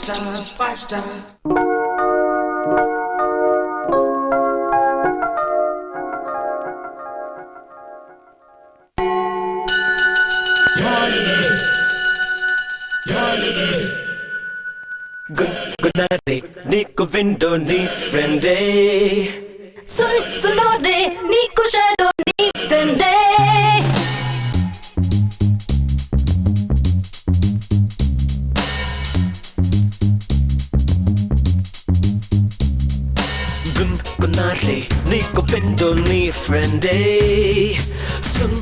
five star. Good night, Nico window, ni friend. Suno re, Nico shadow, ni friend. Good night, Nico window, ni friend.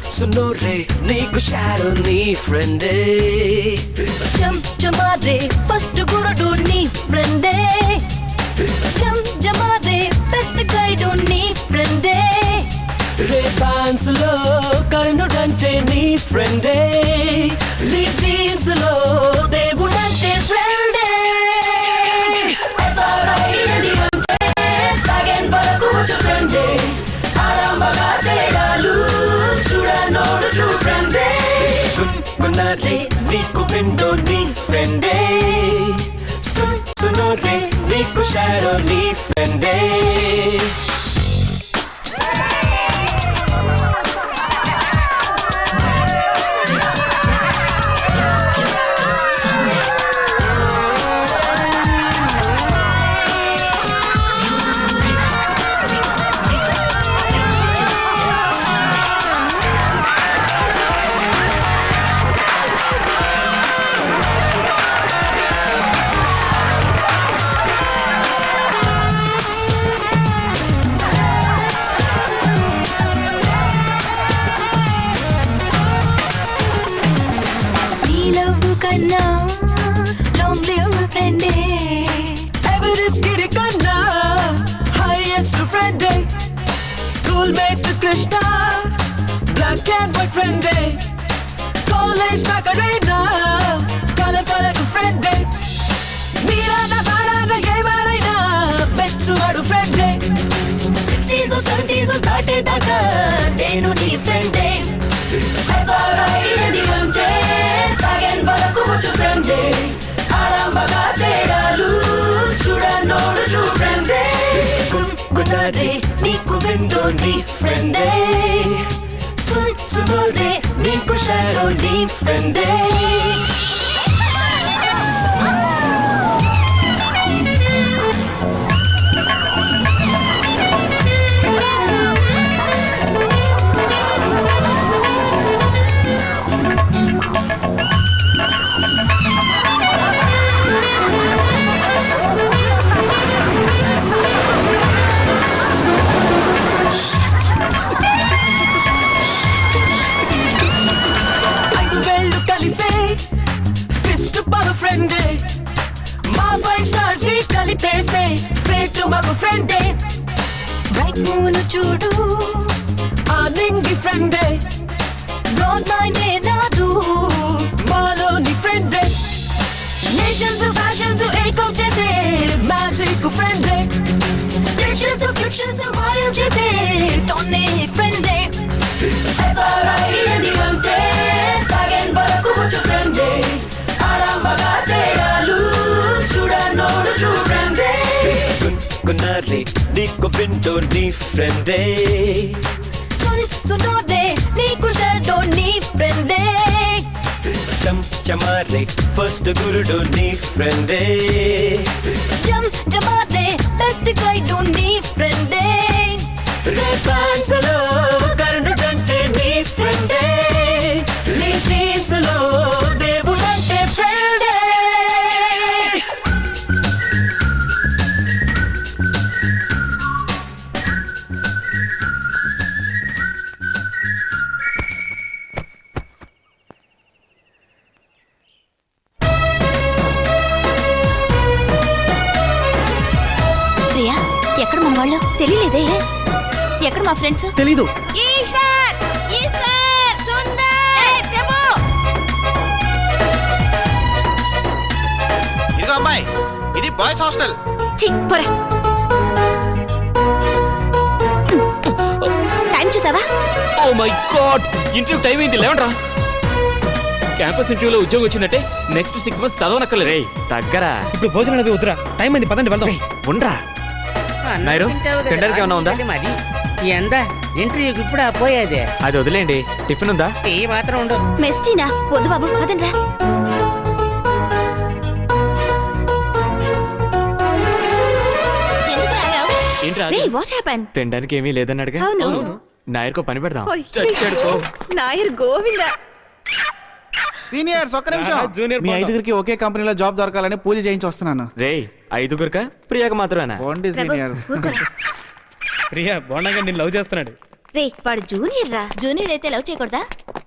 Suno re, Nico shadow, ni friend. Jamare, first guru ni friend. Jamare, best guide ni friend. Rebans lo, karno dante ni friend. Leaves lo, devulante friend. Again, but a good friend. Aramba tegalu, chura no true friend. Good night, Nico window, ni friend. Suno re, Nico shadow, ni friend. Long live my friend. Everest Girikana, highest friend. Schoolmate to Krishna, black and white friend. College Macarena, color to friend. Mirana Barana Yevaraina, Betsu Adu friend. 60s or 70s or 30 daga, Denu ni friend. Again, but a good friend. Aramba tegalu, chura no true friend. Good night, Nico window, ni friend. Suno re, Nico shadow, ni friend. Straight to my friend. Bright moon chudu, Aningi friend. broad minded nadu. Malo ni friend. Nations of fashions of echo jese, Magic friend. fictions of fictions of wild jese, tonic friend. Evaraidiante, again but a good friend. Aramba tegalu, chura no true friend. Good night, Nico window, ni friend. Suno re, Nico shadow, ni friend. Chamare, first guru, ni friend. Jamare, best guide, ni friend. Response lo, karno dante, ni friend. Leaves lo, devulante friend. Priya, ఎక్కడ మన వాళ్ళు తెలియలేదే. ఎక్కడ మా friends తెలీదు. ఈశ్వర్ ఈశ్వర్ సుందర్ ప్రభు. ఇదిగో అమ్మాయి, ఇది బాయ్స్ హాస్టల్. ఛీ పోరా. టైం చూసావా? Oh my god, interview time అయింది, లేవండ్రా. క్యాంపస్ ఇంటర్వ్యూలో ఉద్యోగం వచ్చిందంటే నెక్స్ట్ 6 months చదవనక్కర్లేదు. రేయ్ తగ్గరా. ఇప్పుడు భోజనం అవి వద్దురా, టైం అయింది, పదండి వెళ్దాం. ఉండరా నాయరు, తినడానికి ఏమన్నా ఉందా? మరి ఎంత ఇంటర్వ్యూకి ఇప్పుడు పోయేది అది వదిలేండి, టిఫిన్ ఉందా? టీ మాత్రం ఉండు. మెస్టీనా? వద్దు బాబు, పదండ్రా. ఎందుకు రాగావు? ఏంట్రా రేయ్, వాట్ హ్యాపెన్? తినడానికి ఏమీ లేదన్నాడుగా. అవును. నాయర్కో పని పెడదాం. చచ్చాడు పో. నాయర్ గోవింద. సీనియర్స్ ఒక్క నిమిషం. జూనియర్ మీ ఐదుగురికి ఒకే కంపెనీలో జాబ్ దొరకాలని పూజ చేయించి వస్తున్నాను. రేయ్ ఐదుగురుకా ప్రియాక మాత్రమేనా? Only seniors. ప్రియా బోండంగా నేను లవ్ చేస్తున్నాడు. రే, వాడు జూనియర్ రా. జూనియర్ అయితే లవ్ చేయకూడదా?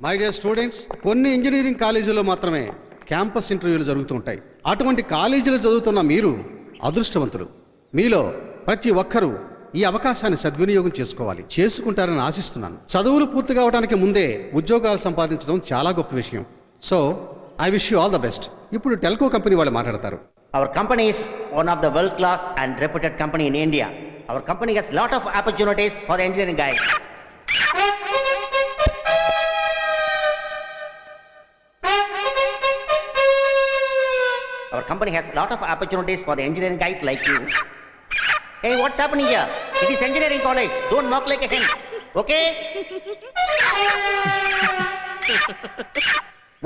మై డియర్ స్టూడెంట్స్, కొన్ని ఇంజనీరింగ్ కాలేజీల్లో మాత్రమే క్యాంపస్ ఇంటర్వ్యూలు జరుగుతుంటాయి. అటువంటి కాలేజీలు చదువుతున్న మీరు అదృష్టవంతులు. మీలో ప్రతి ఒక్కరూ ఈ అవకాశాన్ని సద్వినియోగం చేసుకోవాలి. చేసుకుంటారని ఆశిస్తున్నాను. చదువులు పూర్తి కావడానికి ముందే ఉద్యోగాలు సంపాదించడం చాలా గొప్ప విషయం. So I wish you all the best. ఇప్పుడు టెల్కో కంపెనీ వాళ్ళు మాట్లాడతారు. Our company is one of the world class and reputed company in India. Our company has lot of opportunities for the engineering guys. Our company has lot of opportunities for the engineering guys like you. Hey, what's happening here? It is engineering college. Don't mock like a hen. Okay?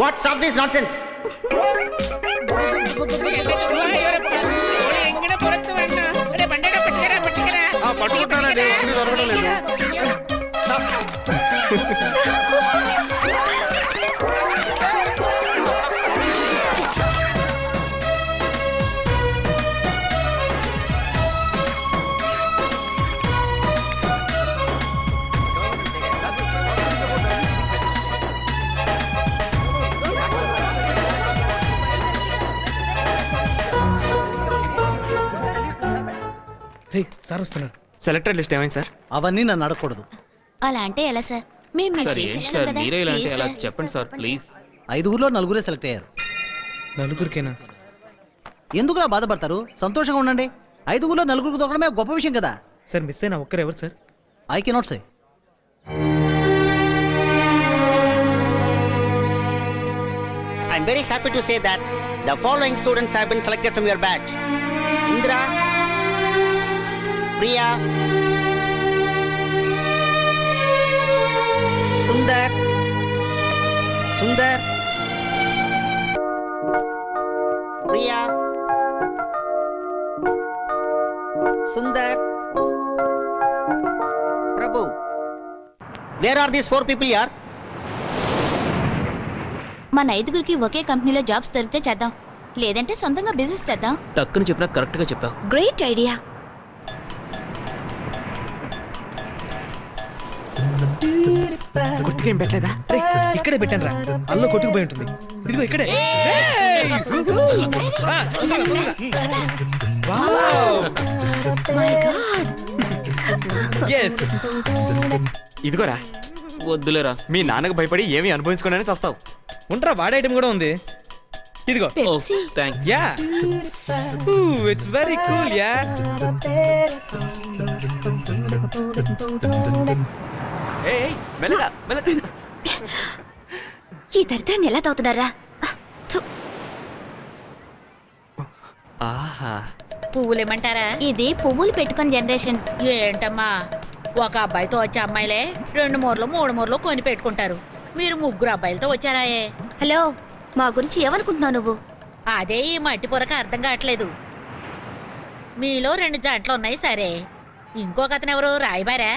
What? Stop this nonsense. పట్టుకుంటానండి, ఒక్కటి దొరకడం లేదు. రే sir వస్తున్నారు. Selector list ఏమైంది sir? అవన్నీ నన్ను అడగకూడదు. అలా అంటే ఎలా సార్? మేము మీ సార్ ఏంటి decision సార్ కదా. మీరే ఇలా అంటే Please, ఎలా? sir. చెప్పండి సార్ ప్లీజ్. ఐదుగురులో నలుగురే సెలెక్ట్ అయ్యారు. నలుగురికేనా? ఎందుకులా బాధపడతారు? సంతోషంగా ఉండండి. ఐదుగురులో నలుగురికి దొరకడమే గొప్ప విషయం కదా. సార్ మిస్ అయినా ఒక్కరు ఎవరు sir? I cannot say. I'm very happy to say that the following students have been selected from your batch. Indra, Priya, Sundar, Priya, Sundar, Prabhu. Where are these 4 people here? మన ఐదుగురికి ఒకే కంపెనీలో jobs దొరికితే చేద్దాం, లేదంటే సొంతంగా business చేద్దాం. టక్కుని చెప్పినా correct గా చెప్పావు. Great idea. గుర్తుకేం పెట్టలేదా? ఇక్కడే పెట్టాను రా, అల్లో కొట్టుకుపోయి ఉంటుంది. ఇదిగో ఇక్కడే. ఇదిగోరా, వద్దులేరా. మీ నాన్నకు భయపడి ఏమి అనుభవించుకోనని చస్తావు. ఉంటా, వాడే ఐటమ్ కూడా ఉంది. ఇదిగో. Oh thanks. Yeah, it's very cool. Yeah, ఏయ్ మెల్లగా మెల్లగా. ఈ దరిద్రాన్ని ఎలా తాగుతున్నారా? ఆహా, పువ్వులేమంటారా? ఇది పువ్వులు పెట్టుకుని జనరేషన్. ఏంటమ్మా, ఒక అబ్బాయితో వచ్చే అమ్మాయిలే 2 మూరలు 3 మూరలు కొని పెట్టుకుంటారు. మీరు 3 అబ్బాయిలతో వచ్చారాయే. హలో, మా గురించి ఏమనుకుంటున్నావు నువ్వు? అదే ఈ మట్టి పొరక అర్థం కావట్లేదు. మీలో 2 జంటలు ఉన్నాయి సరే, ఇంకొక అతను ఎవరు? రాయబారా?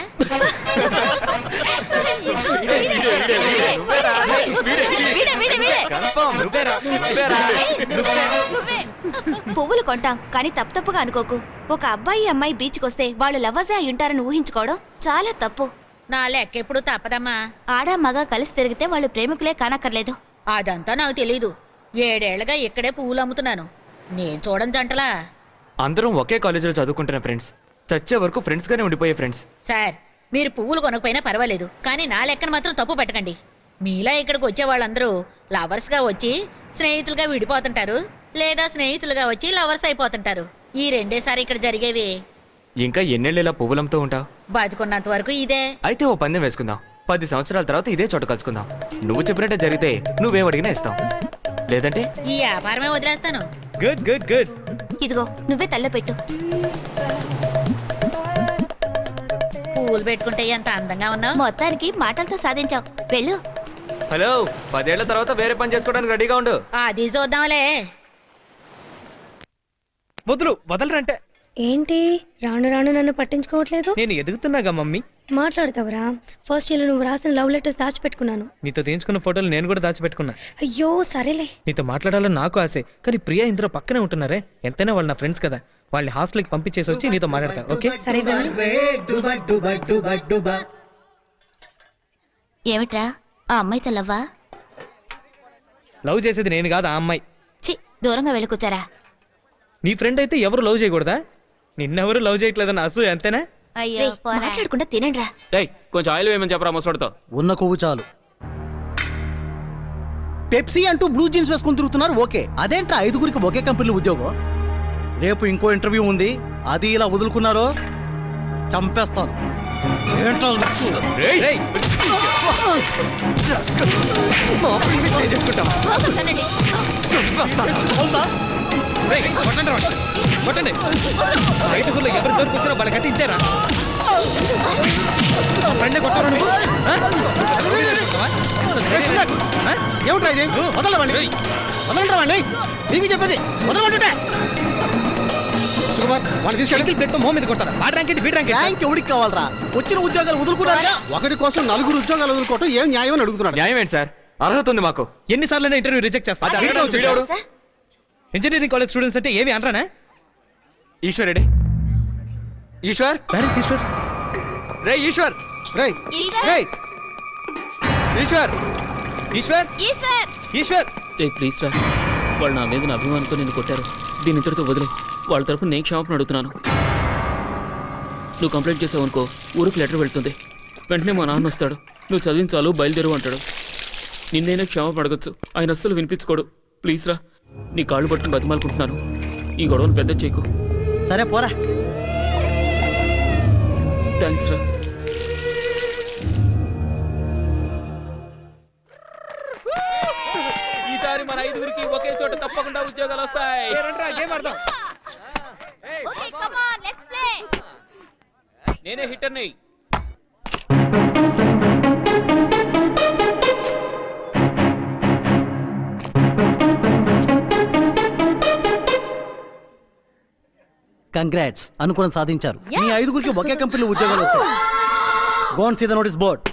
కన్ఫర్మ్ నువ్వేరా, నువ్వేరా. పువ్వులు కొంటాం కానీ తప్పుగా అనుకోకు. ఒక అబ్బాయి అమ్మాయి బీచ్కి వస్తే వాళ్ళు లవ్వర్సే అయి ఉంటారని ఊహించుకోవడం చాలా తప్పు. నా లెక్క ఎప్పుడు తప్పదమ్మా. ఆడ మగ కలిసి తిరిగితే వాళ్ళు ప్రేమికులే కానక్కర్లేదు. అదంతా నాకు తెలీదు. 7 ఏళ్లుగా ఇక్కడే పువ్వులు అమ్ముతున్నాను. నేను చూడని జంటలా. అందరం ఒకే కాలేజీలో చదువుకుంటున్న ఫ్రెండ్స్, చచ్చే వరకు ఫ్రెండ్స్ గానే ఉండిపోయే ఫ్రెండ్స్. సార్, మీరు పువ్వులు కొనకపోయినా పర్వాలేదు, కానీ నా లెక్కన మాత్రం తప్పు పెట్టకండి. మీలా ఇక్కడికి వచ్చే వాళ్ళందరూ లవర్స్గా వచ్చి స్నేహితులుగా విడిపోతుంటారు, లేదా స్నేహితులుగా వచ్చి లవర్స్ అయిపోతుంటారు. ఈ 2 ఇక్కడ జరిగేవి. ఇంకా ఎన్నెళ్ళు ఇలా పువ్వులంతో ఉంటావు? బతుకున్నంత వరకు ఇదే. అయితే ఓ పందెం వేసుకుందాం. 10 సంవత్సరాల తర్వాత ఇదే చోట కలుసుకుందాం. నువ్వు చెప్పినట్టే జరిగితే నువ్వేం అడిగినా ఇస్తాం, లేదంటే ఈ వ్యాపారమే వదిలేస్తాను. Good good good. ఇదిగో నువ్వే తల్ల పెట్టు. పూలు పెట్టుకుంటే ఎంత అందంగా ఉన్నావు. మొత్తానికి మాటలతో సాధించావు. వెళ్ళు. హలో, 10 ఏళ్ల తర్వాత వేరే పని చేసుకోవడానికి రెడీగా ఉండు. అది చూద్దాంలే. వదలరంటే ఏంటి రాను రాను నన్ను పట్టించుకోవట్లేదు? నేను ఎదుగుతున్నాగా మమ్మీ. మాట్లాడతావరా? ఫస్ట్ ఇయర్ నువ్వు రాసిన లవ్ లెటర్స్ దాచిపెట్టుకున్నాను. నీతో తీయించుకున్న ఫోటోలు నేను కూడా దాచిపెట్టుకున్నా. అయ్యో సరేలే. నీతో మాట్లాడాలని నాకు ఆశే, కానీ ప్రియా ఇందులో పక్కనే ఉంటున్నారే. ఎంతైనా వాళ్ళు నా ఫ్రెండ్స్ కదా, వాళ్ళని హాస్టల్కి పంపించేసి వచ్చి నీతో మాట్లాడతా. ఓకే సరే వెళ్ళు. ఏమిట్రా ఆ అమ్మాయితో లవ్వా? లవ్ చేసేది నేను కాదు, ఆ అమ్మాయి. చి, దూరంగా వెళ్ళి కూర్చారా. నీ ఫ్రెండ్ అయితే ఎవరు లవ్ చేయకూడదా? నిన్నెవరు లవ్ చేయట్లేదన్న అసూ ఎంతేనా? అయ్యో మాట్లాడకుండా తినండిరా. ఏయ్ కొంచెం ఆయిల్ వేయమని చెప్పరా ముసడితో. ఉన్న కొవ్వు చాలు. పెప్సీ అంటూ బ్లూ జీన్స్ వేసుకుని తిరుగుతున్నారు. ఓకే, అదేంట్రా 5గురికి ఒకే కంపెనీలో ఉద్యోగం? రేపు ఇంకో ఇంటర్వ్యూ ఉంది, అది ఇలా వదులుకున్నారో చంపేస్తాను. ఏంట్రా లుక్స్? రేయ్! మా ఫ్రెండ్ని చేసుకుంటావా? పోగొట్టనండి. అవునా? రేయ్, కొట్టండి రా, కొట్టండి. 5గురిలో ఎవరు దొరికొచ్చినా వాళ్ళకంటే ఇంతేరా. ఫ్రెండ్ కొట్టారా నువ్వు? ఏమిట్రా ఇది? వదలవండి, వదలంటావండి. మీకు చెప్పేది వదలమంటుంటే. సుకుమార్, వాళ్ళు తీసుకెళ్ళి ప్లేట్తో మొహం మీద కొడతారా? వాడి ర్యాంక్ ఏంటి, వీడి ర్యాంక్ ఏంటి? ర్యాంక్ ఎవడికి కావాలరా? వచ్చిన ఉద్యోగాలు వదులుకున్నారా? ఒకటి కోసం 4 ఉద్యోగాలు వదులుకోవటం ఏం న్యాయం అని అడుగుతున్నాడు. న్యాయం ఏంటి సార్? అర్హత ఉంది మాకు. ఎన్నిసార్లు ఇంటర్వ్యూ రిజెక్ట్ చేస్తా? అది అడగడం వీడెవడు? ఇంజనీరింగ్ కాలేజ్ స్టూడెంట్స్ అంటే ఏమి అనరానా? ఈశ్వర్ రెడ్డి. ఈశ్వర్, పేరెంట్స్ ఈశ్వర్. రే ఈశ్వర్, రేయ్, రేయ్, ఈశ్వర్, ఈశ్వర్, ఈశ్వర్ ఈశ్వర్. ఏ ప్లీజ్ రా, వాళ్ళు నా మీద అభిమానంతో నిన్ను కొట్టారు. దీని ఇంతటితో వదిలే. వాళ్ళ తరపున నేను క్షమాపణ అడుగుతున్నాను. నువ్వు కంప్లైంట్ చేసావు అనుకో, ఊరికి లెటర్ వెళ్తుంది. వెంటనే మా నాన్న వస్తాడు, నువ్వు చదివించాలు బయలుదేరు అంటాడు. నిన్నైనా క్షమాపణ అడగచ్చు, ఆయన అస్సలు వినిపించుకోడు. ప్లీజ్ రా, నీ కాళ్ళు పట్టుకుని బతిమాలుకుంటున్నాను. ఈ గొడవను పెద్ద చేయకు. సరే పోరా. థ్యాంక్స్ రా. ఈసారి మన 5గురికి ఒకే చోట తప్పకుండా ఉద్యోగాలు వస్తాయి. Okay come on let's play. నేనే హిట్టర్ని. కంగ్రాట్స్, అనుకుని సాధించారు. మీ 5గురికి ఒకే కంపెనీలో ఉద్యోగాలు వచ్చాయి. Go and see the notice board.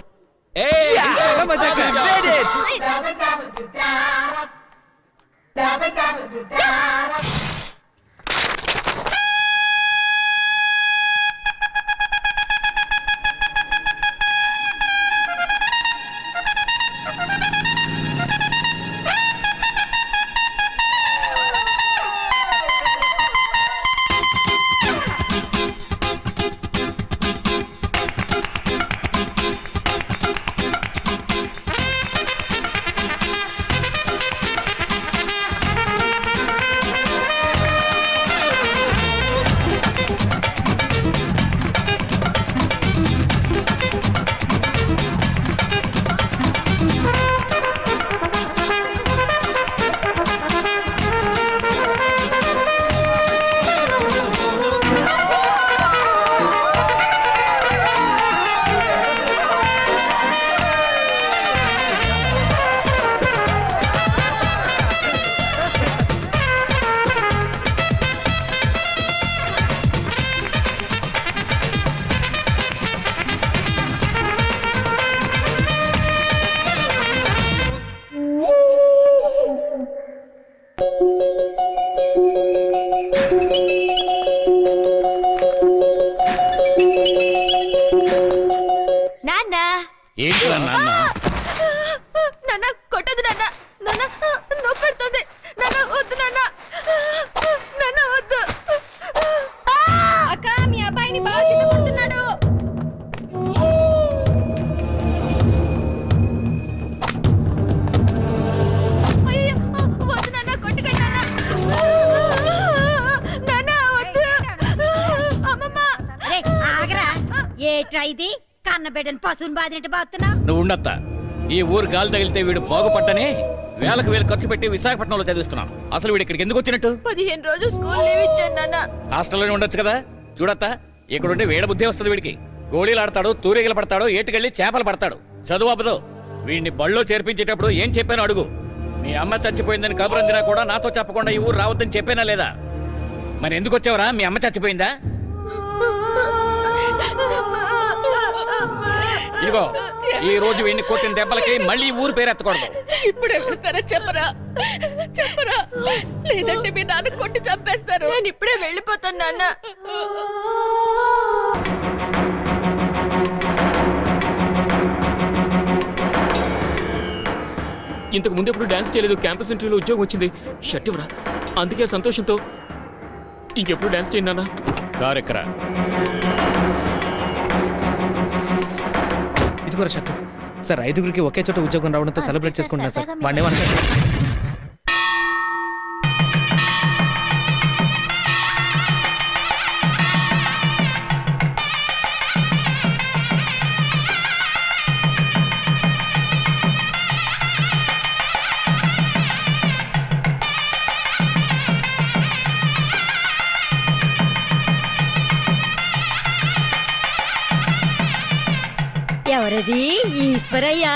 ఏంట్రా నాన్న? నాన్న కొట్టదు నాన్న. నాన్న నొప్పి పెడుతుంది. నాన్న వద్దు నాన్న. నాన్న వద్దు. అక్క మీ అబ్బాయిని బాగా చిత్త కొడుతున్నాడు. అయ్యో వద్దు నాన్న, కొట్టకండి నాన్న. నాన్న వద్దు. అమ్మమ్మ. ఆగరా, ఏట్రా ఇది? కన్నబిడ్డని పశువుని బాధినట్టు బాగుతున్నావు. నువ్వు ఉండత్తా. ఈ ఊరు గాలి తగిలితే వీడు బాగుపట్టనే వేలకు వేలు ఖర్చు పెట్టి విశాఖపట్నంలో చదివిస్తున్నాను. అసలు వీడు ఇక్కడికి ఎందుకు వచ్చినట్టు? 15 రోజులు స్కూల్ లీవ్ ఇచ్చాను నాన్న. హాస్టల్లోనే ఉండొచ్చు కదా. చూడత్తా, ఇక్కడ ఉంటే వేడ బుద్ధి వస్తుంది వీడికి. గోళీలు ఆడతాడు, తూరిగలు పడతాడు, ఏటుకెళ్ళి చేపలు పడతాడు. చదువు అవ్వదు. వీడిని బళ్ళో చేర్పించేటప్పుడు ఏం చెప్పానో అడుగు. మీ అమ్మ చచ్చిపోయిందని కబురందినా కూడా నాతో చెప్పకుండా ఈ ఊరు రావద్దని చెప్పానా లేదా? మరి ఎందుకు వచ్చావురా? మీ అమ్మ చచ్చిపోయిందా? ఇదిగో, ఈ రోజు వీడిని కొట్టిన దెబ్బలకి మళ్ళీ ఊరు పేరు ఎత్తకూడదు. ఇప్పుడే వెళ్తారా చెప్పరా? చెప్పరా, లేదంటే మీ నాన్న కొట్టి చంపేస్తారు. నేను ఇప్పుడే వెళ్ళిపోతాను నాన్న. ఇంతకు ముందు ఎప్పుడు డాన్స్ చేయలేదు. క్యాంపస్ ఇంటర్వ్యూలో ఉద్యోగం వచ్చింది. షర్ట్ ఇవ్వరా. అందుకే సంతోషంతో ఇంకెప్పుడు డాన్స్ చేయండి నాన్న. కారెక్కరా. ఇదిగోరా షర్టు. సార్ 5గురికి ఒకే చోట ఉద్యోగం రావడంతో సెలబ్రేట్ చేసుకుంటున్నా సార్. వాడిని ఏమనుకోండి. ఎవరది? ఈశ్వరయ్య.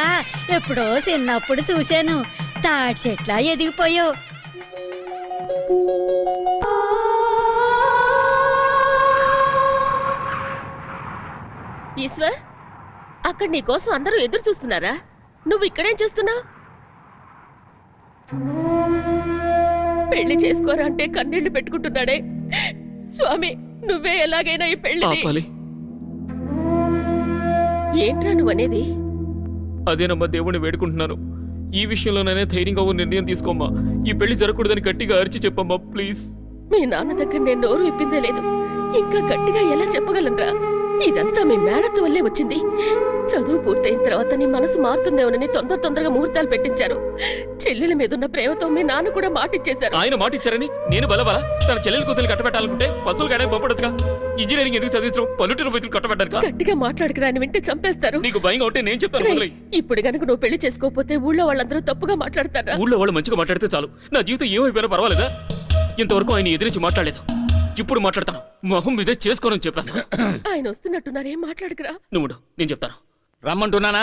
ఎప్పుడో చిన్నప్పుడు చూశాను. తాటి చెట్లా ఎదిగిపోయావు. ఈశ్వర్, అక్కడ నీ కోసం అందరూ ఎదురు చూస్తున్నారా? నువ్వు ఇక్కడేం చేస్తున్నావు? పెళ్లి చేసుకోరా అంటే కన్నీళ్లు పెట్టుకుంటున్నాడే. స్వామి, నువ్వే ఎలాగైనా ఈ పెళ్లి. ఆపాలి. ఏంట్రా నువ్వనేది? అదేనమ్మా, దేవుణ్ణి వేడుకుంటున్నాను. ఈ విషయంలోనైనా ధైర్యంగా ఓ నిర్ణయం తీసుకోమ్మా. ఈ పెళ్లి జరగకూడదని గట్టిగా అరిచి చెప్పమ్మా ప్లీజ్. మీ నాన్న దగ్గర నేను నోరు విప్పిందే లేదు. ఇంకా గట్టిగా ఎలా చెప్పగలనరా? ఇదంతా మీ మేనత్త వల్లే వచ్చింది. చదువు పూర్తయిన తర్వాత నీ మనసు మారుతుందేమోనని తొందరగా ముహూర్తాలు పెట్టించారు. చెల్లెల మీదున్న ప్రేమతో మీ నాన్న కూడా మాటిచ్చేశారు. ఆయన మాటిచ్చారని నేను బలబల తన చెల్లెలు కూతురు కట్టబెట్టాలనుకుంటే పసులు గడే పంపడచ్చుగా. ఇంజనీరింగ్ ఎందుకు చదివించడం? పల్లెటూరు బతులు కట్టబెట్టారు. గట్టిగా మాట్లాడక రాని వింటే చంపేస్తారు. నీకు భయంగా ఉంటే నేను చెప్తాను. ఇప్పుడు గనుక నువ్వు పెళ్లి చేసుకోకపోతే ఊళ్ళో వాళ్ళందరూ తప్పుగా మాట్లాడతారా? ఊళ్ళో వాళ్ళు మంచిగా మాట్లాడితే చాలు. నా జీవితం ఏమైపోయినా పర్వాలేదా? ఇంతవరకు ఆయన ఎదిరించి మాట్లాడలేదు. ఇప్పుడు మాట్లాడతాను. మొహం మీదే చేసుకోనని చెప్పాను. ఆయన వస్తున్నట్టున్నారు, ఏం మాట్లాడకరా. నువ్వు నేను చెప్తాను. రమ్మంటున్నానా?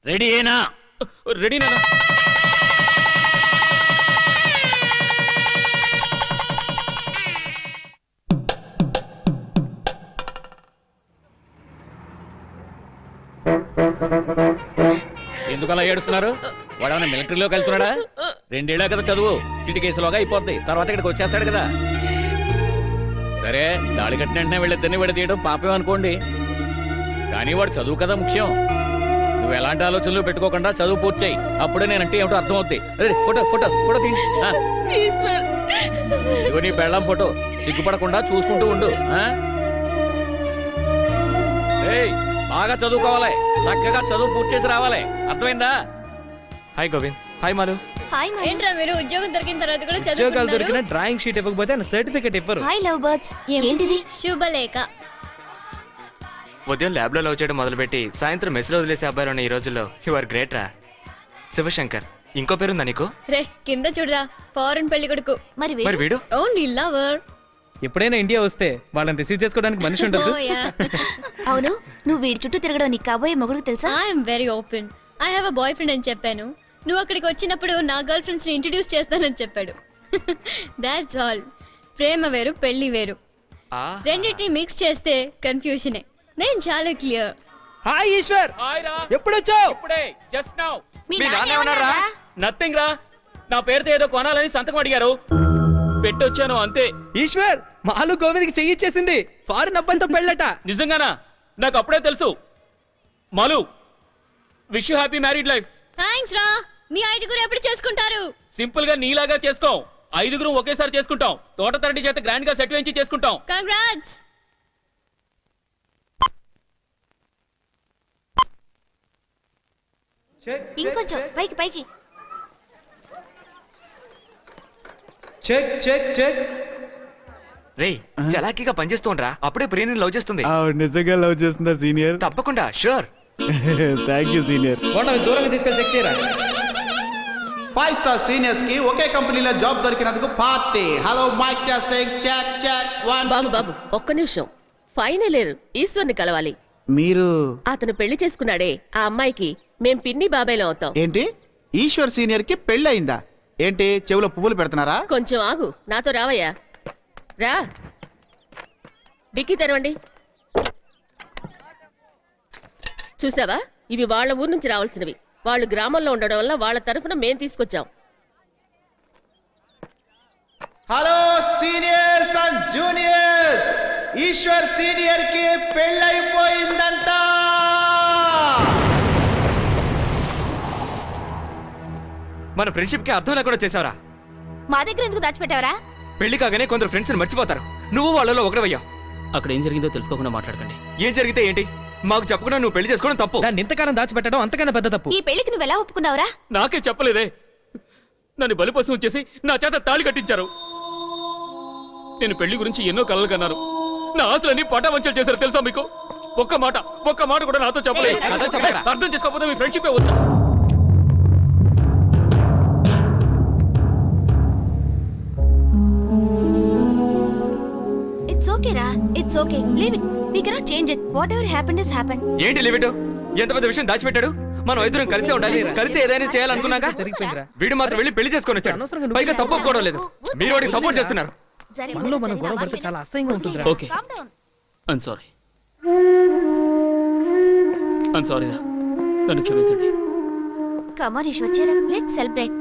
రెడీ ఏనా? రెడీనా? ఎందుకలా ఏడుస్తున్నారు? వాడేమన్నా మిలిటరీలోకి వెళ్తున్నాడా? 2 ఏళ్ళ కదా చదువు. చిటికేసులోగా అయిపోద్ది. తర్వాత ఇక్కడికి వచ్చేస్తాడు కదా. సరే, తాళి కట్టిన వెంటనే వెళ్ళిద్దరిని విడదీయడం పాపం అనుకోండి. కానీ వాడు చదువు కదా ముఖ్యం. నువ్వు ఎలాంటి ఆలోచనలు పెట్టుకోకుండా చదువు పూర్తి చేయి. అప్పుడే నేనంటే ఏమిటో అర్థం అవుతాయి. ఫోటో ఫోటో ఫోటో తీయండి. ఇదిగో నీ పెళ్ళాం ఫోటో. సిగ్గుపడకుండా చూసుకుంటూ ఉండు. బాగా చదువుకోవాలి. చక్కగా చదువు పూర్తి చేసి రావాలి. అర్థమైందా? హాయ్ గోవింద్. హాయ్ మాలు. ఏంట్రా మీరు ఉద్యోగం దొరికిన తర్వాత కూడా ఉద్యోగాలు దొరికిన డ్రాయింగ్ షీట్ ఇవ్వకపోతే ఆయన సర్టిఫికెట్ ఇవ్వరు. Hi love birds. ఏంటిది? శుభలేఖ. ఉదయం ల్యాబ్లో లవ్ చేయడం మొదలుపెట్టి సాయంత్రం మెస్లో వదిలేసే అబ్బాయిలు ఉన్న ఈ రోజుల్లో యు ఆర్ గ్రేట్ రా. శివశంకర్. ఇంకో పేరుందా నీకు? రే కింద చూడరా, ఫారెన్ పెళ్లి కొడుకు. మరి వీడు ఓన్లీ లవర్. ఎప్పుడైనా ఇండియా వస్తే వాళ్ళని రిసీవ్ చేసుకోవడానికి మనిషి ఉండదు. అవును, నువ్వు వీడి చుట్టూ తిరగడం నీకు కాబోయే మొగుడు తెలుసా? I'm very open. I have a boy friend అని చెప్పాను. నువ్వు అక్కడికి వచ్చినప్పుడు నా గర్ల్ ఫ్రెండ్స్ ని ఇంట్రడ్యూస్ చేస్తానని చెప్పాడు. That's all. ప్రేమ వేరు, పెళ్లి వేరు. రెండింటిని మిక్స్ చేస్తే కన్ఫ్యూజనే. నేను చాలా క్లియర్. హాయ్ ఈశ్వర్. ఎప్పుడొచ్చావు? ఇప్పుడే, జస్ట్ నౌ. మీ నాన్న ఏమన్నారా? నథింగ్ రా. నా పేరుతో ఏదో కొనాలని సంతకం అడిగారు, పెట్టొచ్చాను అంతే. ఈశ్వర్, మాలు గోవింద్కి చెయ్యిచ్చేసింది. ఫారెన్ అబ్బాయితో పెళ్ళట. నిజంగానా? నాకు అప్పుడే తెలుసు. Malu, wish you happy married life. Thanks రా. మీ 5గురు ఎప్పుడు చేసుకుంటారు? సింపుల్ గా నీలాగా చేసుకోం. 5గురు ఒకేసారి చేసుకుంటాం. తోట తరటి చేత గ్రాండ్ గా సెట్ వేయించి చేసుకుంటాం. కంగ్రాట్స్. ఇంకొంచెం పైకి పైకి. Check check check. రే చలాకీగా పనిచేస్తూ ఉండరా, అప్పుడే ప్రియని లవ్ చేస్తుంది. నిజంగా లవ్ చేస్తుందా సీనియర్? తప్పకుండా షూర్. Thank you senior. దూరంగా తీసుకెళ్ళి చెక్ చేయరా. 5 స్టార్ సీనియర్స్ కి ఒకే కంపెనీలో జాబ్ దొరికినందుకు party. Hello mic testing check check 1. బాబు బాబు ఒక్క నిమిషం. ఫైనల్ ఇయర్ ఈశ్వర్ని కలవాలి. మీరు అతను పెళ్లి చేసుకున్నాడే ఆ అమ్మాయికి మేం పిన్ని బాబాయ్లో అవుతాం. ఏంటి ఈశ్వర్ సీనియర్ కి పెళ్ళి అయిందా? ఏంటి చెవులో పువ్వులు పెడుతున్నారా? కొంచెం ఆగు, నాతో రావయ్యా. రా, డిక్కీ తెరవండి. చూసావా, ఇవి వాళ్ళ ఊరు నుంచి రావాల్సినవి. వాళ్ళు గ్రామంలో ఉండడం వల్ల వాళ్ళ తరఫున మేం తీసుకొచ్చాం. Hello seniors and juniors, Eshwar senior కి పెళ్ళైపోయిందంట. మన ఫ్రెండ్షిప్ కి అర్థం లేకుండా చేసావరా. మా దగ్గర ఎందుకు దాచిపెట్టావరా? పెళ్లి కాగానే కొందరు ఫ్రెండ్స్ మర్చిపోతారు. నువ్వు వాళ్ళలో ఒకడవయ్యా. అక్కడ ఏం జరిగిందో తెలుసుకోకుండా మాట్లాడకండి. ఏం జరిగితే ఏంటి? మాకు చెప్పకుండా నువ్వు పెళ్లి చేసుకోవడం తప్పు. దాన్ని ఇంతకాలం దాచిపెట్టడం అంతకన్నా పెద్ద తప్పు. ఈ పెళ్లికి నువ్వు ఎలా ఒప్పుకున్నావురా? నాకే చెప్పలేదే. నన్ను బలిపశువు చేసి నా చేత తాళి కట్టించారు. నేను పెళ్లి గురించి ఎన్నో కలలు కన్నాను. నా ఆశలన్నీ పటావంచలు చేశారు తెలుసా మీకు? ఒక్క మాట కూడా నాతో చెప్పలేదు. అర్థం చేసుకోకపోతే మీ ఫ్రెండ్షిప్ వద్దు. ఇట్స్ ఓకే రా, it's okay. Leave it. We cannot change it. Whatever happened is happened. ఏంటి లిమిట్? ఎంత పెద్ద విషయం దాచిపెట్టాడు. మనం ఇద్దరం కలిసే ఉండాలి, కలిసి ఏదైనా చేయాలనుకున్నాగా. వీడు మాత్రం వెళ్ళి పెళ్లి చేసుకొని వచ్చాడు. పైగా తప్పు ఒప్పుకోవడం లేదు. మీరు వాడికి సపోర్ట్ చేస్తున్నారు. మనలో మనం గొడవ పడితే చాలా అసహ్యంగా ఉంటుంది. ఓకే ఐమ్ సారీ రా, నన్ను క్షమించండి. Come on Eshwar, let's celebrate.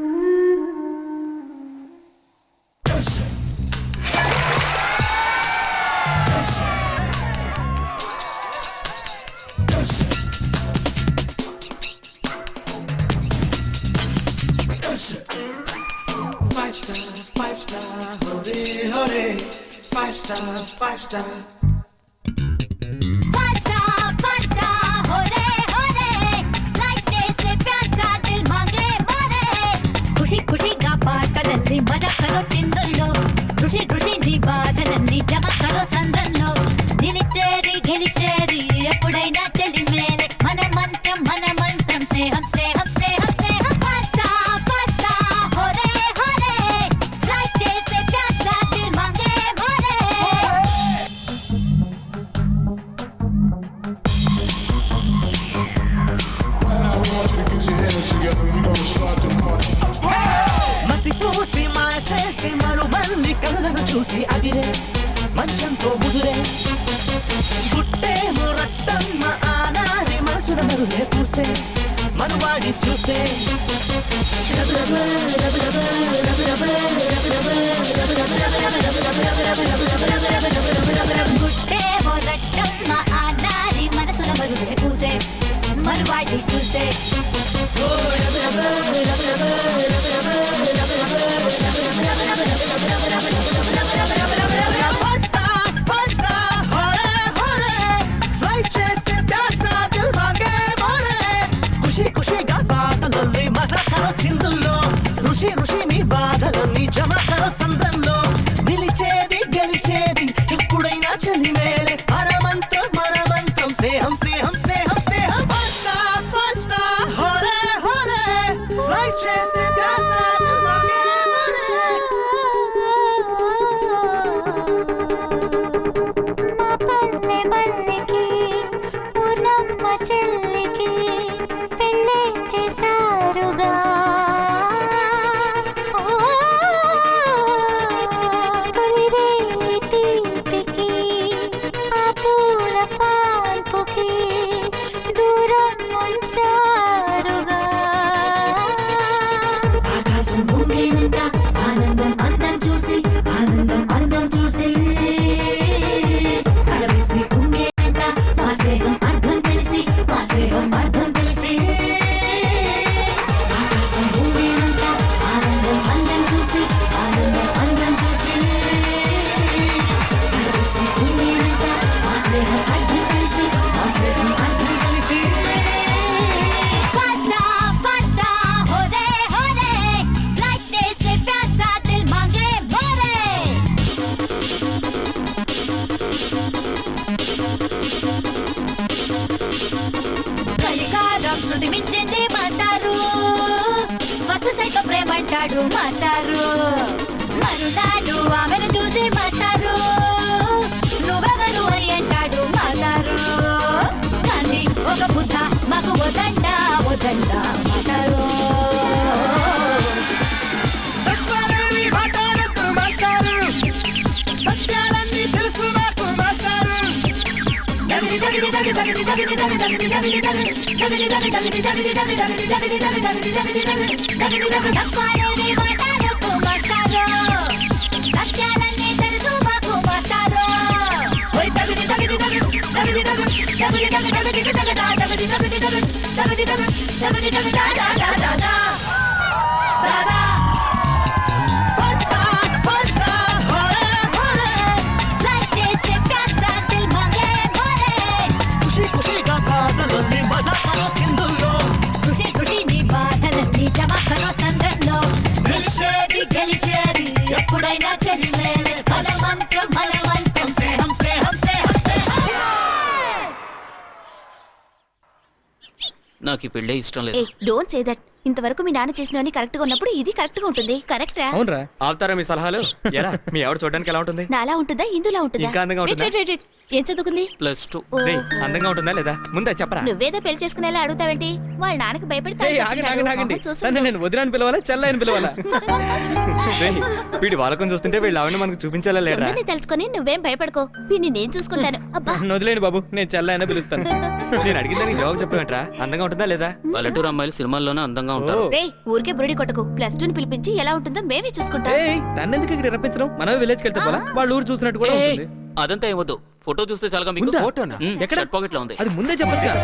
Five star, hore hore. 5 star, 5 star. 5 star hore hore. Like जैसे प्यासा दिल मांगे मोरे. खुशी खुशी गा पाटलल्ली मजा करो चिंदुल्लो. खुशी खुशी नी बादलन्नी जमा करो संद्रल्लो. నిలిచేది గెలిచేది ఎప్పుడైనా చెలి మేలే. మన మంత్రం స్నేహం స్నేహం స్నేహం స్నేహం. 5 star hore hore. Like जैसे प्यासा दिल मांगे मोरे. మసిపూసి మాయ చేసి మరుమల్లి కళ్ళను చూసి అదిరే మనుషంతో ముదురే. గుట్టేమో రట్టమ్మ ఆనారి మనసున మరులే పూసే మనువాడి చూసే. గుట్టేమో రట్టమ్మ ఆనారి మనసున మరులే పూసే మనువాడి చూసే. ఋషి ఋషి నీ బాధలన్నీ జమ కరో సంద్రంలో. నిలిచేది గెలిచేది ఎప్పుడైనా చలి మేలే. మనమంత్రం స్నేహం స్నేహం స్నేహం స్నేహం. 5 star హోరే హోరే. ఫ్లై చేసే చెల్లికి పెళ్ళే చేశారుగా. తీపికి ఆ పూల పాల్పుకి దూరం ఉంచారుగా. ఆకాశం ముంగేనంట ఆనందం అందం చూసి అందం చూసి. అరవేసి కుంగేనంట మా స్నేహం అర్థం తెలిసి అర్థం తెలిసి. ఆకాశం ముంగేనంట ఆనందం అందం చూసి అందం చూసి. అరవేసి కుంగేనంట మా స్నేహం అర్థం తెలిసి అర్థం తెలిసి. 5 star hore hore. Like చేసే సైకో ప్రేమంటాడు మాస్టారు మరునాడు ఆమెను చూసి మాస్టారు నువ్వెవరు అని అంటాడు మాస్టారు కానీ ఒక బుద్ధ మాకు వదండ వదండ మాస్టారు ఖుషి ఖుషి నీ బాధలన్నీ జమకరో సంద్రంలో నిలిచేది గెలిచేది ఎప్పుడైనా చెలిమేలే మన మంత్రం స్నేహం స్నేహం స్నేహం స్నేహం. నాకు ఈ పెళ్ళే ఇష్టం లేదు. Don't say that. ఇంతవరకు మీ నాన్న చేసినవన్నీ కరెక్ట్ గా ఉన్నప్పుడు ఇది కరెక్ట్ గా ఉంటుంది. కరెక్టా? అవునరా? ఆపుతారా మీ సలహాలు? ఎలా మీ ఆవిడ చూడడానికి ఎలా ఉంటుంది? నాలా ఉంటుందా ఇందులా ఉంటుందా? ఇంకా అందంగా ఉంటుందా? ఏం చదువుకుంది? +2. రేయ్, అందంగా ఉంటుందా లేదా ముందే చెప్పరా? నువ్వేదో పెళ్లి చేసుకునేలా అడుగుతావేంటి? వాళ్ళ నాన్నకి భయపడి ఏయ్, ఆగండి. తను నేను వదినాన్ని పిలవాలా చెల్లాయని పిలవాలా? రేయ్, వీడి వాళ్ళకం చూస్తుంటే వీళ్ళు ఆవిడ మనకు చూపించాలా లేదా? సుమ్మని తెలుసుకొని నువ్వేం భయపడుకో. వీడిని నేను చూసుకుంటాను. అబ్బా నన్ను వదిలేండి బాబు, నేను చెల్లాయన పిలుస్తాను. నేను అడిగిన దానికి జవాబు చెప్పేంట్రా? అందంగా ఉంటుందా లేదా? పల్లెటూరు అమ్మాయిలు సినిమాల్లోనే అందంగా ఉంటారు. రేయ్, ఊరికే బురుడి కొట్టకు. +2 ని పిలిపించి ఎలా ఉంటుందో మేమే చూసుకుంటాం. ఏయ్, తన్నెందుకు ఇక్కడ రప్పించడం? మనమే విలేజ్కి వెళ్తే పోలా? వాళ్ళ ఊరు చూసినట్టు కూడా ఏయ్, ఉంటుంది. అదంతా ఏమొద్దు. ఫోటో చూస్తే చాలుగా మీకు. ఉందా? ఫోటోనా? ఎక్కడ? షర్ట్ పాకెట్ లో ఉంది. అది ముందే చెప్పొచ్చు కదా.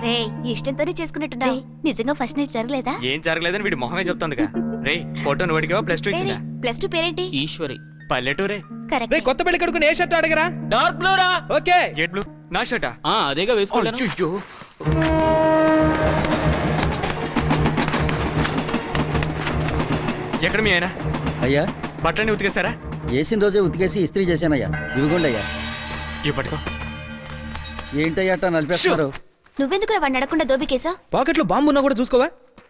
రేయ్, ఇష్టంతోనే చేసుకున్నట్టున్నావు. నిజంగా ఫస్ట్ నైట్ జరగలేదా? ఏం జరగలేదని వీడి మొహమే చెప్తుందిగా. రేయ్, ఫోటో నువ్వు అడిగావా? +2 ఇచ్చిందా? +2 పేరేంటి? ఈశ్వరి. పల్లెటూరే. కరెక్ట్. రేయ్, కొత్త పెళ్లి కొడుకుని ఏ షర్ట్ అడగరా? డార్క్ బ్లూ రా. ఓకే. Gate blue. నా షర్టా? అదేగా వేసుకుంటాను. అయ్యో. ఎక్కడ మీ ఆయన? అయ్యా బట్టలన్నీ ఉతికేస్తారా? వేసిన రోజే ఉతికేసి ఇస్త్రీ చేశానయ్యా. ఇవిగోండయ్యా. ఇవి పట్టుకో. ఏంటయ్యా అట్టా నలిపేస్తున్నారు? నువ్వెందుకు వాడిని అడగకుండా దోబికేసా? పాకెట్లో బాంబు ఉన్నా కూడా చూసుకోవా?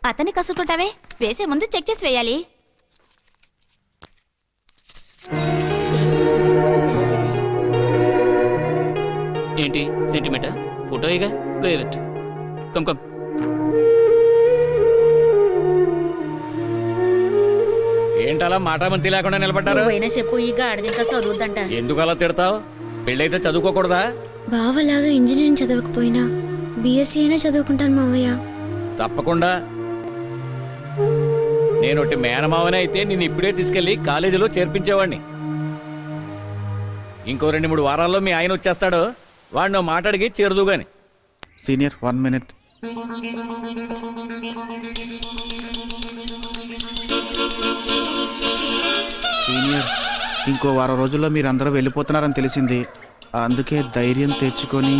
అతన్ని కసుకుంటావే. వేసే ముందు చెక్ చేసి వేయాలి. ఏంటి సెంటిమెంటా? ఫోటో ఇక లేదట్. Come come. ఏంటలా మాటామంతి లేకుండా నిలబడ్డారు? నువ్వైనా చెప్పు, ఈ గాడిద ఇంకా చదువుద్దంట. ఎందుకు అలా తిడతావు? పెళ్ళైతే చదువుకోకూడదా? బావలాగా ఇంజనీరింగ్ చదవకపోయినా బీఎస్సీ అయినా చదువుకుంటాను మామయ్య. తప్పకుండా. నేను ఒకటి మేనమావనే అయితే నేను ఇప్పుడే తీసుకెళ్లి కాలేజీలో చేర్పించేవాడిని. ఇంకో 2-3 వారాల్లో మీ ఆయన వచ్చేస్తాడు. వాడిని మాట్లాడికి చేరదు గాని. Senior 1 minute. సీనియర్, ఇంకో వారం రోజుల్లో మీరందరూ వెళ్ళిపోతున్నారని తెలిసింది. అందుకే ధైర్యం తెచ్చుకొని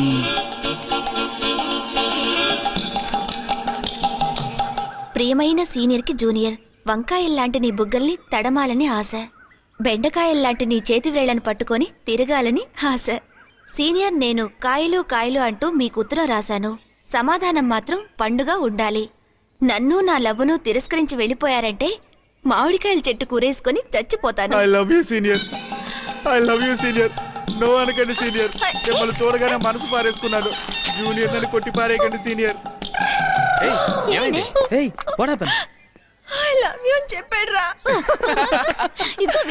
ప్రియమైన సీనియర్కి జూనియర్, వంకాయల్లాంటి నీ బుగ్గల్ని తడమాలని ఆశ, బెండకాయల్లాంటి నీ చేతి వేళ్లను పట్టుకొని తిరగాలని ఆశ. సీనియర్, నేను కాయలు కాయలు అంటూ మీకు ఉత్తరం రాశాను. సమాధానం మాత్రం పండుగ ఉండాలి. నన్ను నా లవ్వును తిరస్కరించి వెళ్ళిపోయారంటే మామిడికాయల చెట్టు కూరేసుకొని చచ్చిపోతాను. I love you senior. I love you senior. No అనకండి సీనియర్. మిమ్మల్ని చూడగానే మనసు పారేసుకున్నాను. జూనియర్ నన్ను కొట్టి పారేయకండి సీనియర్. ఏయ్, ఏమైంది? ఏయ్, what happen? I love you అని చెప్పాడురా. ఇదిగో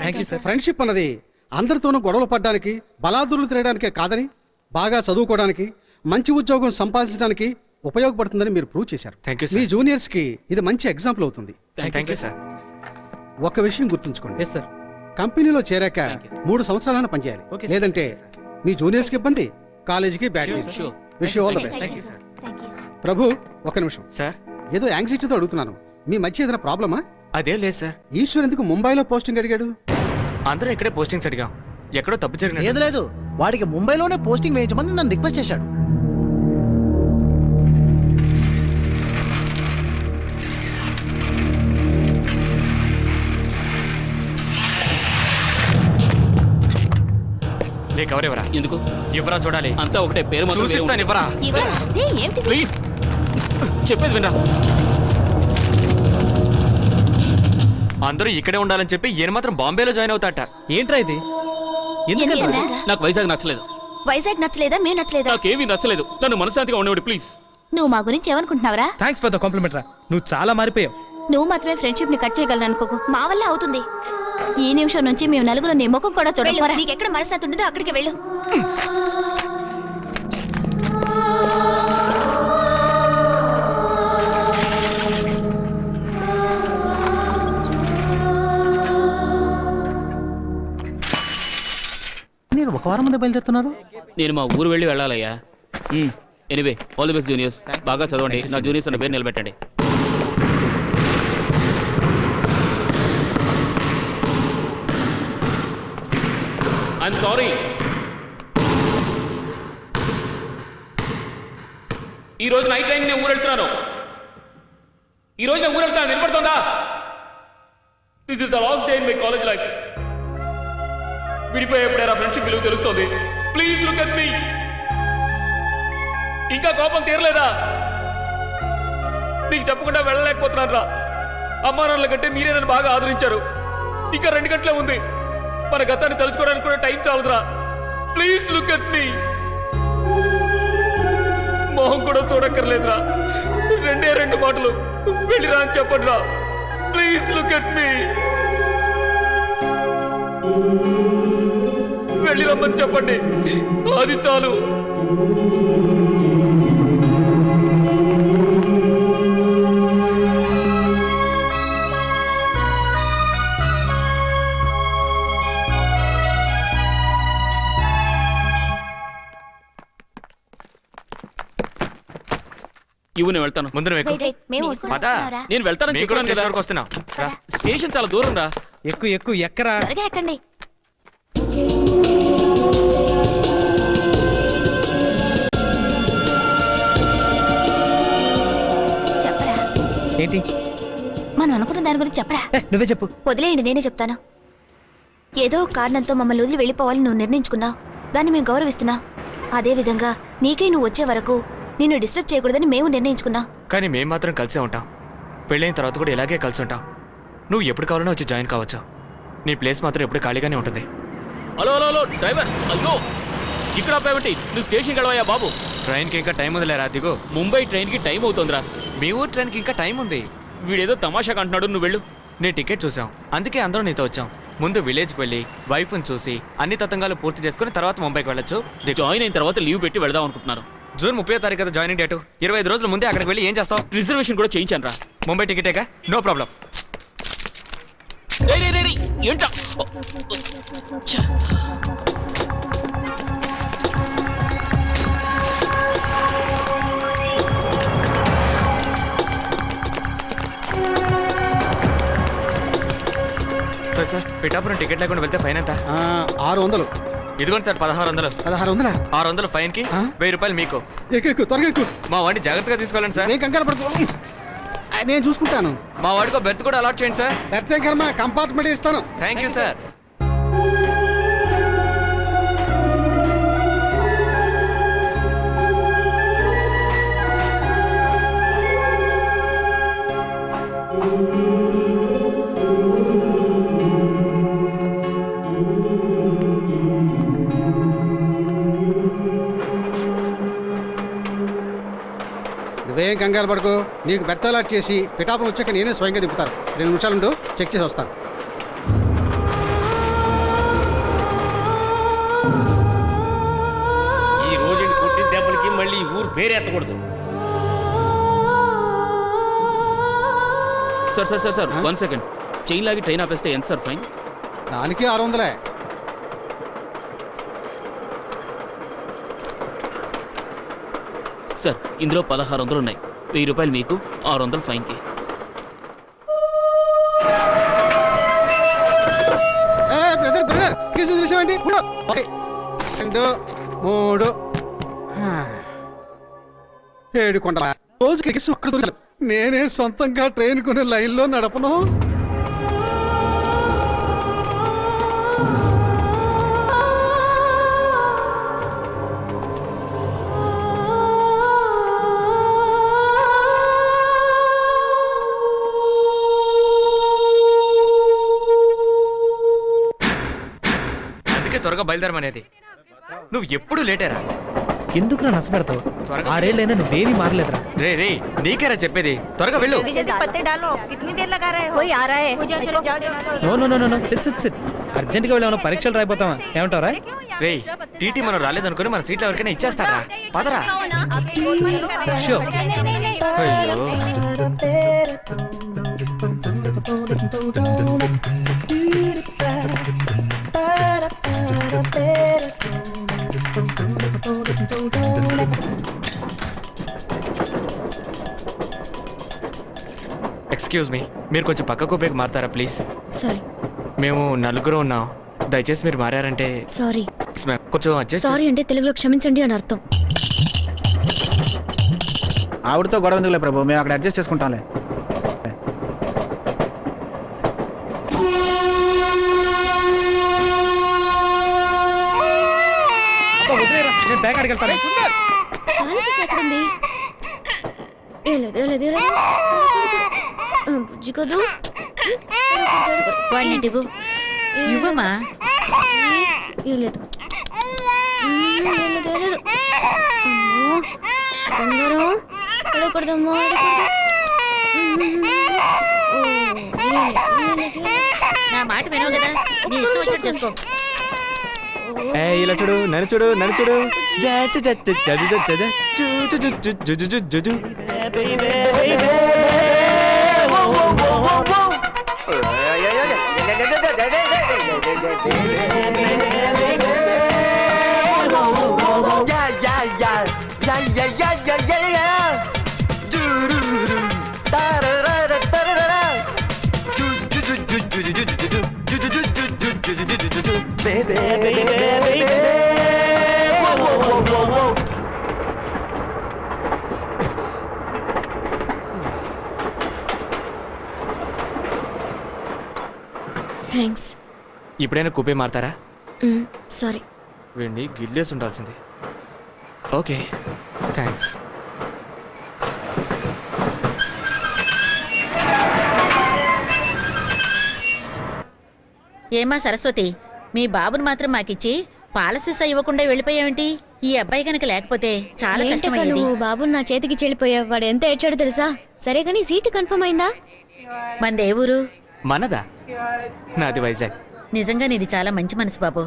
థ్యాంక్ యూ సార్. ఫ్రెండ్షిప్ అన్నది అందరితోనూ గొడవలు పడ్డానికి, బలాదురులు తిరగడానికే కాదని, బాగా చదువుకోవడానికి, మంచి ఉద్యోగం సంపాదించడానికి ఉపయోగపడుతుందని మీరు ప్రూవ్ చేశారు. Thank you, sir. Me juniors కి ఇది మంచి ఎగ్జాంపుల్ అవుతుంది. Thank you sir. ఒక విషయం గుర్తుంచుకోండి, ఎస్ సార్. కంపెనీలో చేరాక 3 సంవత్సరాలైనా పనిచేయాలి. Okay, sir. లేదంటే మీ జూనియర్స్ కి ఇబ్బంది, కాలేజీకి bad news. Sure. Wish you all the best. Prabhu, ఒక నిమిషం. సార్, ఏదో యాంగ్జైటీతో అడుగుతున్నాను. మీ మధ్య ఏదైనా ప్రాబ్లమా? అదేం లేదు సార్. ఈశ్వర్ ఎందుకు ముంబైలో పోస్టింగ్ అడిగాడు? అందరూ ఇక్కడే పోస్టింగ్స్ అడిగాం. ఎక్కడో తప్పు లేదు జరిగినట్టు. లేదు, వాడికి ముంబైలోనే పోస్టింగ్ వేయించమని నన్ను రిక్వెస్ట్ చేశాడు. నీ కవర్ ఇవ్వరా. ఎందుకు? ఇవ్వరా చూడాలి. అంతా ఒకటే, పేరు మాత్రం వేరే చూసిస్తాను, ఉంది. ఇవ్వరా. ప్లీజ్ చెప్పేది వినరా. అందరూ ఇక్కడే ఉండాలని చెప్పి ఈయన మాత్రం బాంబేలో జాయిన్ అవుతాట. ఏంట్రా ఇది? ఎందుకు నాకు వైజాగ్ నచ్చలేదు. వైజాగ్ నచ్చలేదా? మేము నచ్చలేదా? నాకేమీ నచ్చలేదు. నన్ను మనశాంతిగా ఉండేవాడు ప్లీజ్. నువ్వు మా గురించి ఏమనుకుంటున్నావరా? థ్యాంక్స్ ఫర్ ద కాంప్లిమెంట్ రా. నువ్వు చాలా మారిపోయావు. నువ్వు మాత్రమే ఫ్రెండ్షిప్ ని కట్ చేయగలను అనుకోకు. మా వల్ల అవుతుంది. ఈ నిమిషం నుంచి మేము నలుగురు నీ ముఖం కూడా చూడకపోరా. నీకు ఎక్కడ మనశ్శాంతి ఉండదో అక్కడికి వెళ్ళు. నేను ఒక వారం ముందే బయలుదేరుతున్నారు. నేను మా ఊరు వెళ్ళి వెళ్ళాలయ్యా. Anyway all the best juniors. బాగా చదవండి. నా జూనియర్స్ అన్న పేరు నిలబెట్టండి. I'm sorry. ఈ రోజు నైట్ టైం నేను ఊరు వెళ్తున్నాను. ఈ రోజు నేను ఊరు వెళ్తాను. వినపడుతుందా? This is the last day in my college life. విడిపోయేప్పుడే నా ఫ్రెండ్షిప్ విలువ తెలుస్తుంది. Please look at me. ఇంకా కోపం తీరలేదా? నీకు చెప్పకుండా వెళ్ళలేకపోతున్నాను రా. అమ్మా నాన్నల కంటే మీరే నన్ను బాగా ఆదరించారు. ఇంకా 2 గంటలే ఉంది. మన గతాన్ని తలుచుకోవడానికి కూడా టైం చాలదురా. ప్లీజ్ లుక్ అట్ మీ. మొహం కూడా చూడక్కర్లేదురా. 2 మాటలు వెళ్ళిరా అని చెప్పండి రా. ప్లీజ్ లుక్ అట్ మీ. వెళ్ళి రమ్మని చెప్పండి. అది చాలు. ఇవ్వు, నేను వెళ్తాను. ముందు నువ్వు ఎక్కు. మేము పదా. నేను వెళ్తానని మేము కూడా చెప్పాను కదా. స్టేషన్ వరకు వస్తున్నాం. రా. స్టేషన్ చాలా దూరం రా. ఎక్కువ ఎక్కరా. త్వరగా ఎక్కండి. చెప్పరా. ఏంటి? మనం అనుకున్న దాని గురించి చెప్పరా. నువ్వే చెప్పు. వదిలేయండి, నేనే చెప్తాను. ఏదో కారణంతో మమ్మల్ని వదిలి వెళ్ళిపోవాలని నువ్వు నిర్ణయించుకున్నావు. దాన్ని మేము గౌరవిస్తున్నాం. అదే విధంగా నీకే నువ్వు వచ్చే వరకు నిన్ను డిస్టర్బ్ చేయకూడదని మేము నిర్ణయించుకున్నాం. కానీ మేము మాత్రం కలిసే ఉంటాం. పెళ్ళైన తర్వాత కూడా ఇలాగే కలిసి ఉంటాం. నువ్వు ఎప్పుడు కావాలన్నా వచ్చి జాయిన్ కావచ్చు. నీ ప్లేస్ మాత్రం ఎప్పుడు ఖాళీగానే ఉంటుంది. Hello hello hello driver. అయ్యో ఇక్కడ ఆపేమిటి? నువ్వు స్టేషన్కి వెళ్ళవయ్యా బాబు. ట్రైన్కి ఇంకా టైం ఉందిలేరా. దిగు. ముంబై ట్రైన్కి టైం అవుతుందిరా. మీ ఊరు ట్రైన్కి ఇంకా టైం ఉంది. వీడేదో తమాషాగా అంటున్నాడు. నువ్వు వెళ్ళు. నీ టికెట్ చూసాం, అందుకే అందరం నీతో వచ్చాం. ముందు విలేజ్కి వెళ్ళి వైఫ్ని చూసి అన్ని తతంగాలు పూర్తి చేసుకుని తర్వాత ముంబైకి వెళ్ళొచ్చు. జాయిన్ అయిన తర్వాత లీవ్ పెట్టి వెళదాం అనుకుంటున్నాను. జూన్ 30వ తారీఖు కదా జాయినింగ్ డేటు. 25 రోజుల ముందే అక్కడికి వెళ్ళి ఏం చేస్తావు? రిజర్వేషన్ కూడా చేయించాను రా. ముంబై టికెటేగా, నో ప్రాబ్లం. ఏంటా? సార్ పిఠాపురం టికెట్ లేకుండా వెళ్తే ఫైన్ ఎంత? 600. ఇదిగోండి సార్ 1600. 1600? 600 ఫైన్ కి 1000 రూపాయలు మీకు. ఎక్కు త్వరగా ఎక్కు. మా వాడిని జాగ్రత్తగా తీసుకెళ్ళండి సార్. నేను కంగారు పడుతు నేను చూసుకుంటాను. మా వాడికి బెర్త్ కూడా అలాట్ చేయండి సార్. బెర్త్ కర్మ కంపార్ట్మెంట్ ఇస్తాను. Thank you sir. నువ్వేం కంగారు పడుకో. నీకు బెర్త్ అలాట్ చేసి పిఠాపురం వచ్చాక నేనే స్వయంగా దింపుతాను. 2 నిమిషాలు ఉండు, చెక్ చేసి వస్తాను. ఈ రోజు కొట్టిన దెబ్బలకి మళ్ళీ ఊరు పేరు ఎత్తకూడదు. Sir sir sir sir 1 second. Chain లాగి ట్రైన్ ఆపేస్తే ఎంత సార్ ఫైన్? దానికి 600. సార్ ఇందులో 1600 ఉన్నాయి. 1000 రూపాయలు మీకు, 600 ఫైన్కి. బ్రదర్ బ్రదర్ కేసు చూసామండి. 2 3 7 కొండల రోజుకి నేనే సొంతంగా ట్రైన్ కొనే లైన్లో నడపను. బయలుదేరమనేది. నువ్వు ఎప్పుడు లేటేరా. ఎందుకురా నష్టపెడతావు? త్వరగా 6 ఏళ్ళైనా నువ్వేమీ మారలేదురా. రే నీకేరా చెప్పేది, త్వరగా వెళ్ళు. No no no no sit sit sit. అర్జెంట్గా వెళ్ళి ఏమైనా పరీక్షలు రాయిపోతావా? ఏమంటావరా? రే టీటీ మనం రాలేదనుకుని మన సీట్లు ఎవరికైనా ఇచ్చేస్తారా? పదరా. షూర్. అయ్యో ఎక్స్క్యూజ్ మీ, మీరు కొంచెం పక్కకు ఉపయోగ మారుతారా ప్లీజ్? సారీ మేము నలుగురు ఉన్నాం, దయచేసి మీరు మారారంటే. సారీ కొంచెం అడ్జస్ట్. సారీ అంటే తెలుగులో క్షమించండి అని అర్థం. ఆవిడతో గొడవ ఎందుకులే ప్రభు, మేము అక్కడ అడ్జస్ట్ చేసుకుంటాంలే. నేను బ్యాగ్ అడిగెళ్తాను. పాలసీస్ ఎక్కడుంది? ఏ లేదు ఏ లేదు ఏ లేదు. బుజ్జి కదూ. ఇవ్వమా. ఏ లేదు ఏ లేదు ఏ లేదు. అమ్మో బంగారం అడగకూడదమ్మా నా మాట వినవు కదా, నీ ఇష్టం వచ్చినట్టు చేసుకో. ఇలా చూడు, నన్ను చూడు, నన్ను చూడు. థ్యాంక్స్. ఇప్పుడైనా కూపే మారుతారా? సారీ. వీడిని గిల్లేసి ఉండాల్సింది. Okay thanks. ఏమా సరస్వతి, మీ బాబుని మాత్రం మాకిచ్చి పాలసీస్ ఇవ్వకుండా వెళ్ళిపోయావేంటి? ఈ అబ్బాయి కనుక లేకపోతే చాలా కష్టమయ్యేది. నువ్వు బాబు నా చేతికి చెల్లిపోయావు. వాడు ఎంత ఏడ్చాడో తెలుసా? సరే కానీ సీటు కన్ఫర్మ్ అయిందా? మనదే ఊరు? మనదా? నాది వైజాగ్. నిజంగా నీది చాలా మంచి మనసు బాబు.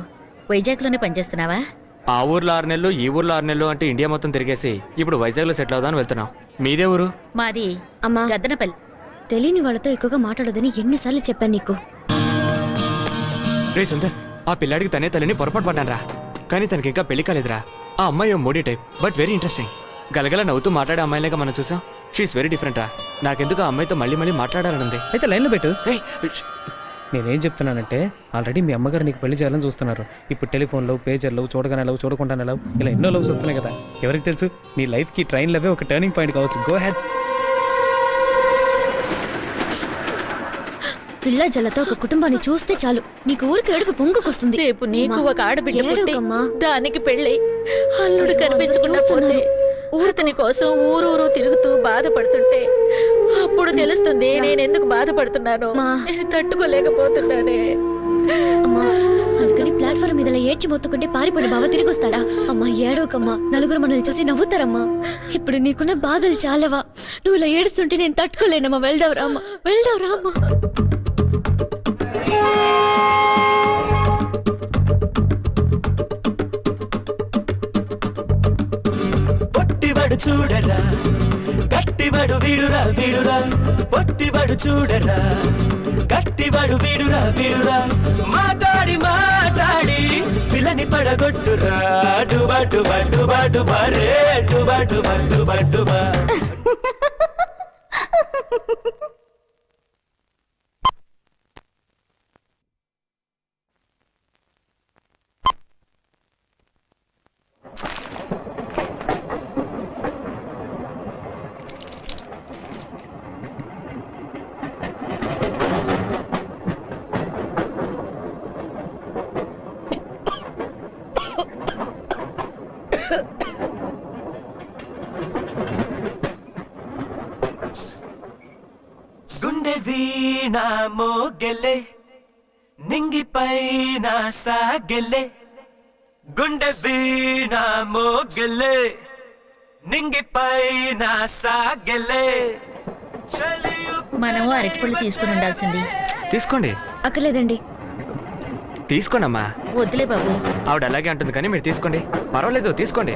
వైజాగ్లోనే పనిచేస్తున్నావా? ఆ ఊర్లో 6 నెలలు, ఈ ఊర్లో 6 నెలలు అంటే ఇండియా మొత్తం తిరిగేసి ఇప్పుడు వైజాగ్లో సెటిల్ అవుదామని వెళ్తున్నాం. మీదే ఊరు? మాది అమ్మా గద్దనపల్లి. తెలియని వాళ్ళతో ఎక్కువగా మాట్లాడదని ఎన్నిసార్లు చెప్పాను నీకు? రే సుందర్, ఆ పిల్లాడికి తనే తల్లిని పొరపాటు పడ్డానరా. కానీ తనకి ఇంకా పెళ్లి కాలేదురా. ఆ అమ్మాయి Modi type, but very interesting. గలగల నవ్వుతూ మాట్లాడే అమ్మాయిలేగా మనం చూసాం. షీఈస్ వెరీ డిఫరెంట్ రా. నాకెందుకు ఆ అమ్మాయితో మళ్ళీ మళ్ళీ మాట్లాడాలనుంది. అయితే లైన్లో పెట్టు. నేనేం చెప్తున్నానంటే, ఆల్రెడీ మీ అమ్మగారు నీకు పెళ్లి చేయాలని చూస్తున్నారు. ఇప్పుడు టెలిఫోన్లో, పేజర్లో, చూడగానే లవ్, చూడకుండానే లవ్, ఇలా ఎన్నో లవ్స్ వస్తున్నాయి కదా. ఎవరికి తెలుసు, నీ లైఫ్కి ట్రైన్ లవే ఒక టర్నింగ్ పాయింట్ కావచ్చు. Go head. పిల్ల జల్లతో ఒక కుటుంబాన్ని చూస్తే చాలు నీకు ఊరికి ఏడుపు పొంగుకొస్తుంది. రేపు నీకు ఒక ఆడబిడ్డ పుట్టి ఏడవకమ్మా. దానికి పెళ్ళై అల్లుడు కనిపించకుండా పోతే అతని కోసం ఊరూరు తిరుగుతూ బాధపడుతుంటే అప్పుడు తెలుస్తుంది నేనెందుకు బాధపడుతున్నానో. తట్టుకోలేకపోతున్నానే. అమ్మా అందుకని ప్లాట్ఫామ్ మీద ఏడ్చి మొత్తుకుంటే పారిపోయిన బావ తిరిగి వస్తాడా? అమ్మా ఏడవకమ్మా, నలుగురు మనల్ని చూసి నవ్వుతారమ్మా. ఇప్పుడు నీకున్న బాధలు చాలవా? నువ్వు ఇలా ఏడుస్తుంటే నేను తట్టుకోలేనమ్మా. వెళ్దావు రామ్మా, వెళ్దావు రామ్మా. పొట్టివాడు చూడరా, గట్టివాడు వీడురా వీడురా. పొట్టివాడు చూడరా, గట్టివాడు వీడురా వీడురా. మాట్లాడి మాట్లాడి పిల్లని పడగొట్టురా. డుబా డుబా డుబా డుబా రే డుబా డుబా డుబా డుబా. గుండె వీణ మోగెలే, నింగిపైన సాగెలే. గుండె వీణ మోగలే నింగిపైన సాగలే మనము అరటిపళ్ళు తీసుకుని ఉండాల్సింది. తీసుకోండి. అక్కర్లేదండి. తీసుకోండి అమ్మా. వద్దులే బాబు. ఆవిడ అలాగే అంటుంది కానీ మీరు తీసుకోండి, పర్వాలేదు, తీసుకోండి.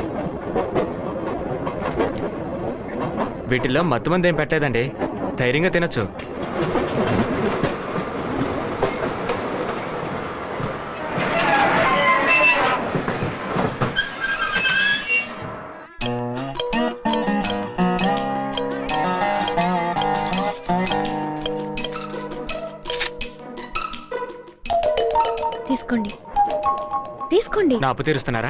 వీటిల్లో మత్తు మంది ఏం పెట్టలేదండి, ధైర్యంగా తినొచ్చు. తీసుకోండి, తీసుకోండి. నా అప్పు తీరుస్తున్నారా?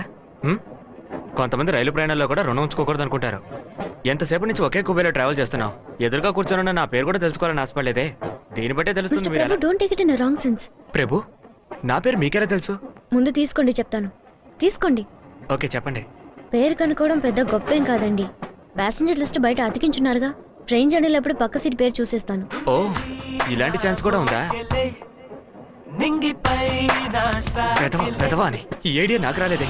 కొంతమంది రైలు ప్రయాణాల్లో కూడా రుణం ఉంచుకోకూడదు అనుకుంటారు. ఎంతసేపు నుంచి ఒకే కుబేలో ట్రావెల్ చేస్తున్నావు, ఎదురుగా కూర్చొని నా పేరు కూడా తెలుసుకోవాలని ఆశపడలేదే. దీన్ని బట్టే తెలుస్తుంది. Mister Prabhu, don't take it in wrong sense. Prabhu, నా పేరు మీకెలా తెలుసు? ముందు తీసుకోండి, చెప్తాను. తీసుకోండి. ఓకే, చెప్పండి. పేరు కనుక్కోవడం పెద్ద గొప్పేం కాదండి. ప్యాసింజర్ లిస్ట్ బయట అతికించున్నారుగా. ట్రైన్ జర్నీలప్పుడు పక్క సీట్ పేరు చూసేస్తాను. ఓ, ఇలాంటి ఛాన్స్ కూడా ఉందా? పెదవా అని ఈ ఐడియా నాకు రాలేదే.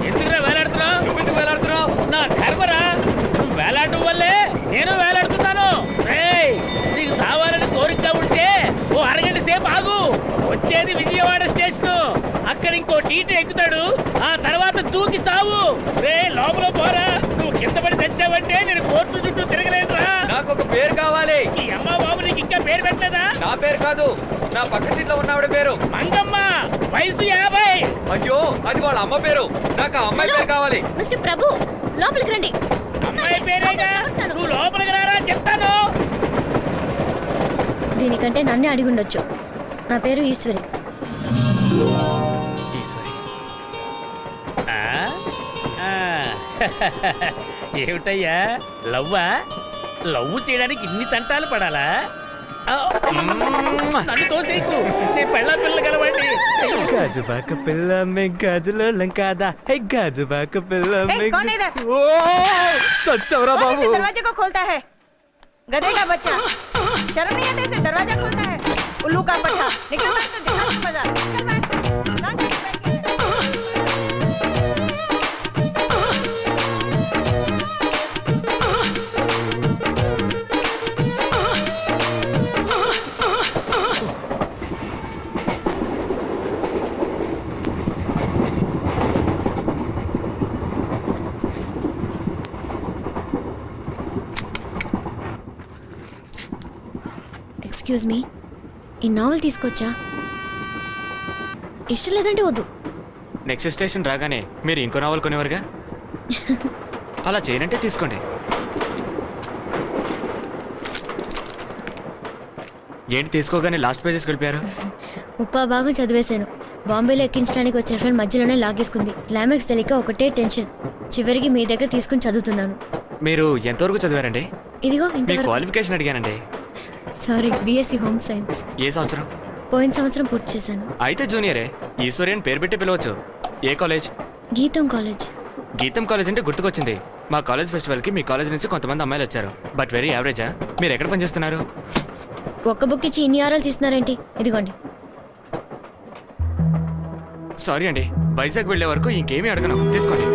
ఎందుకురా వేలాడుతున్నావు? నువ్వెందుకు వేలాడుతున్నావు? నా కర్మరా, నువ్వు వేలాడటం వల్లే నేను వేలాడుతున్నాను. నీకు చావాలని కోరిక ఉంటే ఓ అరగంట సేపు ఆగు. వచ్చేది విజయవాడ స్టేషన్. అక్కడ ఇంకో టీటీ ఎక్కుతాడు, ఆ తర్వాత దూకి చావు. లోపల పోరా, నువ్వు కింద పడి తెచ్చావంటే నేను కోర్టు చుట్టూ తిరగలేదురా. నాకు ఒక పేరు కావాలి. ఈ అమ్మ బాబు నీకు ఇంకా పేరు పెట్టలేదా? నా పేరు కాదు, నా పక్క సీట్ లో ఉన్నవాడి పేరు మంగమ్మ, వయసు 50. అయ్యో, అది వాళ్ళ అమ్మ పేరు. నాకు ఆ అమ్మాయి పేరు కావాలి. మిస్టర్ ప్రభు, లోపలికి రండి. అమ్మాయి పేరేగా, నువ్వు లోపలికి రారా చెప్తాను. దీనికంటే నన్నే అడిగి ఉండొచ్చు. నా పేరు ఈశ్వరి. ఏమిటయ్యా, లవ్వా? లవ్ చేయడానికి ఇన్ని తంటాలు పడాలా? నన్ను తోసేకు, నీ పెళ్ళ పిల్ల కలవండి. గాజుబాక పిల్ల మే గాజులో లంకాదా, హే గాజుబాక పిల్ల మే. ఓ చచ్చవరా బాబు. दरवाजे को खोलता है गधे का बच्चा, शर्म नहीं आती ऐसे दरवाजा खोलता है? उल्लू का पट्टा, निकल भाई, तो दिखा नहीं मजा, निकल भाई। ఎక్స్క్యూజ్ మీ, ఈ నావల్ తీసుకొచ్చా? ఇష్టం లేదంటే వద్దు. నెక్స్ట్ స్టేషన్ రాగానే మీరు ఇంకో నావల్ కొనేవారుగా. అలా చేయనంటే తీసుకోండి. ఏంటి తీసుకోగానే లాస్ట్ పేజెస్కి వెళ్ళిపోయారు? ముప్పా భాగం చదివేశాను. బాంబేలో ఎక్కించడానికి వచ్చిన ఫ్రెండ్ మధ్యలోనే లాగేసుకుంది. క్లైమాక్స్ తెలియక ఒకటే టెన్షన్. చివరికి మీ దగ్గర తీసుకుని చదువుతున్నాను. మీరు ఎంతవరకు చదివారండి? ఇదిగో మీ ఇంతవరకు. క్వాలిఫికేషన్ అడిగానండి. Sorry, BSc home science. ఏ సంవత్సరం? పోయిన సంవత్సరం పూర్తి చేశాను. అయితే జూనియరే. ఈశ్వరి అని పేరు పెట్టి పిలవచ్చు. ఏ కాలేజ్? గీతం కాలేజ్. గీతం కాలేజ్ అంటే గుర్తుకొచ్చింది. మా కాలేజ్ ఫెస్టివల్కి మీ కాలేజ్ నుంచి కొంతమంది అమ్మాయిలు వచ్చారు. బట్ వెరీ యావరేజా? మీరు ఎక్కడ పనిచేస్తున్నారు? ఒక్క బుక్ ఇచ్చి ఇన్ని ఆరాలు తీస్తున్నారేంటి? ఇదిగోండి. సారీ అండి, వైజాగ్ వెళ్ళే వరకు ఇంకేమీ అడగను, తీసుకోండి.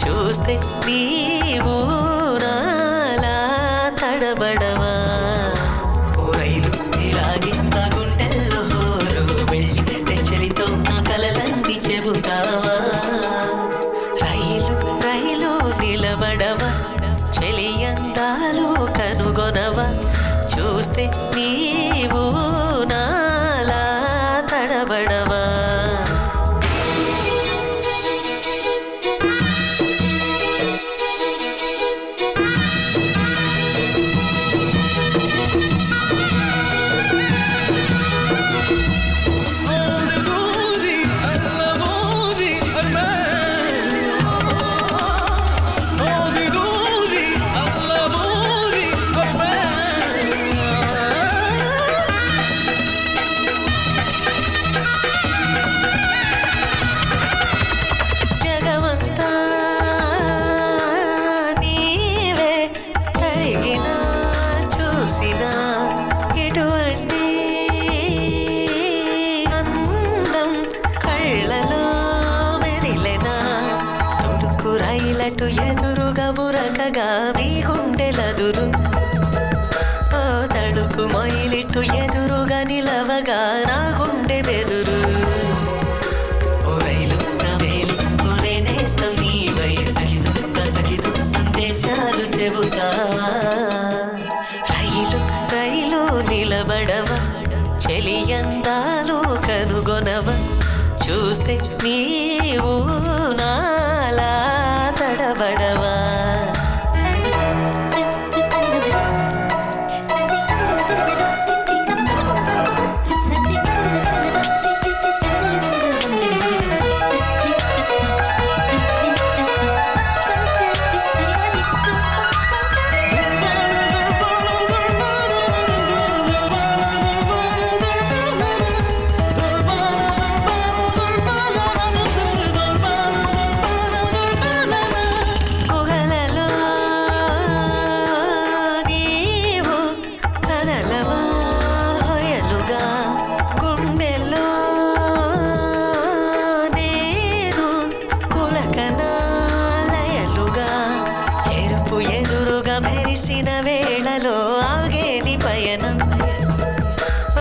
చూస్తే నీవు నాలా తడబడవా, ఓ రైలు ఇలాగే నా గుండెల్లో వెళ్ళి తెచ్చలితో నా కలలన్నీ చెబుతావా. రైలు రైలు నిలబడవా చెలియ రైలు రైలు నిలబడవ చెలియందాలు కనుగొనవ చూస్తే నీవు నాలా తడబడవా గుహలలో నీవు కదలవా హొయలుగా గుండెల్లో నేను కులకనాలయలుగా ఎరుపు ఎదురుగా మెరిసిన వేళలో ఆగేని పయనం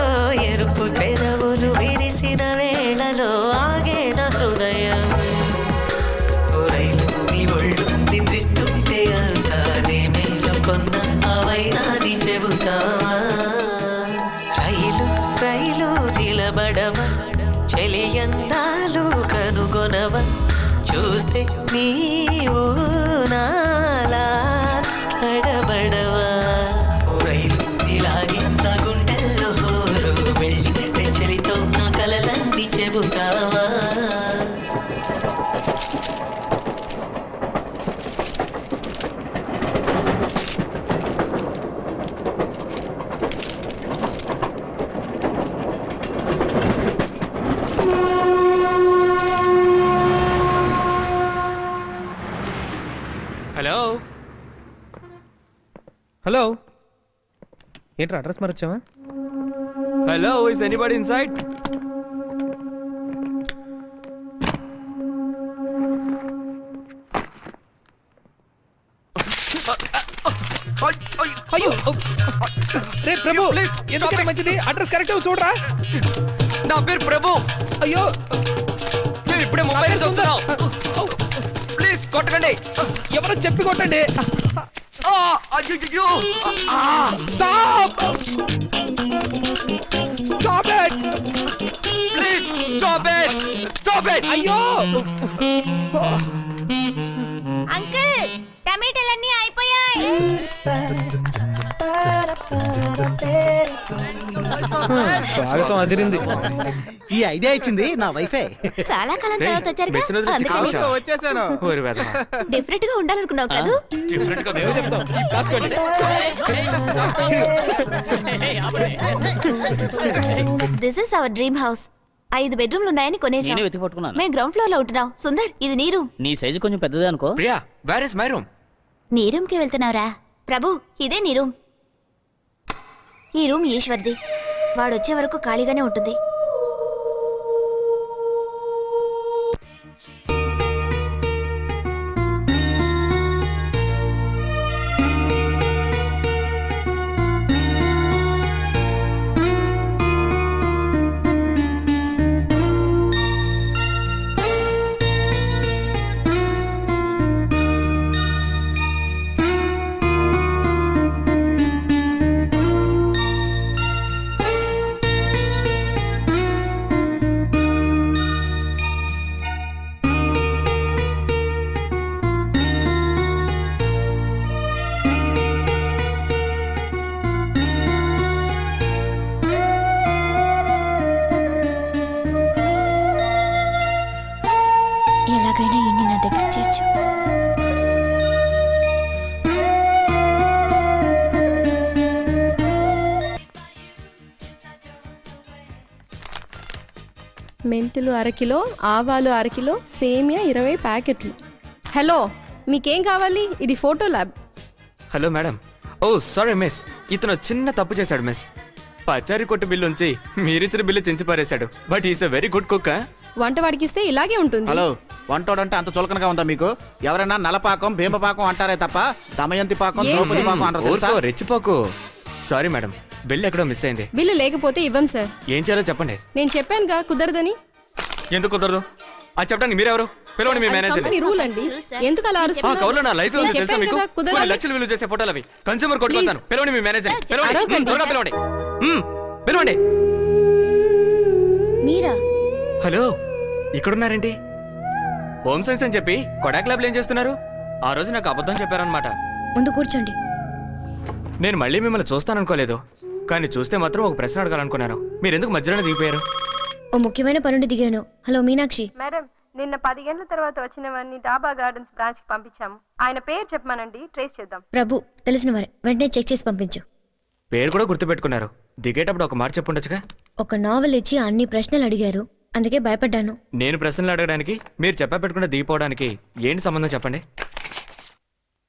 ఓ ఎరుపు పెదవులు విరిసిన వేళలో ఆగేన హృదయం ఓ రైలు నీ ఒళ్ళు నిద్రిస్తుంటే అంతానే మేలుకొన్న అవైనాది చెబుతావా రైలు రైలు నిలబడవ చెలియందాలు కనుగొనవ చూస్తే నీవు నాలా తడబడవా ఓ రైలు ఇలాగే నా గుండెల్లో హోరు వెళ్ళి చెలితో నా కలలన్నీ చెబుతావా హలో హలో ఏంట్రా అడ్రస్ మరొచ్చావా? Hello is anybody inside? అయ్యో రే ప్రభు ప్లీజ్ ఎందుకంటే మంచిది అడ్రస్ కరెక్ట్ చూడరా. నా పేరు ప్రభు. అయ్యో మేము ఇప్పుడే ముంబై నుంచి వస్తున్నాం. ప్లీజ్ కొట్టకండి. ఎవరో చెప్పి కొట్టండి. అయ్యో stop stop it please stop it అయ్యో అంకుల్ టమాటాలన్నీ అయిపోయాయి. స్వాగతం అదిరింది. ఈ ఐడియా ఇచ్చింది నా వైఫే. చాలా కాలం తర్వాత వచ్చారు. వచ్చేసాను. డిఫరెంట్ గా ఉండాలనుకున్నావు కదా. This is our dream house. 5 బెడ్రూమ్లు ఉన్నాయని కొనేసాం. నేను వెతికి పట్టుకున్నాను. మేము గ్రౌండ్ ఫ్లోర్ లో ఉంటున్నాం. సుందర్ ఇది నీ రూమ్. నీ సైజు కొంచెం పెద్దదే అనుకో. Priya where is my room? నీ రూమ్ కి వెళ్తున్నావురా? ప్రభు ఇదే నీ రూమ్. ఈ రూమ్ ఈశ్వర్ది. వాడొచ్చే వరకు ఖాళీగానే ఉంటుంది. ఎలాగైనా ఇన్ని నా దగ్గర చేర్చు. మెంతులు 1/2 కిలో, ఆవాలు 1/2 కిలో, సేమియా 20 ప్యాకెట్లు. హలో మీకేం కావాలి? ఇది photo lab. Hello madam. Oh sorry miss, ఇతను చిన్న తప్పు చేశాడు మిస్. పచారీ కొట్టు బిల్లు ఉంచి మీరిచ్చిన బిల్లు చించి పారేశాడు. But is a very good cook. వంట వాడికిస్తే ఇలాగే ఉంటుంది. హలో, వంటోడంటే అంత చులకనగా ఉందా మీకు? ఎవరైనా నలపాకం భీమపాకం అంటారే తప్ప దమయంతి పాకం ద్రౌపది పాకం అంటారు తెలుసా? రెచ్చిపోకు. సారీ మేడం, బిల్ ఎక్కడో మిస్ అయింది. బిల్లు లేకపోతే ఇవ్వం సార్. ఏం చేయాలో చెప్పండి. నేను చెప్పానుగా కుదరదని. ఎందుకు కుదరదు? అది చెప్పడానికి మీరెవరు? పిలవండి మీ మేనేజర్. కంపెనీ రూల్ అండి. ఎందుకు అలా ఆ అరుస్తున్నారు? కవర్లో నా లైఫ్ నేను తెలుసా చెప్పాను మీకు? కదా, కుదరదు. కొన్ని లక్షలు విలువ చేసే ఫోటోలు అవి. Consumer court Please. వస్తాను. పిలవండి మీ మేనేజర్. పిలవండి. అరవకండి. త్వరగా పిలవండి. పిలవండి. మీరా? హలో, ఇక్కడున్నారేంటి? హోమ్ సైన్స్ అని చెప్పి కొడాక్ ల్యాబ్లో ఏం చేస్తున్నారు? ఆ రోజు నాకు అబద్ధం చెప్పారనమాట. ముందు కూర్చోండి. నేను మళ్ళీ మిమ్మల్ని చూస్తాననుకోలేదు, కానీ చూస్తే మాత్రం ఒక ప్రశ్న అడగాలనుకున్నాను. మీరు ఎందుకు మధ్యలోనే దిగిపోయారు? ఓ ముఖ్యమైన పనుండి దిగాను. హలో మీనాక్షి. మేడం, నిన్న 10 గంటల తర్వాత వచ్చినవన్నీ డాబా గార్డెన్స్ బ్రాంచ్ కి పంపించాము. ఆయన పేరు చెప్పమానండి, ట్రేస్ చేద్దాం. ప్రభు, తెలిసిన వారే, వెంటనే చెక్ చేసి పంపించు. పేరు కూడా గుర్తుపెట్టుకున్నారు. దిగేటప్పుడు ఒక మాట చెప్పుండొచ్చుగా. ఒక నావెల్ ఇచ్చి అన్ని ప్రశ్నలు అడిగారు, అందుకే భయపడ్డాను. నేను ప్రశ్నలు అడగడానికి మీరు చెప్పా పెట్టుకున్న దిగిపోవడానికి ఏంటి సంబంధం చెప్పండి?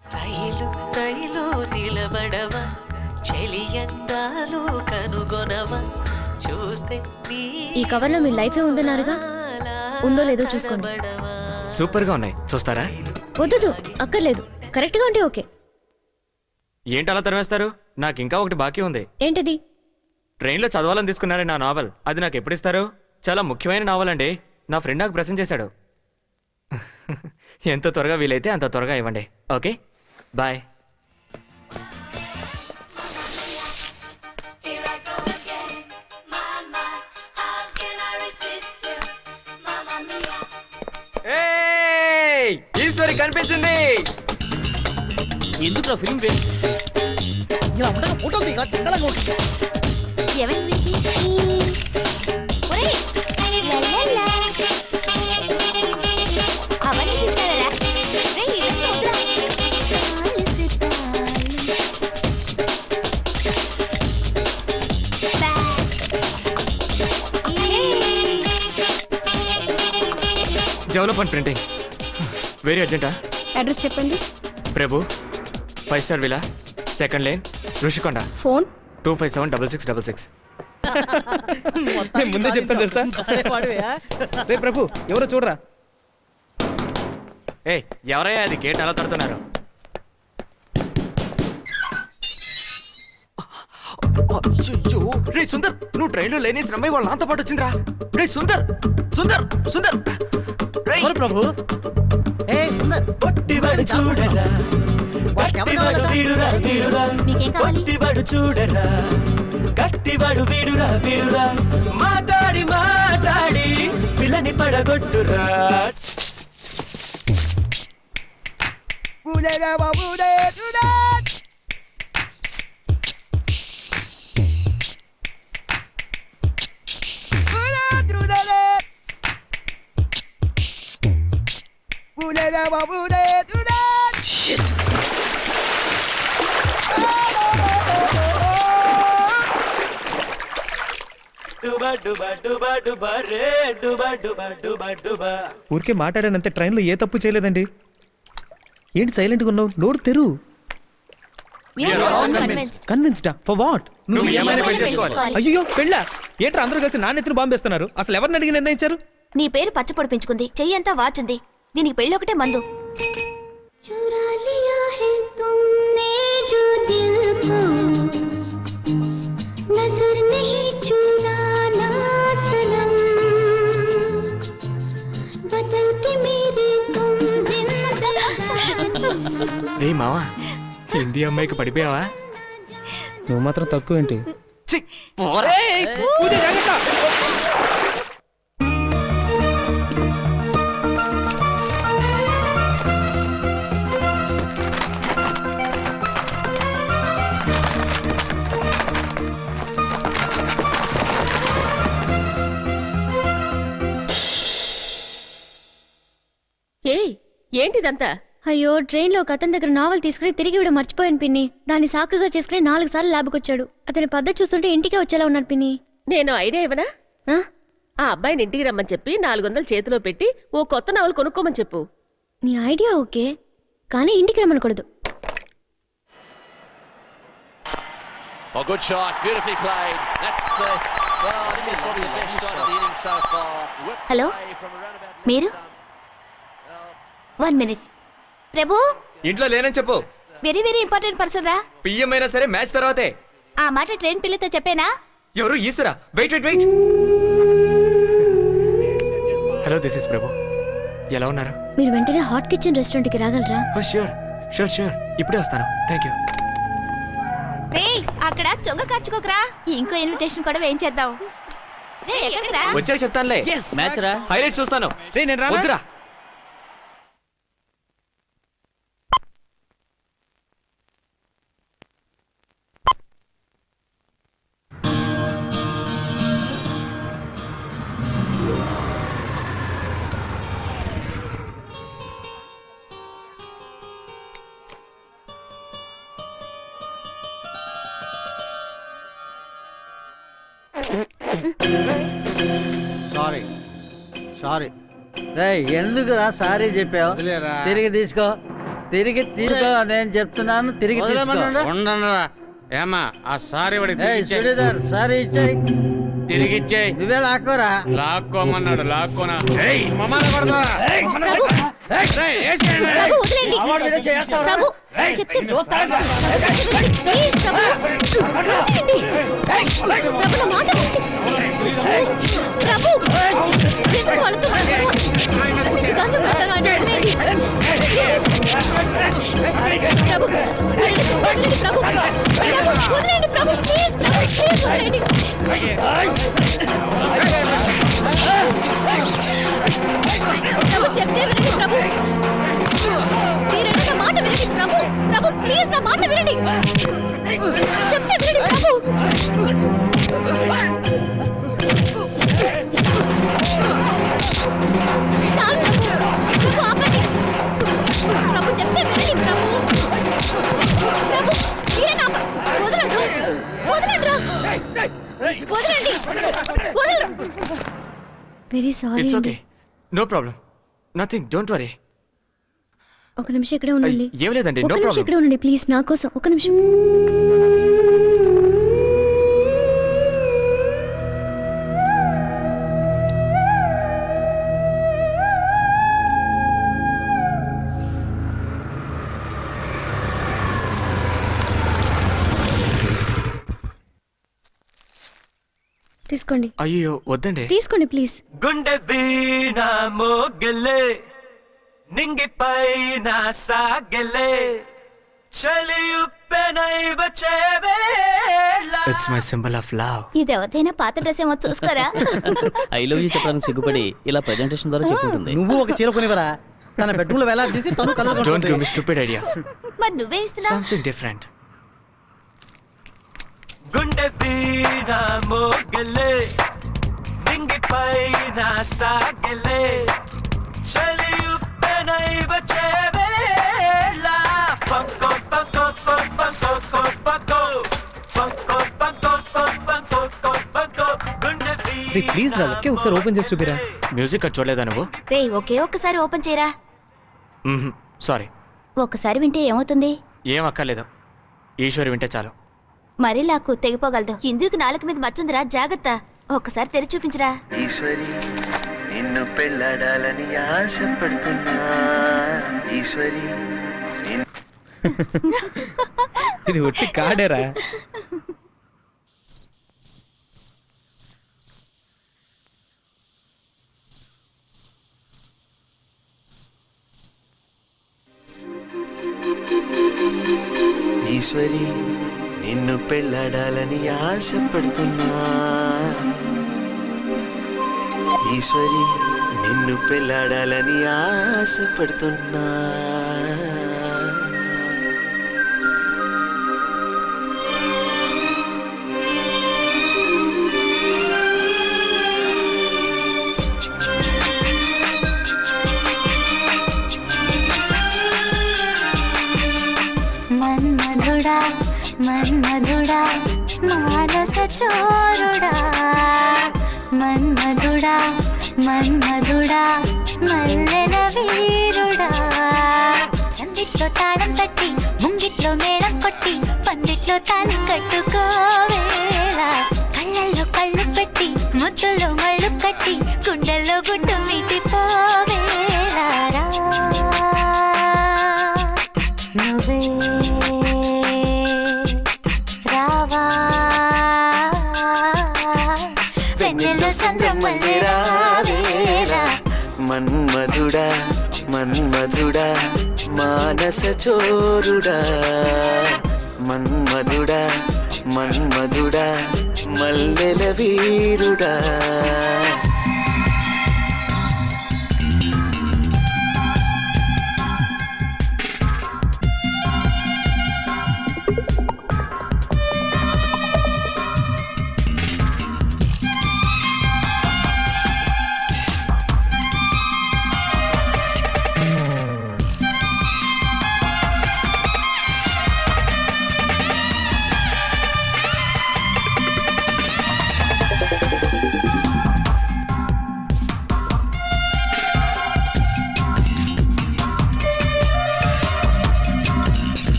రైలు రైలు నిలబడవా, చెలియందాలు కనుగొనవా, చూస్తే ఈ కవర్లో మీ లైఫే ఉందన్నారుగా, ఉందో లేదో చూసుకోండి. సూపర్ గా ఉన్నాయి, చూస్తారా? వద్దు, అక్కర్లేదు. కరెక్ట్ గా ఉంటే ఓకే. ఏంటి అలా తరివేస్తారు? నాకు ఇంకా ఒకటి బాకీ ఉంది. ఏంటది? ట్రైన్లో చదవాలని తీసుకున్నారే నా నావల్, అది నాకు ఎప్పుడు ఇస్తారు? చాలా ముఖ్యమైన నావల్ అండి. నా ఫ్రెండ్ నాకు ప్రెజెంట్ చేశాడు. ఎంత త్వరగా వీలైతే అంత త్వరగా ఇవ్వండి. Okay, bye. ఈశ్వరి కనిపించింది. ఎందుకు ఫిల్మ్ ఇలా ఉండగా ఫోటోలు దిగా చందలంగా ఉంటుంది. డెవలప్మెంట్ ప్రింటింగ్ వెరీ అర్జెంటా? అడ్రస్ చెప్పండి. Prabhu, 5 star villa, second lane, Rushikonda. Phone 25766666. నేను ముందే చెప్పాను తెలుసా? రే ప్రభు, ఎవరో చూడరా. ఏ ఎవరయ్యా అది? గేట్ అలా తడుతున్నారు. రే సుందర్, నువ్వు ట్రైన్లో లేనేసిన అమ్మాయి వాళ్ళ నాతో పాటు వచ్చిందిరా. రే సుందర్, సుందర్, సుందర్. ఎవరు ప్రభు? ఏ సుందర్, పొట్టివాడు చూడరా, గట్టివాడు వీడురా వీడురా, పొట్టివాడు చూడరా, గట్టివాడు వీడురా వీడురా, మాట్లాడి మాట్లాడి పిల్లని పడగొట్టురా. ఊరికే మాట్లాడానంతే, ట్రైన్లో ఏ తప్పు చేయలేదండి. ఏంటి సైలెంట్గా ఉన్నావు? నోరు తెరు. కన్విన్స్డా ఫర్ వాట్? నువ్వు ఏమైనా పెళ్లి చేసుకోవాలి. అయ్యో పెళ్ళా? ఏంట్రా అందరూ కలిసి నా నెత్తిన బాంబేస్తున్నారు? అసలు ఎవరిని అడిగి నిర్ణయించారు? నీ పేరు పచ్చ పొడిపించుకుంది, చెయ్యంతా వాచుంది. దీనికి పెళ్ళి ఒకటే మందు. రే మావా, హిందీ అమ్మాయికి పడిపోయావా? నువ్వు మాత్రం తక్కువ ఏంటి? ఏంటిదంతా? అయ్యో, ట్రైన్లో ఒక అతని దగ్గర నావల్ తీసుకుని తిరిగి ఇవ్వడం మర్చిపోయాను పిన్ని. దాన్ని సాకుగా చేసుకుని 4 సార్లు ల్యాబ్కి వచ్చాడు. అతని పద్ధతి చూస్తుంటే ఇంటికే వచ్చేలా ఉన్నాడు పిన్ని. నేను ఐడియా ఇవ్వనా? ఆ అబ్బాయిని ఇంటికి రమ్మని చెప్పి 400 చేతిలో పెట్టి ఓ కొత్త నావల్ కొనుక్కోమని చెప్పు. నీ ఐడియా ఓకే, కానీ ఇంటికి రమ్మనకూడదు. హలో, మీరు 1 minute. ప్రభు, ఇంట్లో లేనని చెప్పు. వెరీ వెరీ ఇంపార్టెంట్ పర్సన్ రా. పిఎం అయినా సరే మ్యాచ్ తర్వాతే. ఆ మాట ట్రైన్ పిల్లతో చెప్పేనా? ఎవరు? ఈశ్వరా, wait wait wait. Hello, this is Prabhu. ఎలా ఉన్నారు? మీరు వెంటనే హాట్ కిచెన్ రెస్టారెంట్కి రాగలరా? ష్యూర్ ష్యూర్ ష్యూర్, ఇప్పుడే వస్తాను. Thank you. అక్కడ చొంగ ఖర్చుకోకరా, ఇంకో ఇన్విటేషన్ కూడా వేయించేద్దాం. వచ్చాక చెప్తానులే. మ్యాచ్ రా. హైలైట్స్ చూస్తాను. వద్దురా. Sorry sorry. ఎందుకురా సారీ చెప్పావు? వదిలేరా. తిరిగి తీసుకో నేను చెప్తున్నాను, తిరిగి వదిలేమన్నాడా? ఉండరా ఏమా ఆ సారీ శ్రీధర్ సారీ ఇచ్చాయి, తిరిగి ఇచ్చేయి. నువ్వే లాక్కోరా. లాక్కోమన్నాడు, లాక్కోనా? చెప్తే వినండి ప్రభు, మీరైనా నా మాట వినండి ప్రభు. ప్రభు ప్లీజ్ నా మాట వినండి, చెప్తే వినండి ప్రభు. చాలు ప్రభు, ఆపండి ప్రభు, చెప్తే వినండి ప్రభు. ప్రభు మీరే నా వదలండి, వదలండి, వదలండి. Very sorry. It's okay, no problem, nothing, don't worry. ఒక నిమిషం ఇక్కడే ఉండండి. ఏం లేదండి, ఒక నో నిమిషం ప్రాబ్లం. ఇక్కడే ఉండండి ప్లీజ్, నా కోసం ఒక నిమిషం. తీసుకోండి. అయ్యో వద్దండి. తీసుకోండి ప్లీజ్. గుండె వీణ మోగలే నింగిపైన సాగలే చలియుప్పెనై వచ్చేవేళ. It's my symbol of love. ఇది ఎవరిదైనా పాత డ్రెస్ ఏమో చూసుకోరా. ఐ లవ్ యూ చెప్పడానికి సిగ్గుపడి ఇలా ప్రెజెంటేషన్ ద్వారా చెప్పుకుంటుంది. నువ్వు ఒక చీర కొనివరా, తన బెడ్రూమ్ లో వేలాడదీసి తను colour don't give me stupid ideas. మరి నువ్వే ఇస్తున్నావు. Something different. గుండె వీణ మోగలే నింగిపైన సాగలే చలియుప్పెనై వచ్చేవేళ. పంకో పంకో పంకో పంకో పంకో పంకో పంకో పంకో గుండె ప్లీజ్ రా, ఒకే ఒకసారి ఓపెన్ చేసి చూపిరా. మ్యూజిక్ అది చూడలేదా నువ్వు? రే ఒకే ఒక్కసారి ఓపెన్ చేయరా. సారీ. ఒక్కసారి వింటే ఏమవుతుంది? ఏం అక్కర్లేదు, ఈశ్వరి వింటే చాలు. మరీ లాక్కు తెగిపోగలదు. ఇందుకు నాలుగు మీద మచ్చుందిరా, జాగ్రత్త. ఒక్కసారి తెరిచి చూపించరా. ఈశ్వరి నిన్ను పెళ్ళాడాలని ఆశపడుతున్నా. ఈశ్వరి ఇది ఒట్టి కాడేరా. ఈశ్వరి నిన్ను పెళ్ళాడాలని ఆశపడుతున్నా. ఈశ్వరి నిన్ను పెళ్ళాడాలని ఆశపడుతున్నా. మన్మధుడా మన్మధుడా మానస చోరుడా, మన్మధుడా మన్మధుడా మల్లెల వీరుడా. సందిట్లో తాళం తట్టి ముంగిట్లో మేళం కొట్టి పందిట్లో తాళి కట్టుకోవేళ. కళ్ళల్లో కళ్ళు పెట్టి ముద్దులో మళ్ళు కట్టి గుండెల్లో గుడ్డు మీటిపోవేళ. నువ్వే రావా వెన్నెల్లో సంద్రం మళ్ళీ రావేరా. మన్మ మన్మధుడా మన్మధుడా మానస చోరుడా మన్మధుడా మన్మధుడా మల్లెల వీరుడా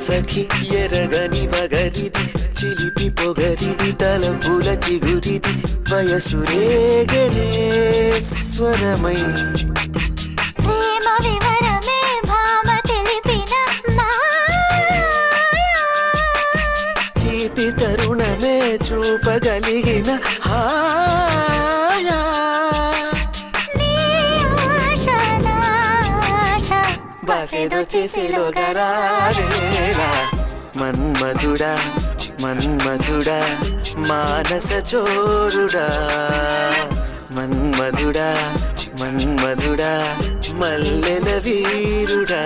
సఖి ఎరగని వగరిది చిలిపి పొగరిది తలపుల చిగురిది వయసు రేగనే స్వరమై ప్రేమ వివరమే భామ తెలిపిన తీపి తరుణమే చూపగలిగిన హాయా బాసేదో చేసేలో గరారేలా మన్మధుడా మన్మధుడా మానస చోరుడా మన్మధుడా మన్మధుడా మల్లెల వీరుడా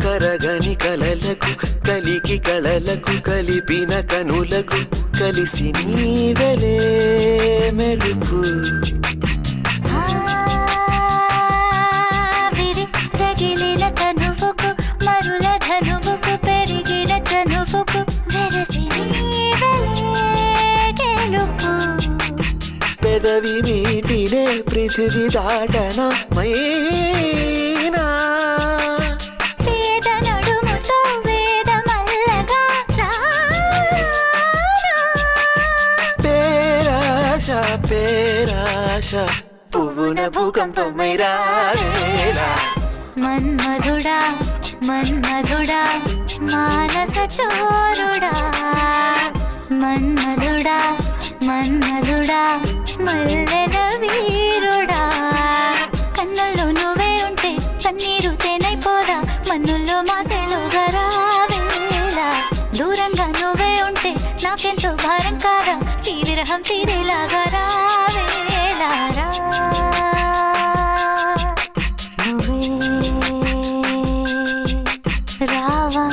కరగని కలలకు కలికి కళలకు కలిపిన కనులకు కలిసి నీవెలే మెరుపు రగిలిన తనువుకు మరుల ధనువుకు పెరిగిన చనువుకు వెరసి గెలుపు పెదవి మీటినే పృథివీ దాటన మైనా పేరాశ పువ్వున భూకంపమై రావేలా మన్మధుడా మన్మధుడా మానస చోరుడా మన్మధుడా మన్మధుడా మల్లెల వీరుడా కన్నుల్లో నువ్వే ఉంటే కన్నీరు తేనైపోదా మన్నుల్లో మాసేలుగా రావేలా దూరంగా నువ్వే ఉంటే నాకెంతో భారం కాదా ఈ విరహం తీరేలాగా రావేలా రావా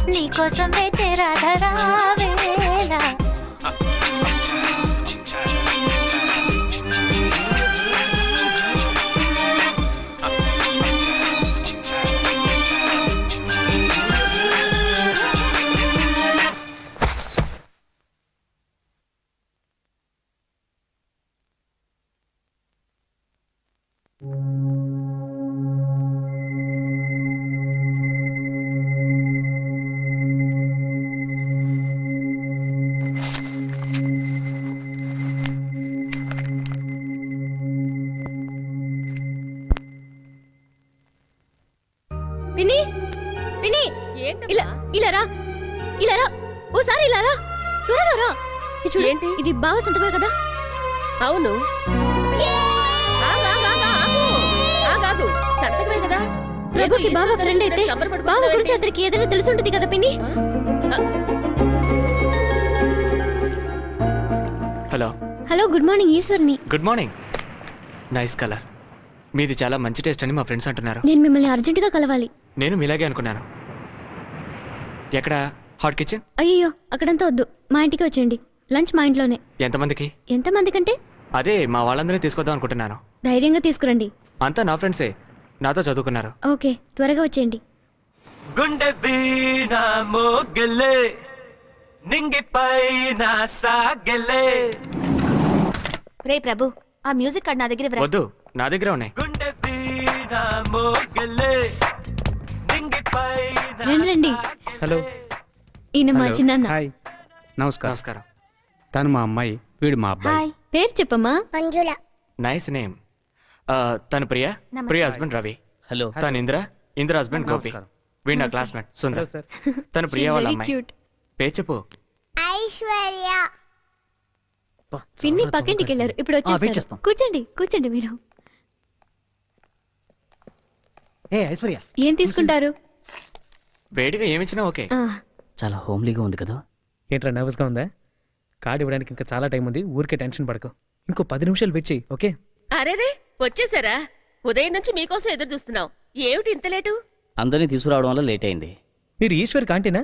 నీకోసం వేచే రాధ రావేలా విని విని ఇలా ఇలా రా ఇలా రా ఓసారి ఇలా రా త్వరగా రా చూడు ఏంటి ఇది బావ సంతకమే కదా అవును ఆగాగు సంతకమే కదా ప్రభుకి బావ ఫ్రెండ్ అయితే బావ గురించి అతనికి ఏదైనా తెలుసుంటుంది కదా పిన్ని హలో హలో గుడ్ మార్నింగ్ ఈశ్వర్ని గుడ్ మార్నింగ్ నైస్ కలర్ మీది చాలా మంచి టేస్ట్ అని మా ఫ్రెండ్స్ అంటున్నారు నేను మిమ్మల్ని అర్జెంటుగా కలవాలి నేను మీలాగే అనుకున్నాను ఎక్కడ హాట్ కిచెన్? అయ్యో అక్కడంతా వద్దు, మా ఇంటికి వచ్చేయండి. లంచ్ మా ఇంట్లోనే. ఎంతమందికి? ఎంతమంది కంటే అదే మా వాళ్ళందరినీ తీసుకొద్దాం అనుకుంటున్నాను. ధైర్యంగా తీసుకురండి. అంతా నా ఫ్రెండ్సే, నాతో చదువుకున్నారు. ఓకే, త్వరగా వచ్చేయండి. గుండె వీణ మోగలే నింగిపైన సాగలే. రే ప్రభు, ఆ మ్యూజిక్ కార్డ్ నా దగ్గర ఇవ్వరా. వద్దు, నా దగ్గర ఉన్నాయి. గుండె వీణ మోగలే నింగిపైన రండి రండి. హలో. ఈయన మా చిన్నాన్న. హాయ్. నమస్కారం. నమస్కారం. తను మా అమ్మాయి, వీడు మా అబ్బాయి. హాయ్. పేరు చెప్పమ్మా. Nice name. తను ప్రియా, నమస్తే. ప్రియా హస్బెండ్ రవి. హలో. తను ఇంద్ర, ఇంద్ర హస్బెండ్ గోపి. నమస్కారం. వీడు నా క్లాస్మేట్ సుందర్. Hello sir. తను ప్రియా వాళ్ళ వెరీ అమ్మాయి. క్యూట్. పేరు చెప్పు. పిన్ని పక్కింటికి వెళ్ళారు, ఇప్పుడు వెయిట్ వచ్చేస్తారు. చేస్తాం. కూర్చోండి కూర్చోండి మీరు. ఏ ఐశ్వర్య, ఏం తీసుకుంటారు? వేడిగా ఏమిచ్చినా ఓకే. ఆ, చాలా హోమ్లీగా ఉంది కదా. ఏంట్రా నర్వస్గా ఉందా? కార్డు ఇవ్వడానికి ఇంకా చాలా టైం ఉంది, ఊరికే టెన్షన్ పడకు. ఇంకో 10 నిమిషాలు వెయిట్ చేయి, ఓకే? అరేరే వచ్చేసారా? ఉదయం నుంచి మీకోసం ఎదురు చూస్తున్నాం. ఏమిటి ఇంత లేటు? అందరినీ తీసుకురావడం వల్ల లేట్ అయింది. మీరు ఈశ్వర్ కాంటీనా?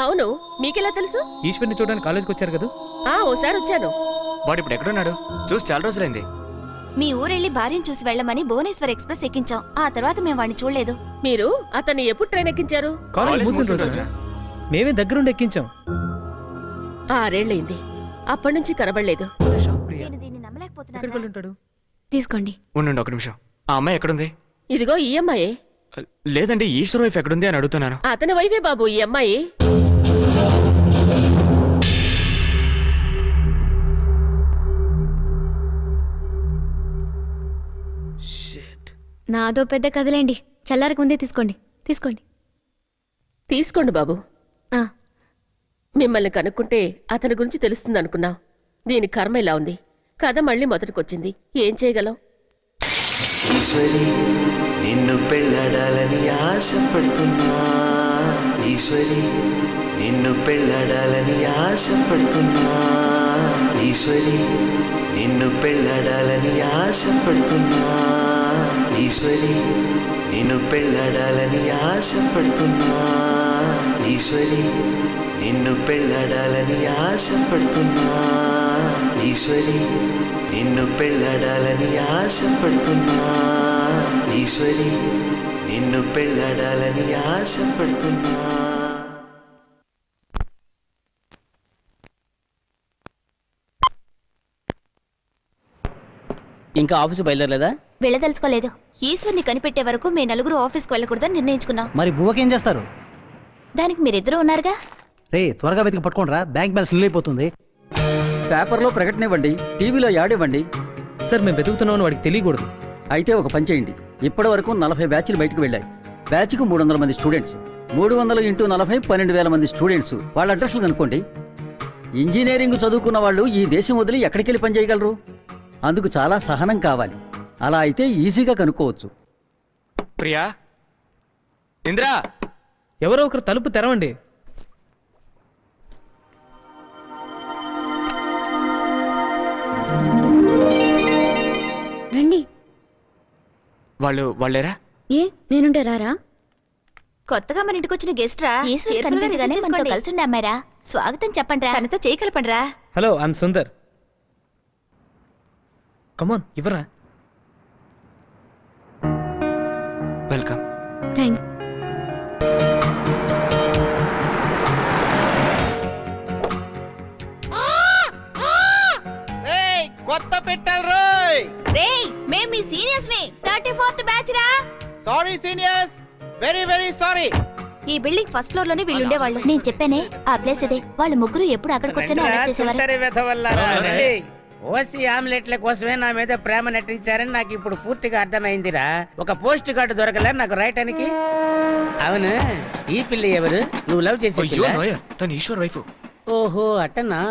అవును, మీకెలా తెలుసు? ఈశ్వర్ని చూడడానికి కాలేజ్కి వచ్చారు కదా. ఓసారి వచ్చాను. వాడు ఇప్పుడు ఎక్కడున్నాడు? చూసి చాలా రోజులైంది. మీ ఊరెళ్ళి భార్యను చూసి వెళ్ళమని భువనేశ్వర్ ఎక్స్ప్రెస్ ఎక్కించాం. ఆ తర్వాత మేము వాడిని చూడలేదు. మీరు అతన్ని ఎప్పుడు ట్రైన్ ఎక్కించారు? కాలేజ్ మూసిన మూసిన రోజా? రోజా? మేమే దగ్గరుండి ఎక్కించాం. 6 ఏళ్లయింది. అప్పటి నుంచి కనబడలేదు. నేను దీన్ని నమ్మలేకపోతున్నాను. ఎక్కడికి వెళ్ళి ఉంటాడు? తీసుకోండి. ఉండండి ఒక నిమిషం. ఆ అమ్మాయి ఎక్కడుంది? ఇదిగో ఈ అమ్మాయి. లేదండి, ఈశ్వర్ వైఫ్ ఎక్కడుంది అని అడుగుతున్నాను. అతని వైఫే బాబు ఈ అమ్మాయి. నాదో పెద్ద కదలేండి, చల్లారకు ముందే తీసుకోండి. తీసుకోండి. తీసుకోండి బాబు. ఆ, మిమ్మల్ని కనుక్కుంటే అతని గురించి తెలుస్తుంది అనుకున్నాం. దీని కర్మ ఇలా ఉంది. కథ మళ్ళీ మొదటికొచ్చింది. ఏం చేయగలం? ఈశ్వరి నిన్ను పెళ్ళాడాలని ఆశపడుతున్నా. ఈశ్వరి నిన్ను పెళ్ళాడాలని ఆశపడుతున్నా. ఈశ్వరి నిన్ను పెళ్ళాడాలని ఆశపడుతున్నా. ఈశ్వరి నిన్ను పెళ్ళాడాలని ఆశపడుతున్నా. ఈశ్వరి నిన్ను పెళ్ళాడాలని ఆశపడుతున్నా. ఈశ్వరి నిన్ను పెళ్ళాడాలని ఆశపడుతున్నా. ఈశ్వరి నిన్ను పెళ్ళాడాలని ఆశపడుతున్నా. ఇంకా ఆఫీసు బయలుదేరలేదా? వెళ్ళదలుచుకోలేదు. ఈశ్వర్ని కనిపెట్టే వరకు మే నలుగురు ఆఫీస్కి వెళ్ళకూడదని నిర్ణయించుకున్నాం. మరి బువ్వకేం చేస్తారు? దానికి మీరిద్దరూ ఉన్నారుగా. రే త్వరగా వెతికి పట్టుకోండి రా, బ్యాంక్ బ్యాలెన్స్ నిల్ అయిపోతుంది. పేపర్లో ప్రకటన ఇవ్వండి, టీవీలో యాడ్ ఇవ్వండి. సార్ మేము వెతుకుతున్నామని వాడికి తెలియకూడదు. అయితే ఒక పని చేయండి. ఇప్పటి వరకు 40 బ్యాచ్లు బయటకు వెళ్ళాయి. బ్యాచ్కు 300 మంది స్టూడెంట్స్. 300 × 40 12,000 మంది స్టూడెంట్స్. వాళ్ళ అడ్రస్లు కనుక్కోండి. ఇంజనీరింగ్ చదువుకున్న వాళ్ళు ఈ దేశం వదిలి ఎక్కడికి వెళ్ళి పని చేయగలరు? అందుకు చాలా సహనం కావాలి. అలా అయితే ఈజీగా కనుక్కోవచ్చు. ప్రియా, ఇంద్రా, ఎవరో ఒకరు తలుపు తెరవండి. రండి. వాళ్ళేరా? ఏ నేనుంటే రారా? కొత్తగా మన ఇంటికి వచ్చిన గెస్ట్ రా. ఈశ్వర్ చేరుకులుగా కనిపించగానే రిసీవ్ మనతో చేసుకోండి. కలిసి ఉండే అమ్మాయిరా. స్వాగతం చెప్పండి రా. తనతో చేయగలపండి రా. Hello, I'm Sundar. కమాన్ ఇవ్వరా. వెల్కమ్. థ్యాంక్. కొత్త పెట్టాలి రోయ్. రేయ్, మేము మీ సీనియర్స్ ని 34th బ్యాచ్ రా. Sorry seniors, very very sorry. ఈ బిల్డింగ్ ఫస్ట్ ఫ్లోర్ లోనే వీళ్ళు ఉండేవాళ్ళు. నేను చెప్పానే ఆ ప్లేస్ ఇదే. వాళ్ళు ముగ్గురు ఎప్పుడు అక్కడికి వచ్చానో అలా చేసేవారు. ఓసి ఆమ్లెట్ల కోసమే నా మీద ప్రేమ నటించారని నాకు ఇప్పుడు పూర్తిగా అర్థమైందిరా. ఒక పోస్ట్ కార్డు దొరకలే నాకు రాయటానికి. అవును, ఈ పిల్ల ఎవరు? నువ్వు లవ్ చేసే అయ్యో పిల్ల? నోయ, తను ఈశ్వర్ వైఫ్. ఓహో అట్టనా.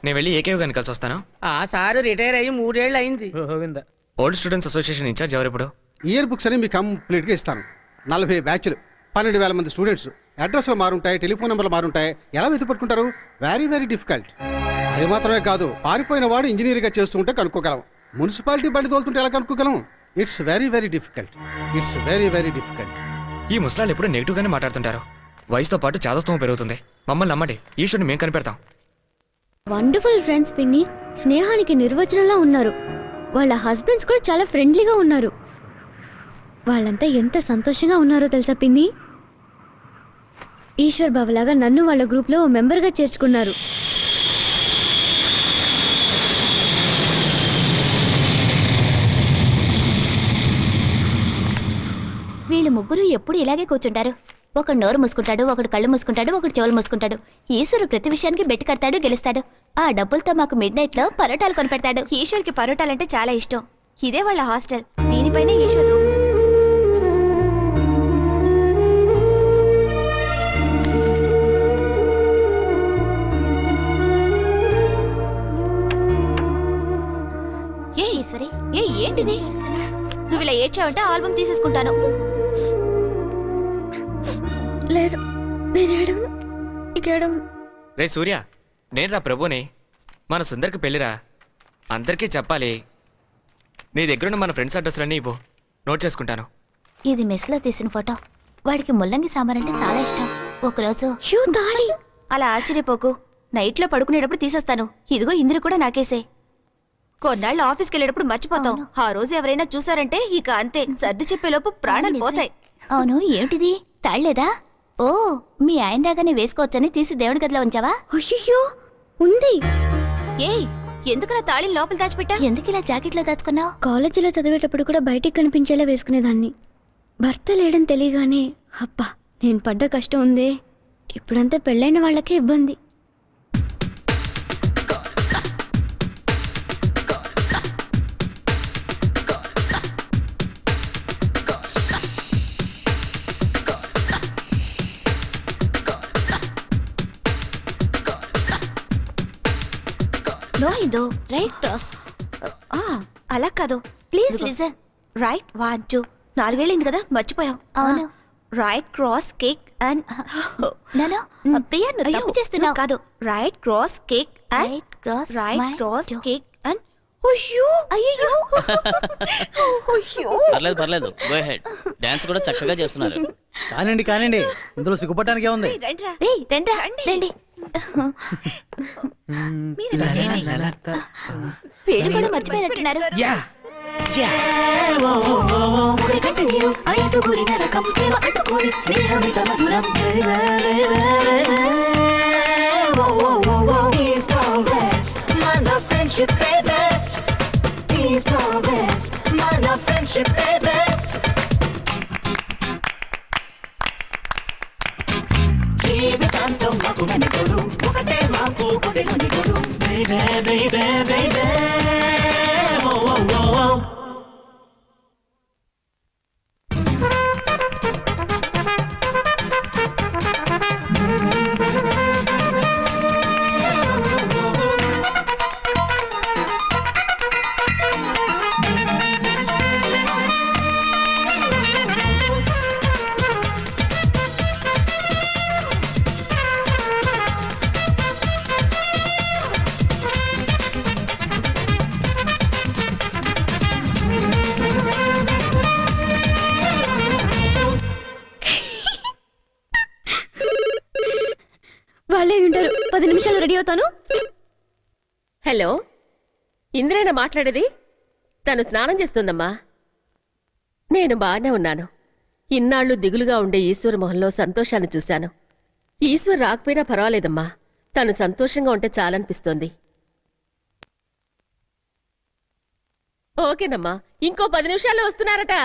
నేను వెళ్ళి ఏకేవ్ గారిని కలిసి వస్తాను. ఆ సారు రిటైర్ అయ్యి 3 ఏళ్ళు అయింది. Govinda. Old students association incharge ఎవరెప్పుడు? ఇయర్ బుక్స్ అని మీకు కంప్లీట్గా ఇస్తాను. 40 బ్యాచ్లు, 12,000 మంది స్టూడెంట్స్. అడ్రస్లు మారుంటాయి, టెలిఫోన్ నెంబర్లు మారుంటాయి. ఎలా వెతికి పట్టుకుంటారు? Very very difficult. అది మాత్రమే కాదు, పారిపోయిన వాడు ఇంజనీర్గా చేస్తూ ఉంటే కనుక్కోగలం. మున్సిపాలిటీ బండి తోలుతుంటే ఎలా కనుక్కోగలం? It's very very difficult. It's very very difficult. ఈ ముసలాళ్ళు ఎప్పుడు నెగిటివ్ గానే మాట్లాడుతుంటారు. వయసుతో పాటు చాదస్తం పెరుగుతుంది. మమ్మల్ని నమ్మండి, ఈశ్వరుని మేము కనిపెడతాం. వండర్ఫుల్ ఫ్రెండ్స్ పిన్ని. స్నేహానికి నిర్వచనంలా ఉన్నారు. వాళ్ళ హస్బెండ్స్ కూడా చాలా ఫ్రెండ్లీగా ఉన్నారు. వాళ్ళంతా ఎంత సంతోషంగా ఉన్నారో తెలుసా పిన్ని? ఈశ్వర్ బాబులాగా నన్ను వాళ్ళ గ్రూప్లో ఓ మెంబర్గా చేర్చుకున్నారు. వీళ్ళు ముగ్గురు ఎప్పుడు ఇలాగే కూర్చుంటారు. ఒకడు నోరు మూసుకుంటాడు, ఒకడు కళ్ళు మూసుకుంటాడు, ఒకడు చెవులు మూసుకుంటాడు. ఈశ్వరు ప్రతి విషయానికి బెట్టు కడతాడు, గెలుస్తాడు. ఆ డబ్బులతో మాకు మిడ్ నైట్ లో పరోటాలు కొనిపెడతాడు. ఈశ్వర్కి పరోటాలంటే చాలా ఇష్టం. ఇదే వాళ్ళ హాస్టల్. దీనిపైన ఈశ్వర్ రూమ్. ఏ ఈశ్వరి, ఏంటిది? నువ్వు ఇలా ఏడ్చావంటే ఆల్బమ్ తీసేసుకుంటాను. లేదు, నేను ఏడవను. ఇంకేడవను. రే సూర్య, నేను రా ప్రభుని. మన సుందర్కి పెళ్ళిరా, అందరికీ చెప్పాలి. నీ దగ్గరున్న మన ఫ్రెండ్స్ అడ్రస్లన్నీ ఇవ్వు, నోట్ చేసుకుంటాను. ఇది మెస్లో తీసిన ఫోటో. వాడికి ముల్లంగి సాంబార్ అంటే చాలా ఇష్టం. ఒకరోజు అలా ఆశ్చర్యపోకు, నైట్లో పడుకునేటప్పుడు తీసేస్తాను. ఇదిగో ఇందిర కూడా నాకేసే. కొన్నాళ్ళు ఆఫీస్కి వెళ్ళేటప్పుడు మర్చిపోతాం. ఆ రోజు ఎవరైనా చూసారంటే ఇక అంతే, సర్ది చెప్పేలోపు ప్రాణాలు పోతాయి. అవును, ఏమిటిది? తాళ్లేదా? ఓ, మీ ఆయన రాగానే వేసుకోవచ్చని తీసి దేవుడి గదిలో ఉంచావా? అయ్యో, ఉంది. ఏయ్, ఎందుకలా తాళి లోపల దాచిపెట్టా? ఎందుకు ఇలా జాకెట్లో దాచుకున్నావు? కాలేజీలో చదివేటప్పుడు కూడా బయటికి కనిపించేలా వేసుకునేదాన్ని. భర్త లేడని తెలియగానే అబ్బా, నేను పడ్డ కష్టం ఉందే. ఇప్పుడంతా పెళ్ళైన వాళ్ళకే ఇబ్బంది. No Hindu, right cross. అలా కాదు, ప్లీజ్ లిజన్. రైట్ 1 2. 4 ఏళ్ళైంది కదా, మర్చిపోయావు. అవును, రైట్ క్రాస్ కేక్ అండ్ నానా ప్రియా, నువ్వు తప్పు చేస్తున్నావు. కాదు, right cross cake and right cross cake and అయ్యో అయ్యో పర్లేదు పర్లేదు, గో హెడ్. డాన్స్ కూడా చక్కగా చేస్తున్నారు. కానండి, ఇందులో సిగ్గుపడటానికే ఉంది. రండి. పేరు కూడా మర్చిపోయినట్టున్నారు. వాళ్ళే ఉంటారు. 10 నిమిషాలు రెడీ అవుతాను. హలో, ఇంద్రేనా మాట్లాడేది? తను స్నానం చేస్తుందమ్మా. నేను బాగానే ఉన్నాను. ఇన్నాళ్ళు దిగులుగా ఉండే ఈశ్వర్ మొహంలో సంతోషాన్ని చూశాను. ఈశ్వర్ రాకపోయినా పర్వాలేదమ్మా, తను సంతోషంగా ఉంటే చాలనిపిస్తోంది. ఓకేనమ్మా, ఇంకో 10 నిమిషాల్లో వస్తున్నారట.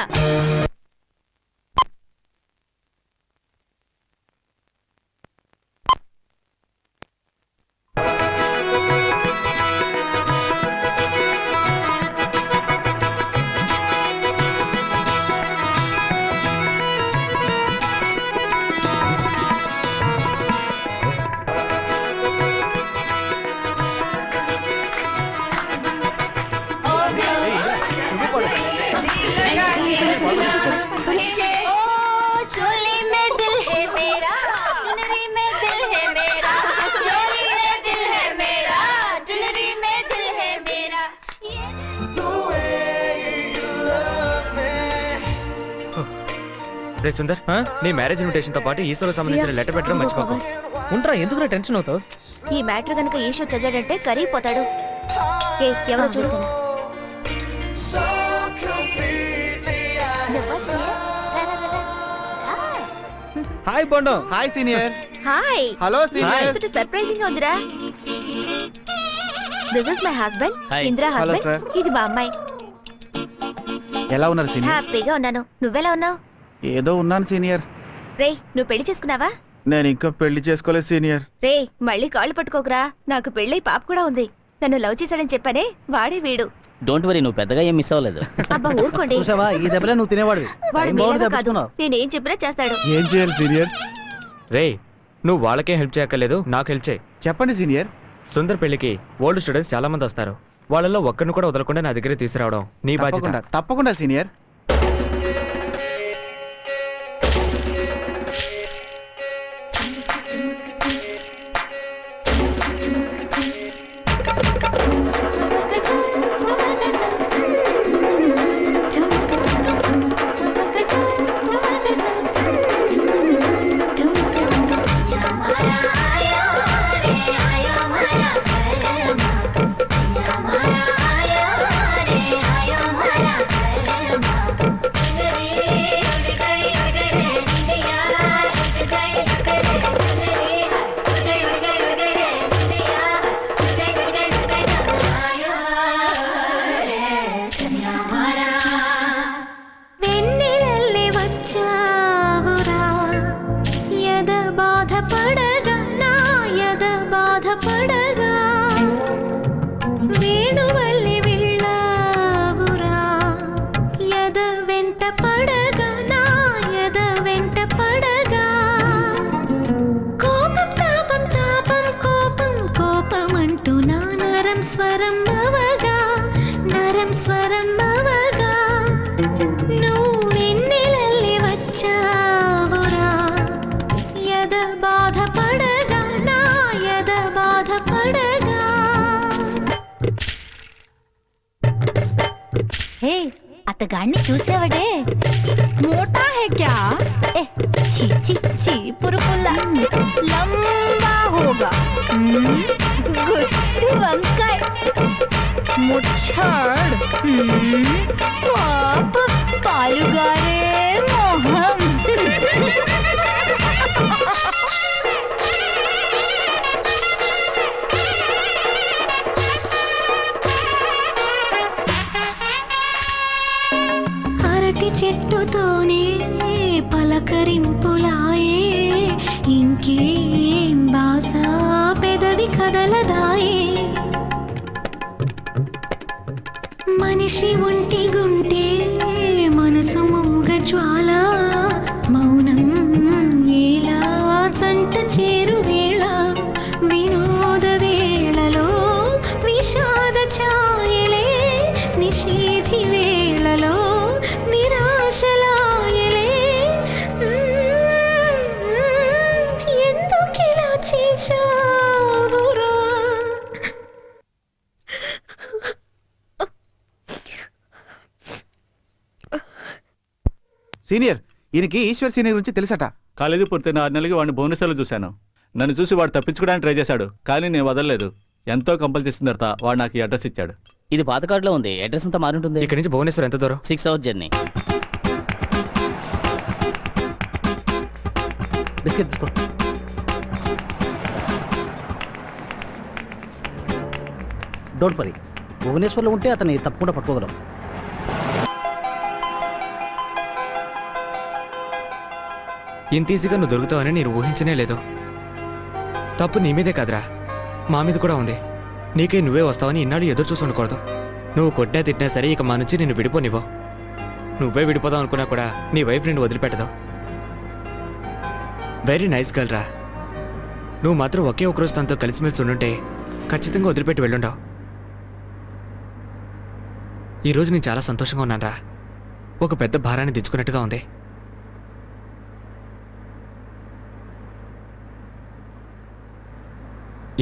రే సుందర్ నీ మ్యారేజ్ ఇన్విటేషన్ తో పాటు ఈశ్వరకు సంబంధించిన లెటర్ పెట్టడం మర్చిపోకు. ఉంటా, ఎందుకు టెన్షన్ అవుతావు? ఈ మ్యాటర్ గనుక ఈషో చదివాడంటే కరిగిపోతాడు. ఏ ఎవరు చూడు. హాయ్ బోండో. Hi senior. Hi. Hello senior. Surprising గా ఉందిరా. This is my husband, Hi. Indra Hello, husband. sir. ఇది మా అమ్మాయి. ఎలా ఉన్నారు సీనియర్? హ్యాపీగా ఉన్నాను. నువ్వెలా ఉన్నావు? ఏదో ఉన్నాను సీనియర్. రే నువ్వు పెళ్లి చేసుకున్నావా? నేను ఇంకా పెళ్లి చేసుకోలేదు సీనియర్. రే మళ్ళీ కాళ్ళు పట్టుకోకురా. నాకు పెళ్ళై పాప కూడా ఉంది. నన్ను లవ్ చేశాడని చెప్పానే వాడే వీడు. డోంట్ వరీ, నువ్వు పెద్దగా ఏం మిస్ అవ్వలేదు. అబ్బా ఊరుకోండి. చూసావా, ఈ దెబ్బలే నువ్వు తినేవాడు. వాడు మీలాగా కాదు. నేనేం చెప్పినా చేస్తాడు. ఏం చేయాలి సీనియర్? రే నువ్వు వాళ్ళకే హెల్ప్ చేయక్కర్లేదు, నాకు హెల్ప్ చేయి. చెప్పండి సీనియర్. సుందర్ పెళ్లికి ఓల్డ్ స్టూడెంట్స్ చాలా మంది వస్తారు. వాళ్ళలో ఒక్కరిని కూడా వదలకుండా నా దగ్గర తీసుకురావడం నీ బాధ్యత. తప్పకుండా సీనియర్. వెన్నెలల్లే వచ్చావురా, ఎద బాధపడగా నా ఎద బాధపడగా, వేణువల్లే వెళ్ళావురా, ఎద వెంట పడగా నా ఎద వెంట పడగా, కోపం తాపం తాపం కోపం కోపం అంటూ నా నరం స్వరం అవగా, నరం స్వరం అవగా, నువ్వెన్నెలల్లే వచ్చావురా, ఎద బాధపడగా నా ఎద బాధపడగా. హే అతగాడిని చూసావడే? మోటా హై క్యా? ఏ ఛీ ఛీ ఛీ పురుపుల్లా లంబా హోగా. గుత్తి వంకాయ ముచ్చడ్. పాప పాలుగారే మోహం. అరటి చెట్టుతోనే పలకరింపులాయే, ఇంకేం బాస పెదవి కదలదాయే, మనిషి ఒంటి గుంటే మనసు మూగ జ్వాల, మౌనం ఎలా జంట చేరు వేళ, వినోద వేళలో విషాద ఛాయలే, నిషేధి వేళలో నిరాశలాయలే, ఎందుకిలా చేశావురా? సీనియర్, ఈయనకి ఈశ్వర్ సీనియర్ గురించి తెలుసట. కాలేజీ పూర్తయిన 6 నెలలకి వాడిని భువనేశ్వర్లో చూశాను. నన్ను చూసి వాడు తప్పించుకోవడానికి ట్రై చేశాడు, కానీ నేను వదలలేదు. ఎంతో కంపల్ చేసిన తర్వాత వాడు నాకు ఈ అడ్రస్ ఇచ్చాడు. ఇది పాత కార్డులో ఉంది, అడ్రస్ అంతా మారుంటుంది. ఇక్కడి నుంచి భువనేశ్వర్ ఎంత దూరం? 6 hours జర్నీ. బిస్కెట్ తీసుకో. డోంట్ వరీ, భువనేశ్వర్లో ఉంటే అతన్ని తప్పకుండా పట్టుకోగలం. ఇంత ఈజీగా నువ్వు దొరుకుతావని నేను ఊహించనే లేదు. తప్పు నీ మీదే కాదురా, మా మీద కూడా ఉంది. నీకే నువ్వే వస్తావని ఇన్నాళ్ళు ఎదురు చూసి ఉండకూడదు. నువ్వు కొట్టినా తిట్టినా సరే ఇక మా నుంచి నిన్ను విడిపోనివ్వు. నువ్వే విడిపోదాం అనుకున్నా కూడా నీ వైఫ్ నిన్ను వదిలిపెట్టదు. వెరీ నైస్ గర్ల్ రా. నువ్వు మాత్రం ఒకే ఒకరోజు తనతో కలిసిమెలిసి ఉండుంటే ఖచ్చితంగా వదిలిపెట్టి వెళ్ళుండవు. ఈరోజు నేను చాలా సంతోషంగా ఉన్నాను రా. ఒక పెద్ద భారాన్ని దించుకున్నట్టుగా ఉంది.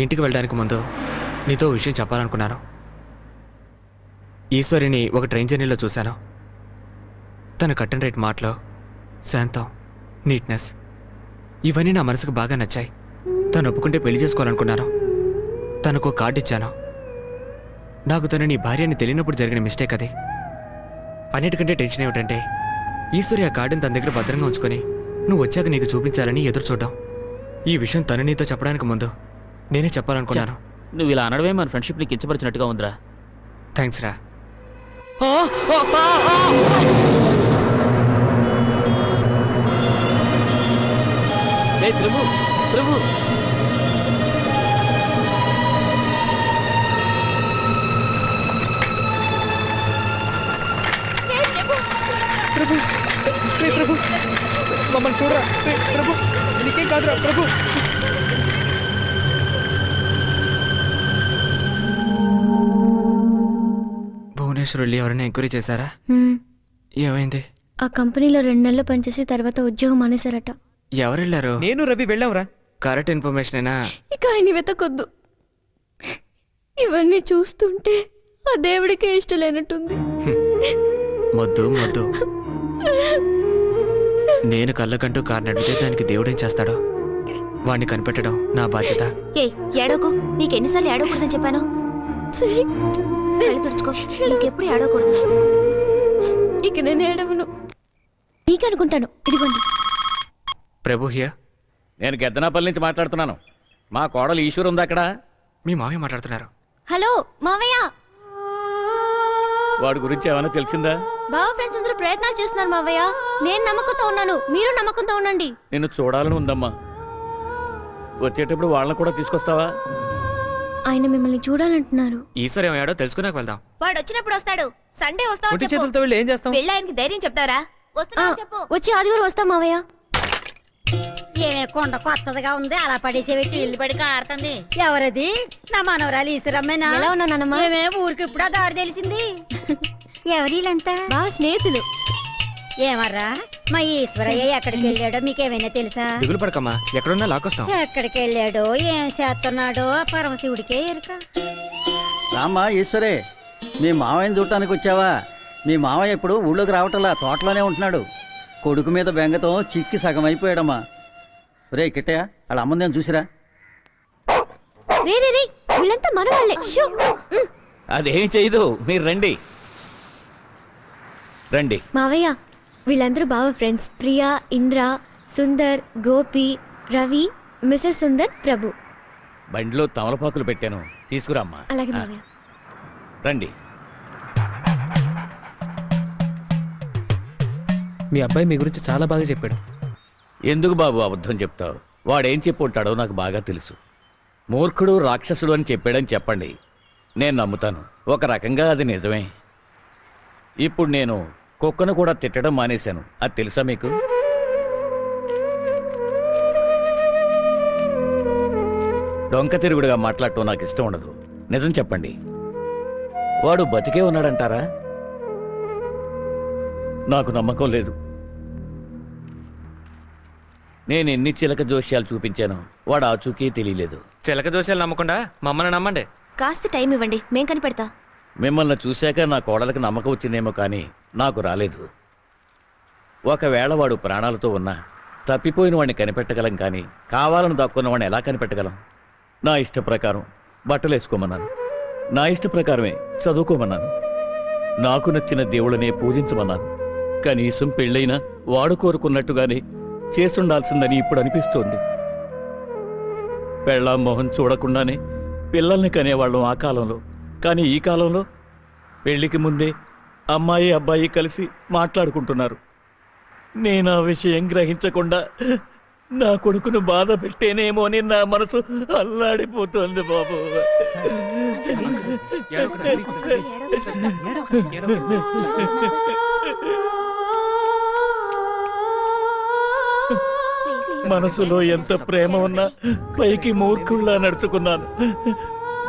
ఇంటికి వెళ్ళడానికి ముందు నీతో విషయం చెప్పాలనుకున్నాను. ఈశ్వరిని ఒక ట్రైన్ జర్నీలో చూశాను. తన కట్ అండ్ రైట్ మాటలో శాంతం, నీట్నెస్ ఇవన్నీ నా మనసుకు బాగా నచ్చాయి. తను ఒప్పుకుంటే పెళ్లి చేసుకోవాలనుకున్నాను. తనకు కార్డు ఇచ్చాను. నాకు తను నీ భార్య అని తెలియనప్పుడు జరిగిన మిస్టేక్ అది. అన్నిటికంటే టెన్షన్ ఏమిటంటే ఈశ్వరి ఆ కార్డుని తన దగ్గర భద్రంగా ఉంచుకొని నువ్వు వచ్చాక నీకు చూపించాలని ఎదురు చూడ్డాం. ఈ విషయం తను నీతో చెప్పడానికి ముందు నేనే చెప్పాలనుకున్నాను. నువ్వు ఇలా అనడమే మన ఫ్రెండ్షిప్ నీకు కించపరిచినట్టుగా ఉందిరా. థ్యాంక్స్ రా. ప్రభు ప్రభు ప్రభు మమ్మల్ని చూడరా ప్రభు, నీకేం కాదురా ప్రభు. భువనేశ్వర్ వెళ్ళి ఎవరైనా ఎంక్వైరీ చేశారా? ఏమైంది? ఆ కంపెనీలో 2 నెలలు పనిచేసి తర్వాత ఉద్యోగం మానేశారట. ఎవరు వెళ్ళారు? నేను రవి వెళ్ళాంరా. Correct information. ఇక ఆయన వెతకొద్దు. ఇవన్నీ చూస్తుంటే ఆ దేవుడికే ఇష్టం లేనట్టుంది. మొద్దు మొద్దు. నేను కళ్ళకంటూ కారు నడిపితే దానికి దేవుడేం చేస్తాడో వాడిని కనిపెట్టడం నా బాధ్యత. ఏ ఏడోకు, నీకెన్నిసార్లు ఏడవకూడదని చెప్పాను. సరే కళ్ళు తుడుచుకో, ఇంకెప్పుడు ఏడవకూడదు. ఇక నేను ఏడవను. మీకనుకుంటాను. ఇదిగోండి. ప్రభు హియర్. నేను గెద్దనాపల్లి నుంచి మాట్లాడుతున్నాను. మా కోడలు ఈశ్వర్ ఉంది అక్కడ. మీ మామయ్య మాట్లాడుతున్నారు. హలో మావయ్య. వాడి గురించి ఏమైనా తెలిసిందా? బావ ఫ్రెండ్స్ అందరూ ప్రయత్నాలు చేస్తున్నారు మావయ్య. నేను నమ్మకంతో ఉన్నాను, మీరు నమ్మకంతో ఉండండి. నిన్ను చూడాలని ఉందమ్మా. వచ్చేటప్పుడు వాళ్ళని కూడా తీసుకొస్తావా? ఆయన మిమ్మల్ని చూడాలంటున్నారు. ఈశ్వర్ ఏమయ్యాడో తెలుసుకున్నాక వెళ్దాం. వాడు వచ్చినప్పుడు వస్తాడు. సండే వస్తావు ఒట్టి చేతులతో వెళ్ళి ఏం చేస్తాం? వెళ్ళి ఆయనకి ధైర్యం చెప్తారా? వస్తున్నా చెప్పు. వచ్చి ఆదివారం వస్తాం మావయ్య. ఏమే కొండ కొత్తదిగా ఉంది, అలా పడేసేవేసి ఇల్లు పడి కారుతుంది. ఎవరది? నా మనవరాలు ఈశ్వరమ్మేనా? ఎలా ఉన్నా నాన్నమ్మ? ఏమే ఊరికి ఇప్పుడు ఆ దారి తెలిసింది. ఎవరిలంతా? బాగా స్నేహితులు. ఏమర్రా మా ఈశ్వరయ్య ఎక్కడికి వెళ్ళాడో మీకేమైనా తెలుసా? దిగులు పడకమ్మా, ఎక్కడున్నా లాక్కొస్తాం. ఎక్కడికి వెళ్ళాడో ఏం చేస్తున్నాడో ఆ పరమశివుడికే ఎరుక. రామ్మా ఈశ్వరే, మీ మావయ్యని చూడటానికి వచ్చావా? మీ మావయ్య ఇప్పుడు ఊళ్ళోకి రావటంలా, తోటలోనే ఉంటున్నాడు. కొడుకు మీద బెంగతో చిక్కి సగం అయిపోయాడమ్మా. రే కిట్టయ్య, వాళ్ళ అమ్మందేం చూసిరా? రే రే రే, వీళ్ళంతా మన వాళ్ళే. షూ. అదేం చేయదు, మీరు రండి రండి. మావయ్య, వీళ్ళందరూ బావ ఫ్రెండ్స్. ప్రియా, ఇంద్ర, సుందర్, గోపి, రవి, మిసెస్ సుందర్, ప్రభు. బండిలో తమలపాకులు పెట్టాను, తీసుకురామ్మా. అలాగే మావయ్య. రండి. మీ అబ్బాయి మీ గురించి చాలా బాగా చెప్పాడు. ఎందుకు బాబు అబద్ధం చెప్తావు? వాడేం చెప్పి ఉంటాడో నాకు బాగా తెలుసు. మూర్ఖుడు రాక్షసుడు అని చెప్పాడని చెప్పండి, నేను నమ్ముతాను. ఒక రకంగా అది నిజమే. ఇప్పుడు నేను కుక్కను కూడా తిట్టడం మానేశాను, అది తెలుసా మీకు? డొంక తిరుగుడుగా మాట్లాడటం నాకు ఇష్టం ఉండదు. నిజం చెప్పండి, వాడు బతికే ఉన్నాడంటారా? నాకు నమ్మకం లేదు. నేను ఎన్ని చిలక జోస్యాలు చూపించాను, వాడు ఆచూకీ తెలియలేదు. చిలక జోస్యాలు నమ్మకుండా మమ్మల్ని నమ్మండి. కాస్త టైం ఇవ్వండి, మేం కనిపెడతా. మిమ్మల్ని చూశాక నా కోడలకు నమ్మకం వచ్చిందేమో కానీ నాకు రాలేదు. ఒకవేళ వాడు ప్రాణాలతో ఉన్నా తప్పిపోయిన వాడిని కనిపెట్టగలం, కానీ కావాలని దాక్కున్న వాడిని ఎలా కనిపెట్టగలం? నా ఇష్ట ప్రకారం బట్టలు వేసుకోమన్నాను, నా ఇష్ట ప్రకారమే చదువుకోమన్నాను, నాకు నచ్చిన దేవుళ్ళనే పూజించమన్నాను. కనీసం పెళ్ళైనా వాడు కోరుకున్నట్టుగానే చేస్తుండాల్సిందని ఇప్పుడు అనిపిస్తోంది. పెళ్ళాం మొహం చూడకుండానే పిల్లల్ని కనేవాళ్ళం ఆ కాలంలో. కానీ ఈ కాలంలో పెళ్లికి ముందే అమ్మాయి అబ్బాయి కలిసి మాట్లాడుకుంటున్నారు. నేను ఆ విషయం గ్రహించకుండా నా కొడుకును బాధ పెట్టేనేమో అని నా మనసు అల్లాడిపోతుంది బాబు. మనసులో ఎంత ప్రేమ ఉన్నా పైకి మూర్ఖుల్లా నడుచుకున్నాను.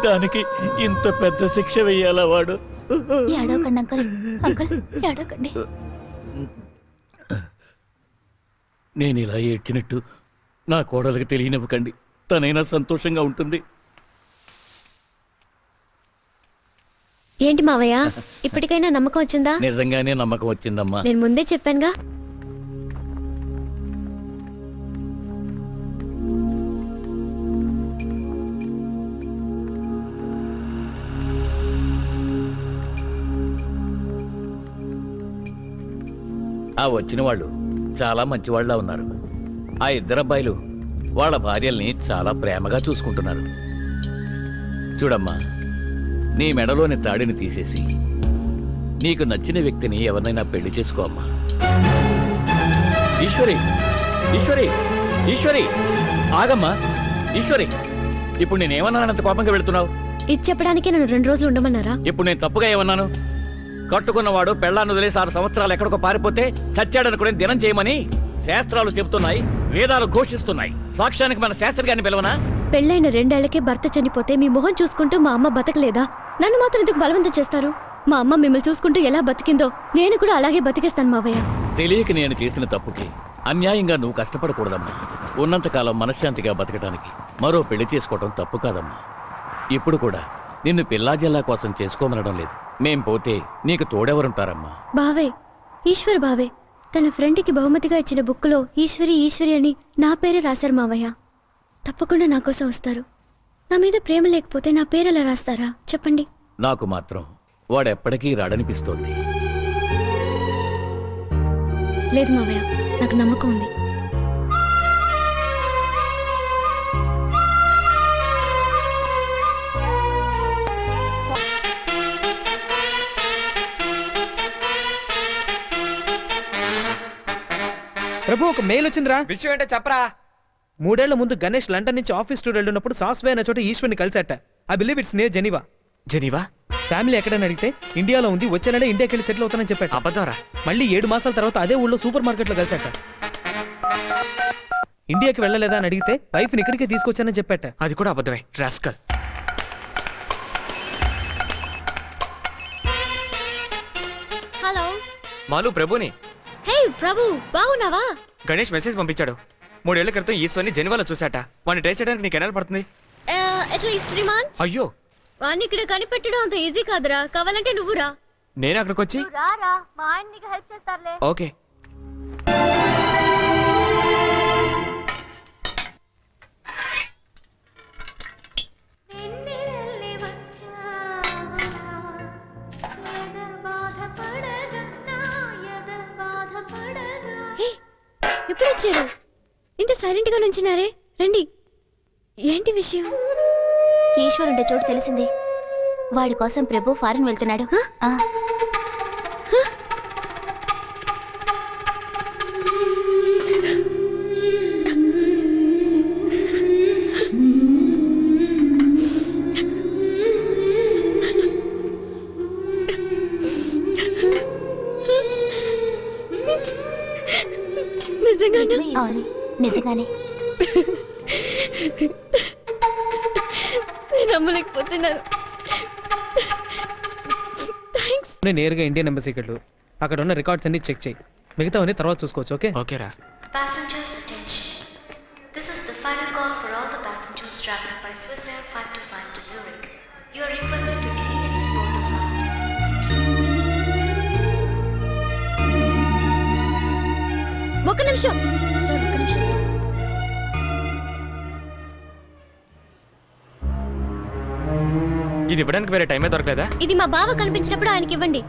దానికి ఇంత పెద్ద శిక్ష వెయ్యాలా వాడు? ఏడవకండి అంకుల్, అంకుల్ ఏడవకండి. నేను ఇలా ఏడ్చినట్టు నా కోడలికి తెలియనివ్వకండి, తనైనా సంతోషంగా ఉంటుంది. ఏంటి మావయ్య, ఇప్పటికైనా నమ్మకం వచ్చిందా? నిజంగానే నమ్మకం వచ్చిందమ్మా. నేను ముందే చెప్పానుగా. ఆ వచ్చిన వాళ్ళు చాలా మంచివాళ్ళ ఉన్నారు. ఆ ఇద్దరు అబ్బాయిలు వాళ్ళ భార్యల్ని చాలా ప్రేమగా చూసుకుంటున్నారు. చూడమ్మా, నీ మెడలోని తాడిని తీసేసి నీకు నచ్చిన వ్యక్తిని ఎవరినైనా పెళ్లి చేసుకో అమ్మా. ఈశ్వరి, ఈశ్వరి, ఈశ్వరి, ఆగమ్మా. ఈశ్వరి, ఇప్పుడు నేనేమన్నానంత కోపంగా వెళుతున్నావు? ఇది చెప్పడానికి నన్ను 2 రోజులు ఉండమన్నారా? ఇప్పుడు నేను తప్పుగా ఏమన్నాను? కట్టుకున్నవాడు పెళ్ళాన్ని వదిలేసి 6 సంవత్సరాలు ఎక్కడికో పారిపోతే చచ్చాడనుకునే దినం చేయమని శాస్త్రాలు చెబుతున్నాయి, వేదాలు ఘోషిస్తున్నాయి. సాక్ష్యానికి మన శాస్త్రి గారిని పిలవనా? పెళ్ళైన 2 ఏళ్లకే భర్త చనిపోతే మీ మొహం చూసుకుంటూ మా అమ్మ బతకలేదా? నన్ను మాత్రం ఎందుకు బలవంతం చేస్తారు? మా అమ్మ మిమ్మల్ని చూసుకుంటూ ఎలా బతికిందో నేను కూడా అలాగే బతికేస్తాను మావయ్య. తెలియక నేను చేసిన తప్పుకి అన్యాయంగా నువ్వు కష్టపడకూడదమ్మా. ఉన్నంతకాలం మనశ్శాంతిగా బతకడానికి మరో పెళ్లి చేసుకోవటం తప్పు కాదమ్మా. ఇప్పుడు కూడా నిన్ను పిల్లాజల్లా కోసం చేసుకోమనడం లేదు. మేం పోతే నీకు తోడెవరుంటారమ్మా? బావే, ఈశ్వర్ బావే తన ఫ్రెండ్కి బహుమతిగా ఇచ్చిన బుక్లో ఈశ్వరి ఈశ్వరి అని నా పేరే రాశారు మావయ్య. తప్పకుండా నా కోసం వస్తారు. నా మీద ప్రేమ లేకపోతే నా పేరు ఎలా రాస్తారా చెప్పండి? నాకు మాత్రం వాడెప్పటికీ రాడనిపిస్తోంది. లేదు మావయ్య, నాకు నమ్మకం ఉంది. ప్రభు, ఒక మెయిల్ వచ్చిందిరా. విషయం ఏంటో చెప్పరా. 3 ఏళ్ల ముందు గణేష్ లండన్ నుంచి ఆఫీస్ టూర్ వెళ్ళినప్పుడు సాస్వే అనే చోట ఈశ్వర్ని కలిసాట. I believe it's near Geneva. Geneva? Family ఎక్కడని అడిగితే ఇండియాలో ఉంది, వచ్చే నెల ఇండియాకి వెళ్ళి సెటిల్ అవుతానని చెప్పాట. అబద్ధంరా. మళ్ళీ 7 మాసాల తర్వాత అదే ఊళ్ళో సూపర్ మార్కెట్లో కలిసాట. ఇండియాకి వెళ్ళలేదా అని అడిగితే వైఫ్ని ఇక్కడికే తీసుకొచ్చానని చెప్పాట. అది కూడా అబద్ధమే, రాస్కల్. హలో మాలు, ప్రభుని. హే ప్రభు, బాగున్నావా? గణేష్ మెసేజ్ పంపించాడు. 3 ఏళ్ల క్రితం ఈశ్వర్ని జెనీవాలో చూశాట. వాడిని ట్రేస్ చేయడానికి నీకు ఎన్నాళ్ళు పడుతుంది? At least 3 months. అయ్యో, వాడిని ఇక్కడ కనిపెట్టడం అంత ఈజీ కాదురా. కావాలంటే నువ్వు రా. నేను అక్కడికి వచ్చి? రారా, మా ఆయన నీకు హెల్ప్ చేస్తారులే. ఓకే. ఎప్పుడు వచ్చారు? ఇంత సైలెంట్ గా నుంచున్నారే, రండి. ఏంటి విషయం? ఈశ్వరుండే చోటు తెలిసింది. వాడి కోసం ప్రభు ఫారెన్ వెళ్తున్నాడు. అవును, నిజంగానే. నమ్మలేకపోతున్నాను. నేను నేరుగా ఇండియన్ ఎంబసీకి వెళ్ళు. అక్కడ ఉన్న రికార్డ్స్ అన్ని చెక్ చేయి. మిగతావన్నీ తర్వాత చూసుకోవచ్చు. ఓకే? ఓకేరా. Passengers attention. This is the final call for all the passengers traveling by Swiss Air 525 to Zurich. You are requested to immediately board the flight. ఒక్క నిమిషం సార్, ఒక్క నిమిషం సార్. ఇది ఇవ్వడానికి వేరే టైమే దొరకలేదా? ఇది మా బావ కనిపించినప్పుడు ఆయనకి ఇవ్వండి.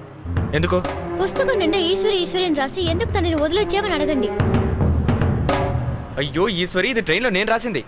ఎందుకు? పుస్తకం నిండా ఈశ్వరి ఈశ్వరి అని రాసి ఎందుకు తనని వదిలొచ్చామని అడగండి. అయ్యో ఈశ్వరి, ఇది ట్రైన్లో నేను రాసింది.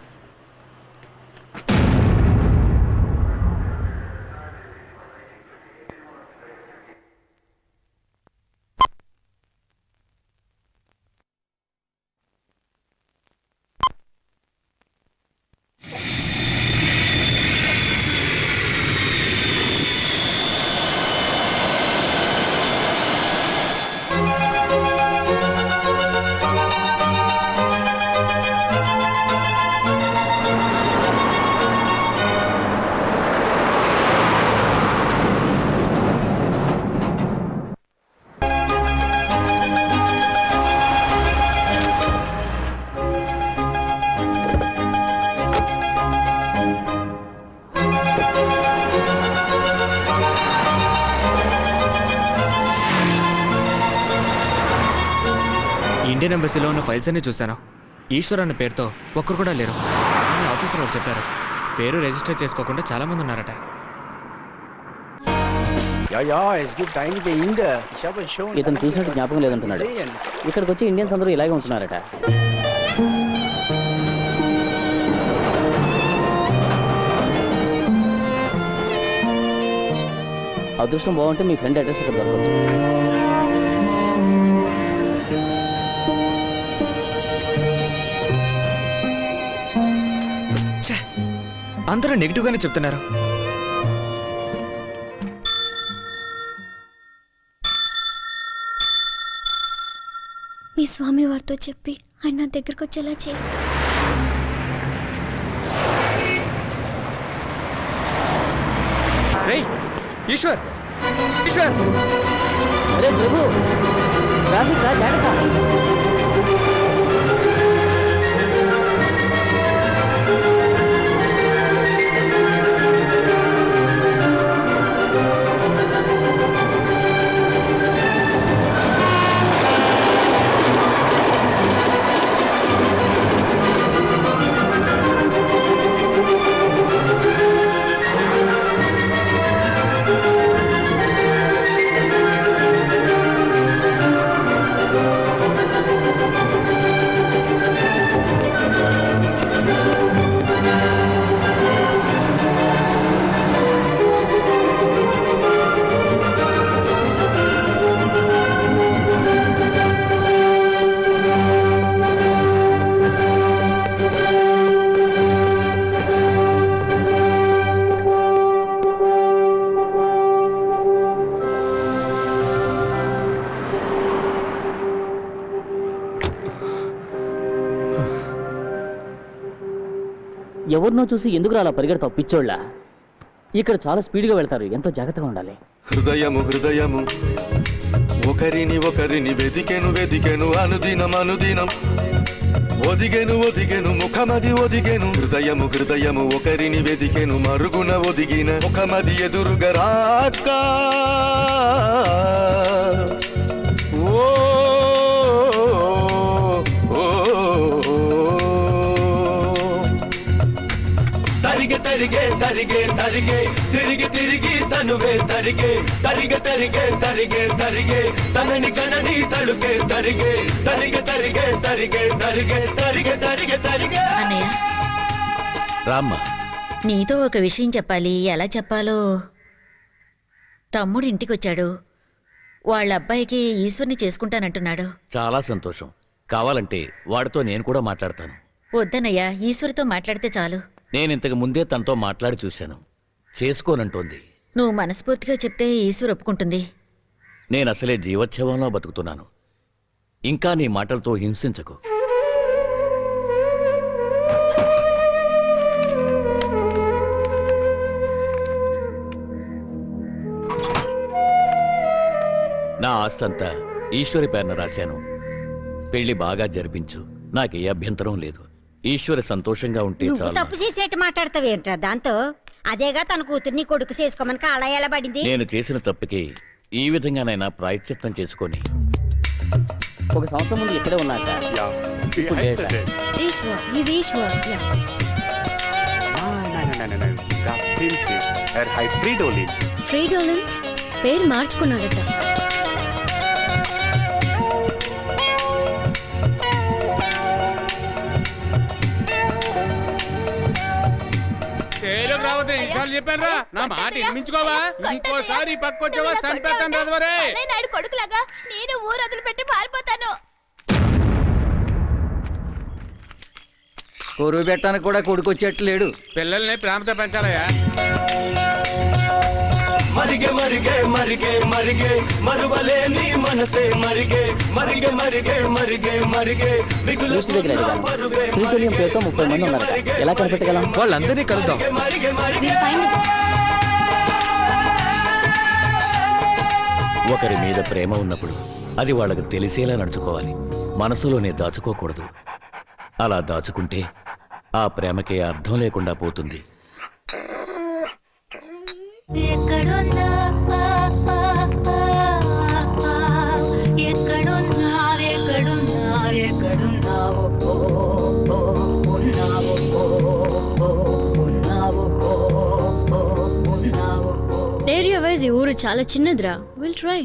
ఇండియన్ ఎంబసీలో ఉన్న ఫైల్స్ అన్ని చూశాను. ఈశ్వర్ అన్న పేరుతో ఒక్కరు కూడా లేరు. ఆఫీసర్ వాళ్ళు చెప్పారు, పేరు రిజిస్టర్ చేసుకోకుండా చాలా మంది ఉన్నారట. ఇతను చూసినట్టు జ్ఞాపకం లేదంటున్నాడు. ఇక్కడికి వచ్చి ఇండియన్స్ అందరూ ఇలాగే ఉంటున్నారట. అదృష్టం బాగుంటే మీ ఫ్రెండ్ అడ్రస్ ఇక్కడ దొరకవచ్చు. అందరూ నెగిటివ్ గానే చెప్తున్నారు. మీ స్వామి వారితో చెప్పి ఆయన నా దగ్గరకు వచ్చేలా చేయి. రేయ్ ఈశ్వర్, ఈశ్వర్! అరే ప్రభు, ట్రాఫిక్ రా, జాగ్రత్త. ఎవరినో చూసి ఎందుకు అలా పరిగెడతావు పిచ్చోళ్ళ? ఇక్కడ చాలా స్పీడ్గా వెళ్తారు, ఎంతో జాగ్రత్తగా ఉండాలి. హృదయము హృదయము ఒకరిని ఒకరిని వెదికెను వెదికెను అనుదినం అనుదినం ఒదిగెను ఒదిగెను ముఖమది ఒదిగెను. హృదయము హృదయము ఒకరిని వెదికెను మరుగున ఒదిగిన ముఖమది ఎదురుగా రాక ఓ తరిగే తరిగే తరిగే తరిగే తిరిగి తిరిగి తనువే తరిగే తరిగే తరిగే తరిగే తరిగే తనని కనని తడుకే తరిగే తరిగే తరిగే తరిగే తరిగే తరిగే తరిగే తరిగే. అన్నయ్య రామ్మ, నీతో ఒక విషయం చెప్పాలి. ఎలా చెప్పాలో. తమ్ముడు ఇంటికి వచ్చాడు. వాళ్ళ అబ్బాయికి ఈశ్వర్ని చేసుకుంటానంటున్నాడు. చాలా సంతోషం. కావాలంటే వాడితో నేను కూడా మాట్లాడతాను. వద్దనయ్యా, ఈశ్వరితో మాట్లాడితే చాలు. నేను ఇంతకు ముందే తనతో మాట్లాడి చూశాను, చేసుకోనంటోంది. నువ్వు మనస్ఫూర్తిగా చెప్తే ఈశ్వర్ ఒప్పుకుంటుంది. నేను అసలే జీవోత్సవంలో బతుకుతున్నాను. ఇంకా నీ మాటలతో హింసించకు. నా ఆస్తంతా ఈశ్వరి పేరున రాశాను. పెళ్లి బాగా జరిపించు, నాకే అభ్యంతరం లేదు. ఈశ్వరి సంతోషంగా ఉంటే నువ్వు చాలు. తప్పు చేసేట్టు మాట్లాడతావేంట్రా దాంతో? అదేగా తన కూతుర్ని కొడుకు చేసుకోమని అలా ఎలా పడింది? నేను చేసిన తప్పుకి ఈ విధంగానైనా ప్రాయశ్చిత్తం చేసుకొని ఒక సంవత్సరం ముందు ఇక్కడే ఉన్నాక ఈశ్వర్, హీస్ ఈశ్వర్. యా. ఫ్రీడోలిన్ పేరు మార్చుకున్నాడట. రావద్దు ఈసారి చెప్పాను రా, నా మాట మించుకోవా? ఇంకోసారి పక్కొచ్చావా చంపేస్తాను రదవరే. కొడుకులాగా నేను ఊరు వదిలిపెట్టి పారిపోతాను. కొరువు పెట్టడానికి కూడా కొడుకు వచ్చేట్లు లేడు. పిల్లల్ని ప్రేమతో పెంచాలయ్యా. మరిగే మరిగే మరిగే మరిగే మరువలేని మనసే మరిగే మరిగే మరిగే మరిగే మరిగే న్యూస్ దగ్గర అడిగాను. శ్రీశైలం పేరుతో 30 మంది ఉన్నారట. ఎలా కనిపెట్టగలం? వాళ్ళందరినీ కలుద్దాం. ఒకరి మీద ప్రేమ ఉన్నప్పుడు అది వాళ్ళకు తెలిసేలా నడుచుకోవాలి. మనసులోనే దాచుకోకూడదు. అలా దాచుకుంటే ఆ ప్రేమకే అర్థం లేకుండా పోతుంది. ఏరియా వైజ్ ఈ ఊరు చాలా చిన్నదిరా. Will try.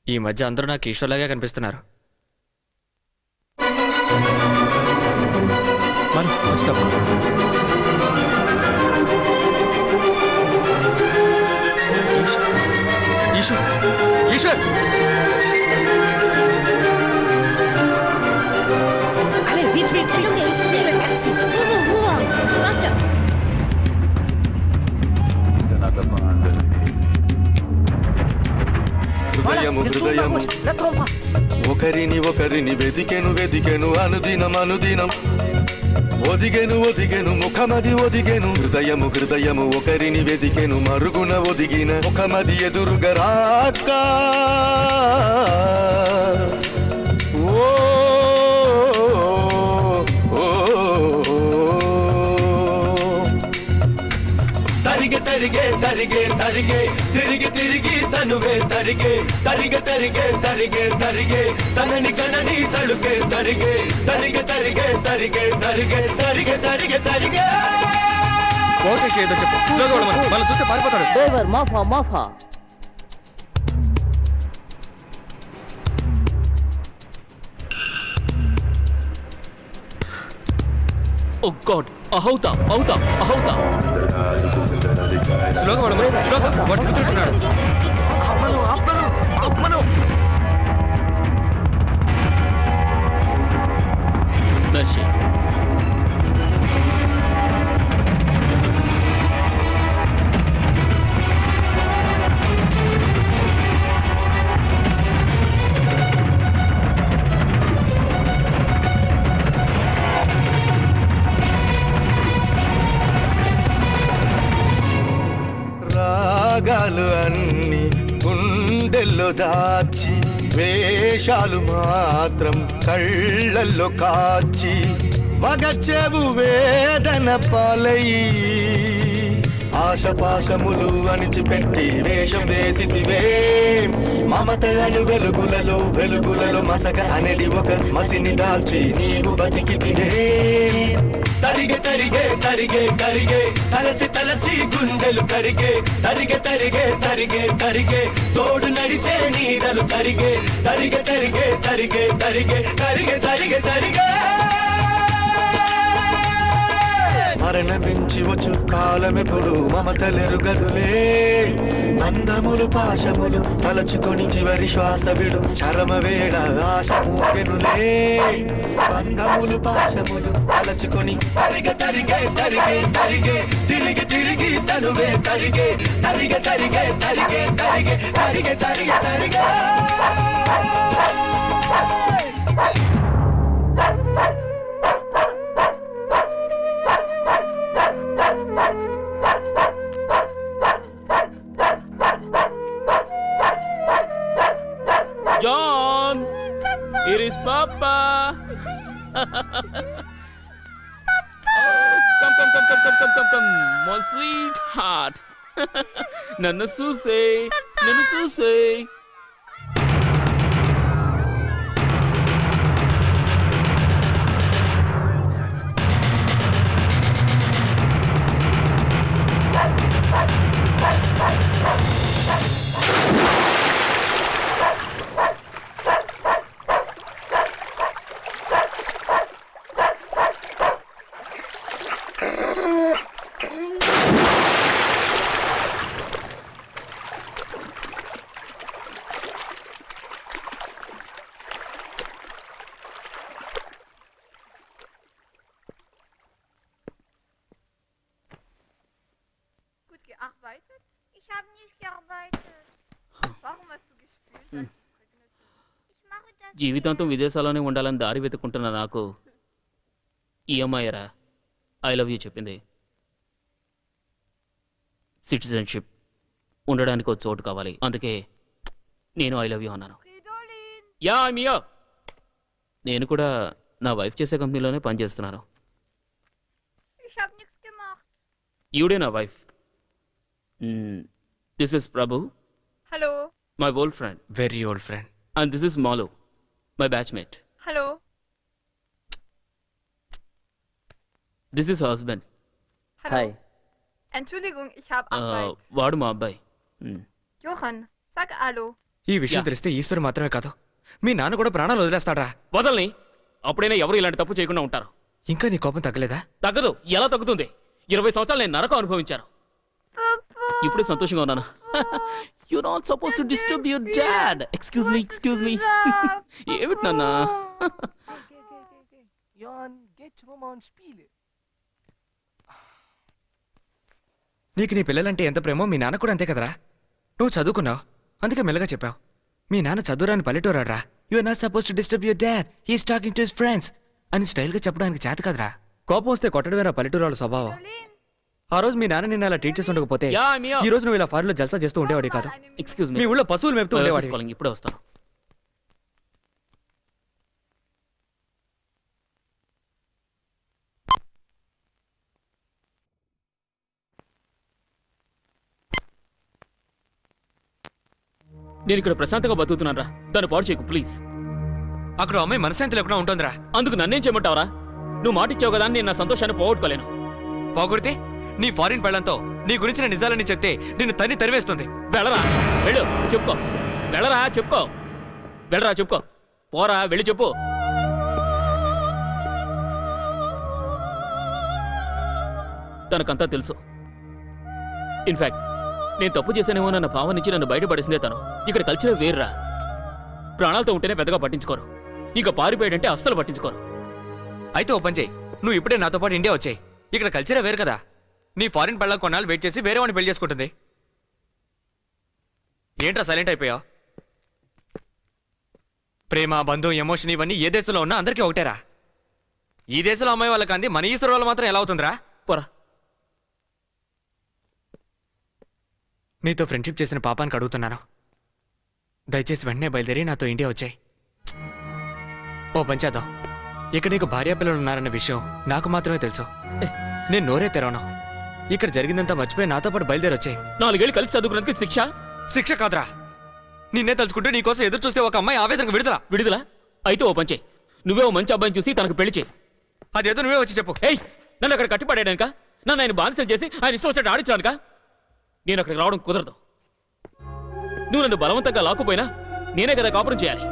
ఈ మధ్య అందరూ నాకు ఈశ్వర్లాగా కనిపిస్తున్నారు. మనం వచ్చి తప్పుకో. ఈశ్వర్ ఈశ్వర్ అరే wait wait It's okay. It's okay. taxi. Move on. Faster. హృదయము హృదయము ఒకరిని ఒకరిని వెదికెను వెదికెను అనుదినం అనుదినం ఒదిగెను ఒదిగెను ముఖమది ఒదిగెను హృదయము హృదయము ఒకరిని వెదికెను మరుగున ఒదిగిన ముఖమది ఎదురుగా రాక ఓ తరిగే తరిగే తరిగే తరిగే తిరిగి తిరిగి తనువే తరిగే తరిగే తరిగే తరిగే తరిగే తనని కనని తడుకే తరిగే తరిగే తరిగే తరిగే తరిగే తరిగే తరిగే తరిగే ఓకే చేయదో చెప్పు. స్లోగా వెళ్ళమను. మనం చూస్తే పారిపోతాడు. డ్రైవర్ మాఫా మాఫా. ఓ గాడ్, అహౌతా అవుతా అహౌతా. స్లోగా వెళ్ళమను. స్లోగా. వాడు తిరుగుతున్నాడు. అమ్మను అమ్మను అమ్మను. మెర్సీ. రాగాలు అన్ని గుండెల్లో దాచి వేషాలు మాత్రం కళ్ళల్లో కాచి మగచెవు వేదన పాలయి ఆశపాశములు అణిచిపెట్టి వేషం వేసితివే మమత అను వెలుగులలో వెలుగులలో మసక అనేది ఒక మసిని దాల్చి నీవు బతికితివే తరిగే తరిగే తరిగే తరిగే తలచి తలచి గుండెలు తరిగే తరిగే తరిగే తరిగే తరిగే తోడు నడిచే నీడలు తరిగే తరిగే తరిగే తరిగే తరిగే తరిగే తరిగే తరిగే మరణ పెంచి వచ్చు కాలమెప్పుడు మమతలెరుగదులే బంధములు పాశములు తలచుకొని చివరి శ్వాస విడు చరమ వేళ ఆశ మూకెనులే బంధములు పాశములు తలచుకొని తరిగే తరిగే తరిగే తరిగే తిరిగి తిరిగి తనువే తరిగే తరిగే తరిగే తరిగే తరిగే తరిగే తరిగే తరిగే John, it is Papa. Come, my sweetheart. Nana Suse. Gut gearbeitet? Ich habe nicht gearbeitet. Warum hast du gespielt, als es regnete? Ich mache das. జీవితాంతం విదేశాల్లోనే ఉండాలని దారి వెతుకుంటున్న నాకు ఈ అమ్మాయిరా ఐ లవ్ యూ చెప్పింది. సిటిజన్షిప్ ఉండడానికి ఒక చోటు కావాలి, అందుకే నేను ఐ లవ్ యూ అన్నాను. యా మియా, నేను కూడా నా వైఫ్ చేసే కంపెనీలోనే పనిచేస్తున్నాను. Ich habe nichts gemacht. ఈవిడే నా wife. This is Prabhu, Hallo. My old friend. Very old friend. And this is Malu, my batchmate. Hallo. This is husband. Hi. Entschuldigung, ich habe Arbeit. వాడు మా అబ్బాయి. Johann, sag Hallo. ఈ విషయం తెలిస్తే ఈశ్వరు మాత్రమే కాదు మీ నాన్న కూడా ప్రాణాలు వదిలేస్తాడా? వదలని. అప్పుడైనా ఎవరు ఇలాంటి తప్పు చేయకుండా ఉంటారు. ఇంకా నీ కోపం తగ్గలేదా? తగ్గదు. ఎలా తగ్గుతుంది? 20 సంవత్సరాలు నేను నరకం అనుభవించాను. ఇప్పుడే సంతోషంగా ఉన్నాను. You're not supposed to disturb your dad. Excuse me. ఏమిటి నాన్న? నీకు నీ పిల్లలంటే ఎంత ప్రేమో మీ నాన్న కూడా అంతే కదరా. నువ్వు చదువుకున్నావు, అందుకే మెల్లగా చెప్పావు. మీ నాన్న చదువురాని పల్లెటూరాడ్రా. You are not suppose to disturb your dad, he is talking to his friends అని స్టైల్గా చెప్పడానికి చేత కదరా. కోపం వస్తే కొట్టడమేరా పల్లెటూరాల స్వభావం. ఆ రోజు మీ నాన్న నిన్న అలా ట్రీట్ చేసి ఉండకపోతే ఈ రోజు నువ్వు ఇలా ఫారెన్లో జల్సా చేస్తూ ఉండేవాడి కాదు. ఎక్స్క్యూజ్ మీ ఊళ్ళో పశువులు మేపుతూ ఉండేవాడి. ఇప్పుడే వస్తాను. నేను ఇక్కడ ప్రశాంతంగా బతుకుతున్నాను రా. దాన్ని పాడు చేయకు ప్లీజ్. అక్కడ అమ్మాయి మనశాంతి లేకుండా ఉంటుందిరా. అందుకు నన్నేం చేయమంటావరా? నువ్వు మాట ఇచ్చావు కదా, నేను నా సంతోషాన్ని పోగొట్టుకోలేను. పోగొడితే నీ ఫారిన్ పెళ్లంతో నీ గురించిన నిజాలని చెప్తే నిన్ను తన్ని తరివేస్తుంది. వెళ్ళరా, వెళ్ళు, చెప్పుకో. వెళ్ళరా, చెప్పుకో. వెళ్ళరా, చెప్పుకో. పోరా, వెళ్ళి చెప్పు. తనకంతా తెలుసు. ఇన్ఫాక్ట్ నేను తప్పు చేశానేమో నన్న భావం నుంచి నన్ను బయటపడేసిందే తను. ఇక్కడ కల్చర్ వేర్రా. ప్రాణాలతో ఉంటేనే పెద్దగా పట్టించుకోరు. ఇక పారిపోయాడంటే అస్సలు పట్టించుకోరు. అయితే ఓ పని చేయి, నువ్వు ఇప్పుడే నాతో పాటు ఇండియా వచ్చాయి. ఇక్కడ కల్చరే వేరు కదా. నీ ఫారిన్ పెళ్ళ కొన్నాళ్ళు వెయిట్ చేసి వేరే వాడిని పెళ్లి చేసుకుంటుంది. ఏంట్రా సైలెంట్ అయిపోయావు? ప్రేమ, బంధం, ఎమోషన్ ఇవన్నీ ఏ దేశంలో ఉన్నా అందరికీ ఒకటేరా. ఈ దేశంలో అమ్మాయి వాళ్ళకి అంది, మన ఈశ్వరు వాళ్ళు మాత్రం ఎలా అవుతుందిరా? పోరా. నీతో ఫ్రెండ్షిప్ చేసిన పాపానికి అడుగుతున్నాను, దయచేసి వెంటనే బయలుదేరి నాతో ఇండియా వచ్చాయి. ఓ పని చేద్దాం. ఇక్కడ నీకు భార్యాపిల్లలు ఉన్నారన్న విషయం నాకు మాత్రమే తెలుసు. నేను నోరే తెరవను. ఇక్కడ జరిగిందంతా మర్చిపోయి నాతో పాటు బయలుదేరి వచ్చాయి. 4 ఏళ్ళు కలిసి చదువుకున్నందుకు శిక్ష? శిక్ష కాదురా, నిన్నే తలుచుకుంటే నీకోసం ఎదురు చూస్తే ఒక అమ్మాయి ఆవేదనకు విడుదల. అయితే ఓ పంచే, నువ్వే ఓ మంచి అబ్బాయిని చూసి తనకు పెళ్లి చేయి. అదేదో నువ్వే వచ్చి చెప్పు. ఏయ్, నన్ను అక్కడ కట్టిపడేయడానిక? నన్ను ఆయన బానిసలు చేసి ఆయన ఇష్టం వచ్చినట్టు ఆడించడానిక? నేను అక్కడికి రావడం కుదరదు. నువ్వు నన్ను బలవంతంగా లాక్కుపోయినా నేనే కదా కాపురం చేయాలి.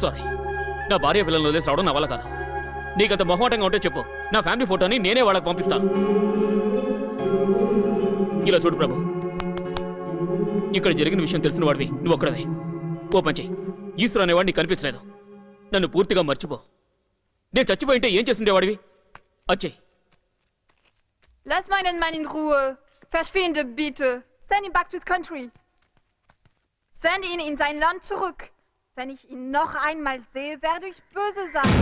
సారీ, నా భార్య పిల్లలను వదిలేసి రావడం నా వల్ల కాదు. నీకంత మొహమాటంగా ఉంటే చెప్పు, నా ఫ్యామిలీ ఫోటోని నేనే వాళ్ళకి పంపిస్తాను. ఇలా చూడు ప్రభు, ఇక్కడ జరిగిన విషయం తెలిసిన వాడివి నువ్వు ఒక్కడవే. ఓ పంచే, ఈశ్వరు అనేవాడు నీకు కనిపించలేదు. నన్ను పూర్తిగా మర్చిపో. నేను చచ్చిపోయింటే ఏం చేస్తుండేవాడివి? Achay. Lass meinen Mann in Ruhe. Verschwinde bitte. Send ihn back to his country. Send ihn in sein Land zurück. Wenn ich ihn noch einmal sehe, werde ich böse sein.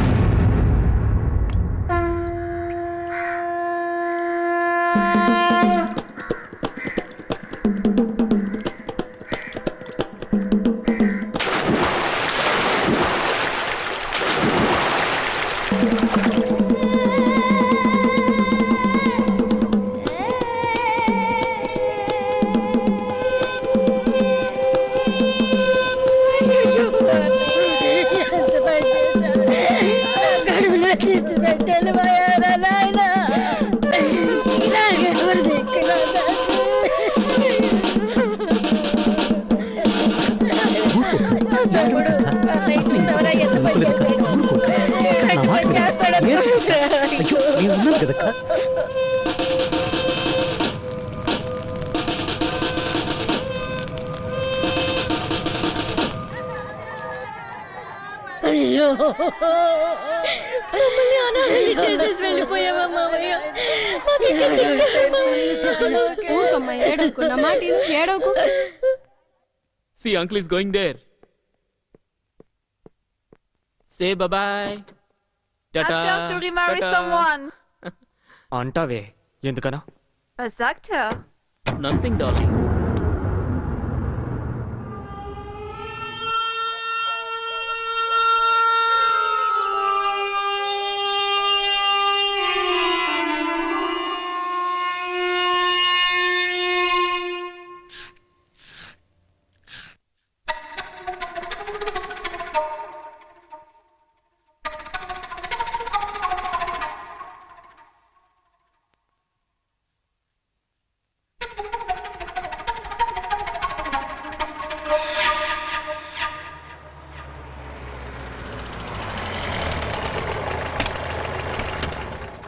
అయ్యో, మమ్మల్ని అనాథలు చేసేసి వెళ్ళిపోయావా మావయ్య? ఊరుకోమ్మా, ఏడవకు. నా మాట ఏడవకు. See, uncle is going there. Say bye-bye. Tata. Ask him to remarry someone. అంటావే, ఎందుకనా? Was sagt er? Nothing, darling.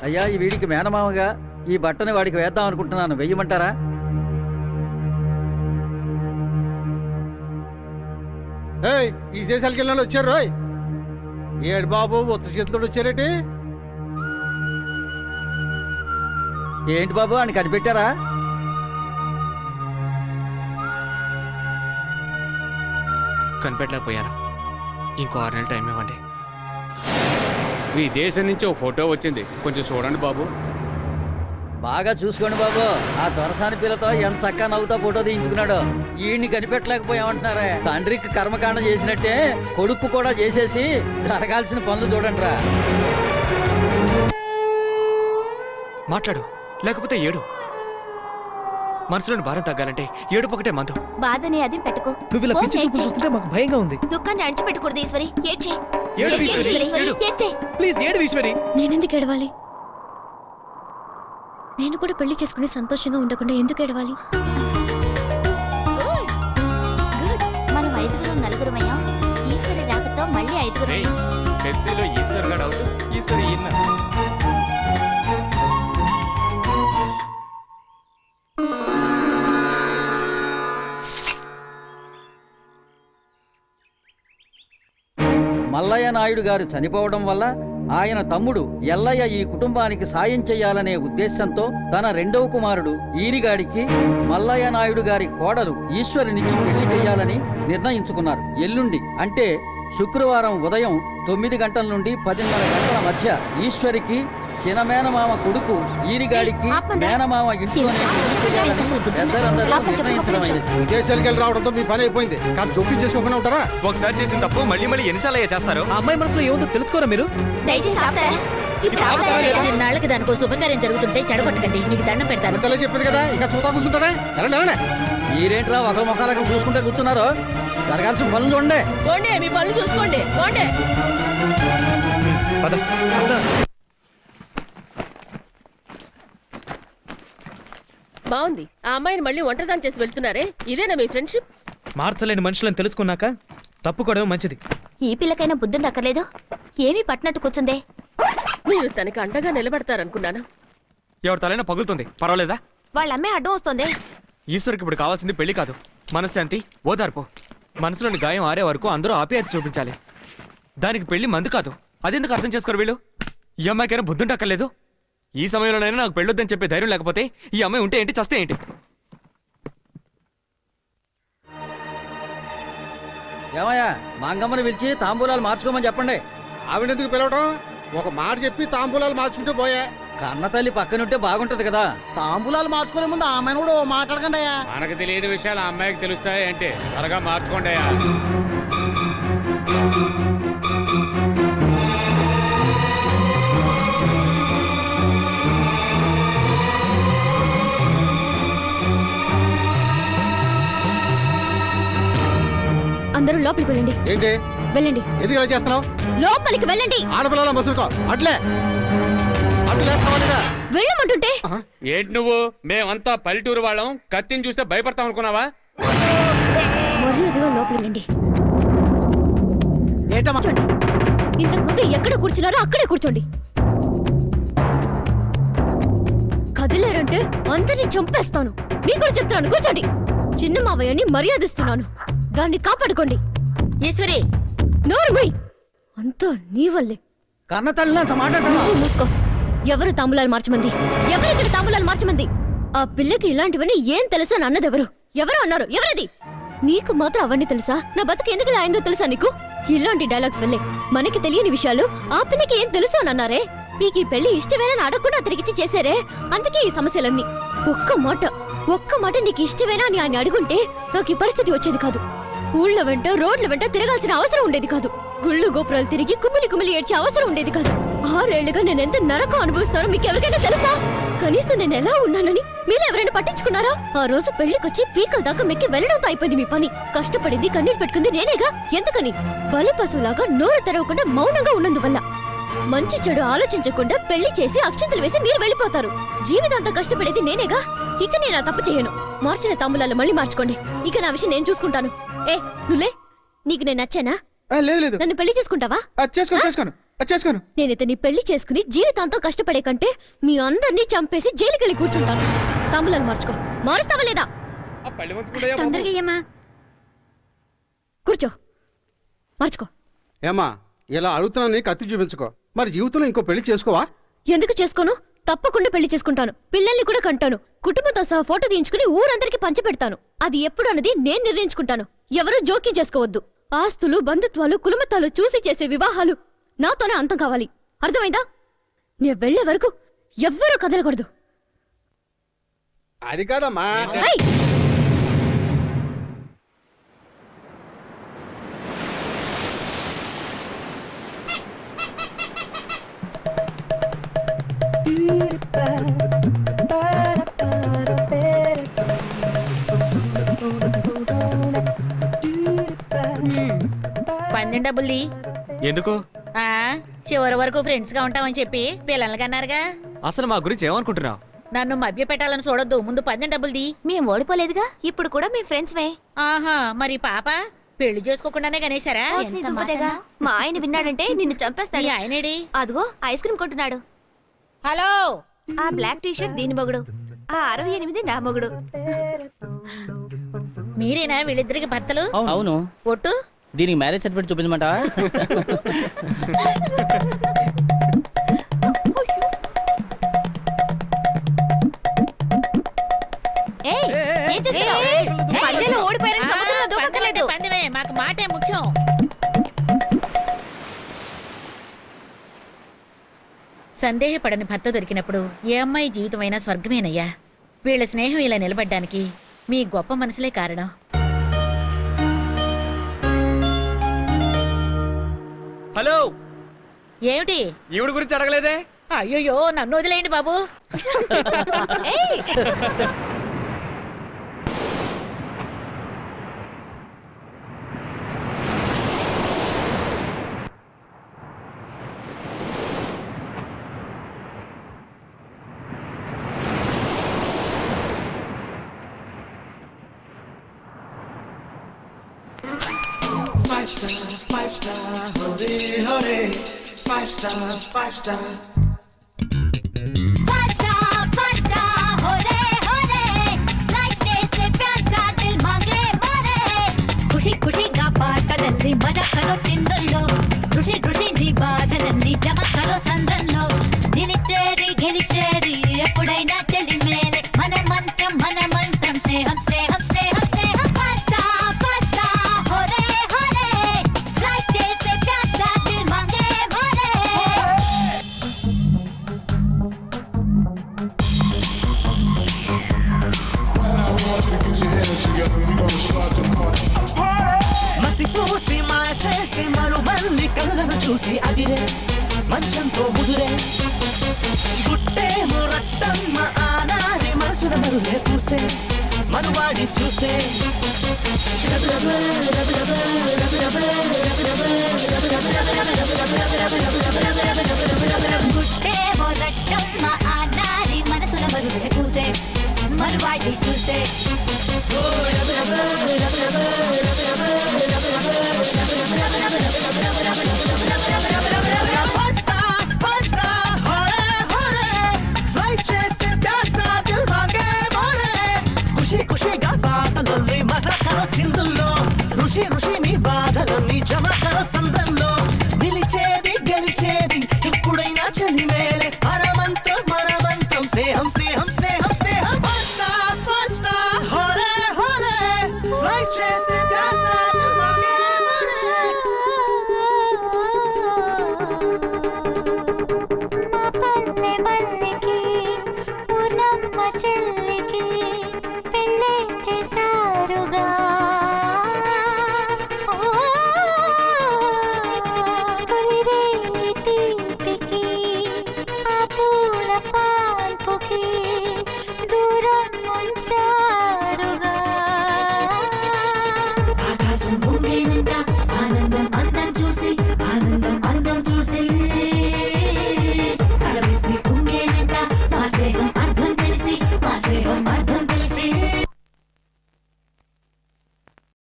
అయ్యా ఈ వీడికి మేనమామగా ఈ బట్టని వాడికి వేద్దాం అనుకుంటున్నాను, వెయ్యమంటారా? ఏయ్, ఈ దేశాలకు వెళ్ళిన వాళ్ళు వచ్చారు రోయ్. ఏడు బాబు ఉత్త చేతితో వచ్చారేటి? ఏంటి బాబు అని కనిపెట్టారా? కనిపెట్టలేకపోయాను. ఇంకో 6 నెలలు టైం ఇవ్వండి. మీ దేశం నుంచి ఓ ఫోటో వచ్చింది, కొంచెం చూడండి బాబు. బాగా చూసుకోండి బాబు, ఆ దొరసాని పిల్లతో ఎంత చక్కగా నవ్వుతా ఫోటో తీయించుకున్నాడు. ఈయన్ని కనిపెట్టలేకపోయామంటున్నారే. తండ్రికి కర్మకాండ చేసినట్టే కొడుకు కూడా చేసేసి జరగాల్సిన పనులు చూడండి రా. మాట్లాడు, లేకపోతే ఏడు. మనసులోని భారం తగ్గాలంటే ఏడుపు ఒకటే మందు. బాధని అది పెట్టుకో. నువ్వు ఇలా పిచ్చి చూపులు చూస్తుంటే మాకు భయంగా ఉంది. దుఃఖాన్ని అణిచిపెట్టకూడదు ఈశ్వరి. ఏడ్చే ఏడు ఈశ్వరి, ఏడ్చే. ప్లీజ్ ఏడు ఈశ్వరి. నేనెందుకు ఏడవాలి? నేను కూడా పెళ్లి చేసుకుని సంతోషంగా ఉండకుండా ఎందుకు ఏడవాలి? మనం 5 నలుగురమయ్యాం. ఈశ్వరి రాకతో మళ్ళీ 5. పెప్సీలో ఈశ్వర్ గడ్ అవుట్, ఈశ్వరి ఇన్న. మల్లయ్య నాయుడు గారు చనిపోవడం వల్ల ఆయన తమ్ముడు ఎల్లయ్య ఈ కుటుంబానికి సాయం చేయాలనే ఉద్దేశంతో తన 2వ కుమారుడు ఈరిగాడికి మల్లయ్య నాయుడు గారి కోడలు ఈశ్వరినిచ్చి పెళ్లి చేయాలని నిర్ణయించుకున్నారు. ఎల్లుండి అంటే శుక్రవారం ఉదయం 9 గంటల నుండి 10:30 గంటల మధ్య ఈశ్వరికి చినమేనమామ కొడుకు ఈరిగాడికి మేనమామ ఇంట్లోనే పెళ్లి చేయాలని పెద్దలందరూ నిర్ణయించడమైనది. విదేశాలకు వెళ్ళి రావడంతో మీ పని అయిపోయింది. కాస్త జోక్యం చేసుకోకుండా ఉంటారా? ఒకసారి చేసిన తప్పు మళ్ళీ మళ్ళీ ఎన్నిసార్లు అయ్యా చేస్తారు? ఆ అమ్మాయి మనసులో ఏముందో తెలుసుకోరా మీరు? దయచేసి ఆపుతారా? నాళ్ళకి దానికో శుభకార్యం జరుగుతుంటే చెడగొట్టకండి, మీకు దండం పెడతాను. అంతలో చెప్పింది కదా, ఇంకా చూతా కూర్చుంటారా? వెళ్ళండి. మీరేంట్రా ఒకరి ముఖాలకు చూసుకుంటే కూర్చున్నారు? జరగాల్సిన పనులు చూడండి. పోండి, మీ పనులు చూసుకోండి. పోండి. బాగుంది. ఆ అమ్మాయిని మళ్ళీ ఒంటరిదాన్ని చేసి వెళ్తున్నారే, ఇదేనా మీ ఫ్రెండ్షిప్? మార్చలేని మనుషులను తెలుసుకున్నాక తప్పుకోవడం మంచిది. ఈ పిల్లకైనా బుద్ధుండి అక్కర్లేదు. ఏమీ పట్టినట్టు కూర్చుందే. మీరు తనకి అండగా నిలబడతారనుకున్నాను. ఎవరి తలైనా పగులుతుంది, పర్వాలేదా? వాళ్ళ అమ్మాయి అడ్డం వస్తుంది. ఈశ్వర్కి ఇప్పుడు కావాల్సింది పెళ్లి కాదు, మనశ్శాంతి, ఓదార్పు. మనసులోని గాయం ఆరే వరకు అందరూ ఆప్యాయత చూపించాలి. దానికి పెళ్లి మందు కాదు. అదెందుకు అర్థం చేసుకోరు వీళ్ళు? ఈ అమ్మాయికైనా బుద్ధుంటక్కర్లేదు. ఈ సమయంలోనైనా నాకు పెళ్ళొద్దని చెప్పే ధైర్యం లేకపోతే ఈ అమ్మాయి ఉంటే ఏంటి, చస్తే ఏంటి? ఏమయ్యా, మాంగమ్మని పిలిచి తాంబూలాలు మార్చుకోమని చెప్పండి. ఆవిడెందుకు పిలవటం? ఒక మాట చెప్పి తాంబూలాలు మార్చుకుంటే పోయా. కన్న తల్లి పక్కనుంటే బాగుంటది కదా. తాంబూలాలు మార్చుకునే ముందు ఆమెను కూడా మాట్లాడకండి అయ్యా. మనకు తెలియని విషయాలు ఆ అమ్మాయికి తెలుస్తాయి అంటే త్వరగా మార్చుకోండి అయ్యా. అందరూ లోపలికి వెళ్ళండి. ఏంటి? వెళ్ళండి. ఎందుకు ఇలా చేస్తున్నావు? లోపలికి వెళ్ళండి. ఆడపిల్లల మసులుకో. అట్లే వెళ్ళమంటుంటే ఏంటి నువ్వు? మేమంతా పల్లెటూరు వాళ్ళం, కత్తిని చూస్తే భయపడతాం అనుకున్నావా? మర్యాదగా లోపలికి వెళ్ళండి. ఇంతకు ముందు ఎక్కడ కూర్చున్నారో అక్కడే కూర్చోండి. కదిలేరంటే అందరినీ చంపేస్తాను. మీకు కూడా చెప్తాను, కూర్చోండి. చిన్న మావయ్యని మర్యాదిస్తున్నాను, దాన్ని కాపాడుకోండి. ఈశ్వరి, నోరు మూయ్. అంతా నీ వల్లే. కన్న తల్లిని అంత మాట్లాడుతున్నావు? మూసుకో. ఎవరు తాంబూలాలు మార్చమంది? ఎవరిక్కడ తాంబూలాలు మార్చమంది? ఆ పిల్లకి ఇలాంటివన్నీ ఏం తెలుసా అని అన్నదెవరు? ఎవరు అన్నారు? ఎవరది? నీకు మాత్రం అవన్నీ తెలుసా? నా బతుకు ఎందుకు ఇలా అయిందో తెలుసా నీకు? ఇలాంటి డైలాగ్స్ వల్లే మనకి తెలియని విషయాలు ఆ పిల్లకి ఏం తెలుసు అని అన్నారే. మీకు ఈ పెళ్లి ఇష్టమేనా అడగకుండా తిరిగిచ్చి చేశారే, అందుకే ఈ సమస్యలన్నీ. ఒక్క మాట నీకు ఇష్టమేనా అని ఆయన అడుగుంటే నాకు ఈ పరిస్థితి వచ్చేది కాదు. ఊళ్ళ వెంట రోడ్ల వెంట తిరగాల్సిన అవసరం ఉండేది కాదు. గుళ్ళు గోపురాలు తిరిగి కుమిలి ఏడ్చే అవసరం ఉండేది కాదు. 6 ఏళ్లుగా నేను ఎంత నరకం అనుభవిస్తున్నారో మీకు ఎవరికైనా తెలుసా? కనీసం నేను ఎలా ఉన్నానని మీరు ఎవరైనా పట్టించుకున్నారా? ఆ రోజు పెళ్లికొచ్చి పీకల దాకా మెక్కి వెళ్ళడంతో అయిపోయింది మీ పని. కష్టపడింది, కన్నీళ్ళు పెట్టుకుంది నేనేగా. ఎందుకని? బలి పశువులాగా నోరు తెరవకుండా మౌనంగా ఉన్నందువల్ల. మంచి చెడు ఆలోచించకుండా పెళ్లి చేసి అక్షంతలు వేసి మీరు వెళ్ళిపోతారు. జీవితాంతం కష్టపడేది నేనేగా. ఇక నేను ఆ తప్పు చేయను. మార్చిన తాంబూలాలు మళ్ళీ మార్చుకోండి. ఇక నా విషయం నేను చూసుకుంటాను. నువ్వులే. నీకు నేను నచ్చానా? లేదు. నన్ను పెళ్లి చేసుకుంటావా? చేసుకోను. చేసుకోను. నేను ఇతన్ని పెళ్లి చేసుకుని జీవితాంతం కష్టపడే కంటే మీ అందరినీ చంపేసి జైలుకెళ్ళి కూర్చుంటాను. తాంబూలాలు మార్చుకో. మారుస్తావా లేదా? తొందరగా అయ్యమ్మా. కూర్చో, మార్చుకో. ఏమా ఇలా అడుగుతున్నాను, కత్తి చూపించుకో. మరి జీవితంలో ఇంకో పెళ్లి చేసుకోవా? ఎందుకు చేసుకోను? తప్పకుండా పెళ్లి చేసుకుంటాను. పిల్లల్ని కూడా కంటాను. కుటుంబంతో సహా ఫోటో తీయించుకుని ఊరందరికీ పంచిపెడతాను. అది ఎప్పుడు అన్నది నేను నిర్ణయించుకుంటాను. ఎవరూ జోక్యం చేసుకోవద్దు. ఆస్తులు, బంధుత్వాలు, కులమతాలు చూసి చేసే వివాహాలు నాతోనే అంతం కావాలి. అర్థమైందా? నేను వెళ్లే వరకు ఎవ్వరూ కదలకూడదు. అది కాదమ్మా. పందెం డబ్బుల్ది ఎందుకు? చివరి వరకు ఫ్రెండ్స్ గా ఉంటామని చెప్పి పిల్లల్ని కన్నారుగా. అసలు మా గురించి ఏమనుకుంటున్నావు? నన్ను మభ్య పెట్టాలని చూడొద్దు. ముందు పందెం డబ్బుల్ది. మేము ఓడిపోలేదుగా, ఇప్పుడు కూడా మీ ఫ్రెండ్స్వే. ఆహా, మరి పాప పెళ్లి చేసుకోకుండానే గణేశారా? మా ఆయన విన్నాడంటే నిన్ను చంపేస్తాడు. మీ ఆయనేడి? అదిగో ఐస్ క్రీమ్ కొంటున్నాడు. హలో, ఆ బ్లాక్ టీషర్ట్ దీని మొగుడు, ఆ 68 నా మొగుడు. మీరేనా వీళ్ళిద్దరికి భర్తలు? అవును. ఒట్టు దీనికి మ్యారేజ్ సర్టిఫికేట్ చూపించమంటావా? ఓడిపోయారని సముద్రంలో దూకక్కర్లేదు. పందెమే మాకు మాటే ముఖ్యం. సందేహపడని భర్త దొరికినప్పుడు ఏ అమ్మాయి జీవితమైనా స్వర్గమేనయ్యా. వీళ్ళ స్నేహం ఇలా నిలబడ్డానికి మీ గొప్ప మనసులే కారణం. హలో, ఏమిటి? ఈవిడ గురించి అడగలేదే? అయ్యో, నన్ను వదిలేయండి బాబు. Five star, hore hore. 5 star, 5 star. 5 star, hore hore. Like जैसे प्यासा दिल मांगे मोरे. खुशी खुशी गा पाटलल्ली मजा करो तिंदुल्लो. ऋषि ऋषि नी బాధలన్నీ జమ కరో సంద్రంలో. నిలిచేది గెలిచేది ఎప్పుడైనా చెలి మేలే. మన మంత్రం స్నేహం స్నేహం స్నేహం స్నేహం. 5 star, hore hore. Like जैसे प्यासा दिल मांगे मोरे. మసిపూసి మాయ చేసి మరుబంది కళ్ళను చూసి అదిరే మనుషంతో ముదురే. గుట్టేమో రట్టమ్మ ఆనారి మనసున మరులే పూసే మరువాడి చూసే. గుట్టేమో రట్టమ్మ ఆనారి మనసున మరులే పూసే మరువాడి చూసే. ఖుషిగా బాధలన్నీ మజా కరో చిందుల్లో. ఋషి ఋషి నీ బాధలన్నీ జమ కరో సంద్రంలో.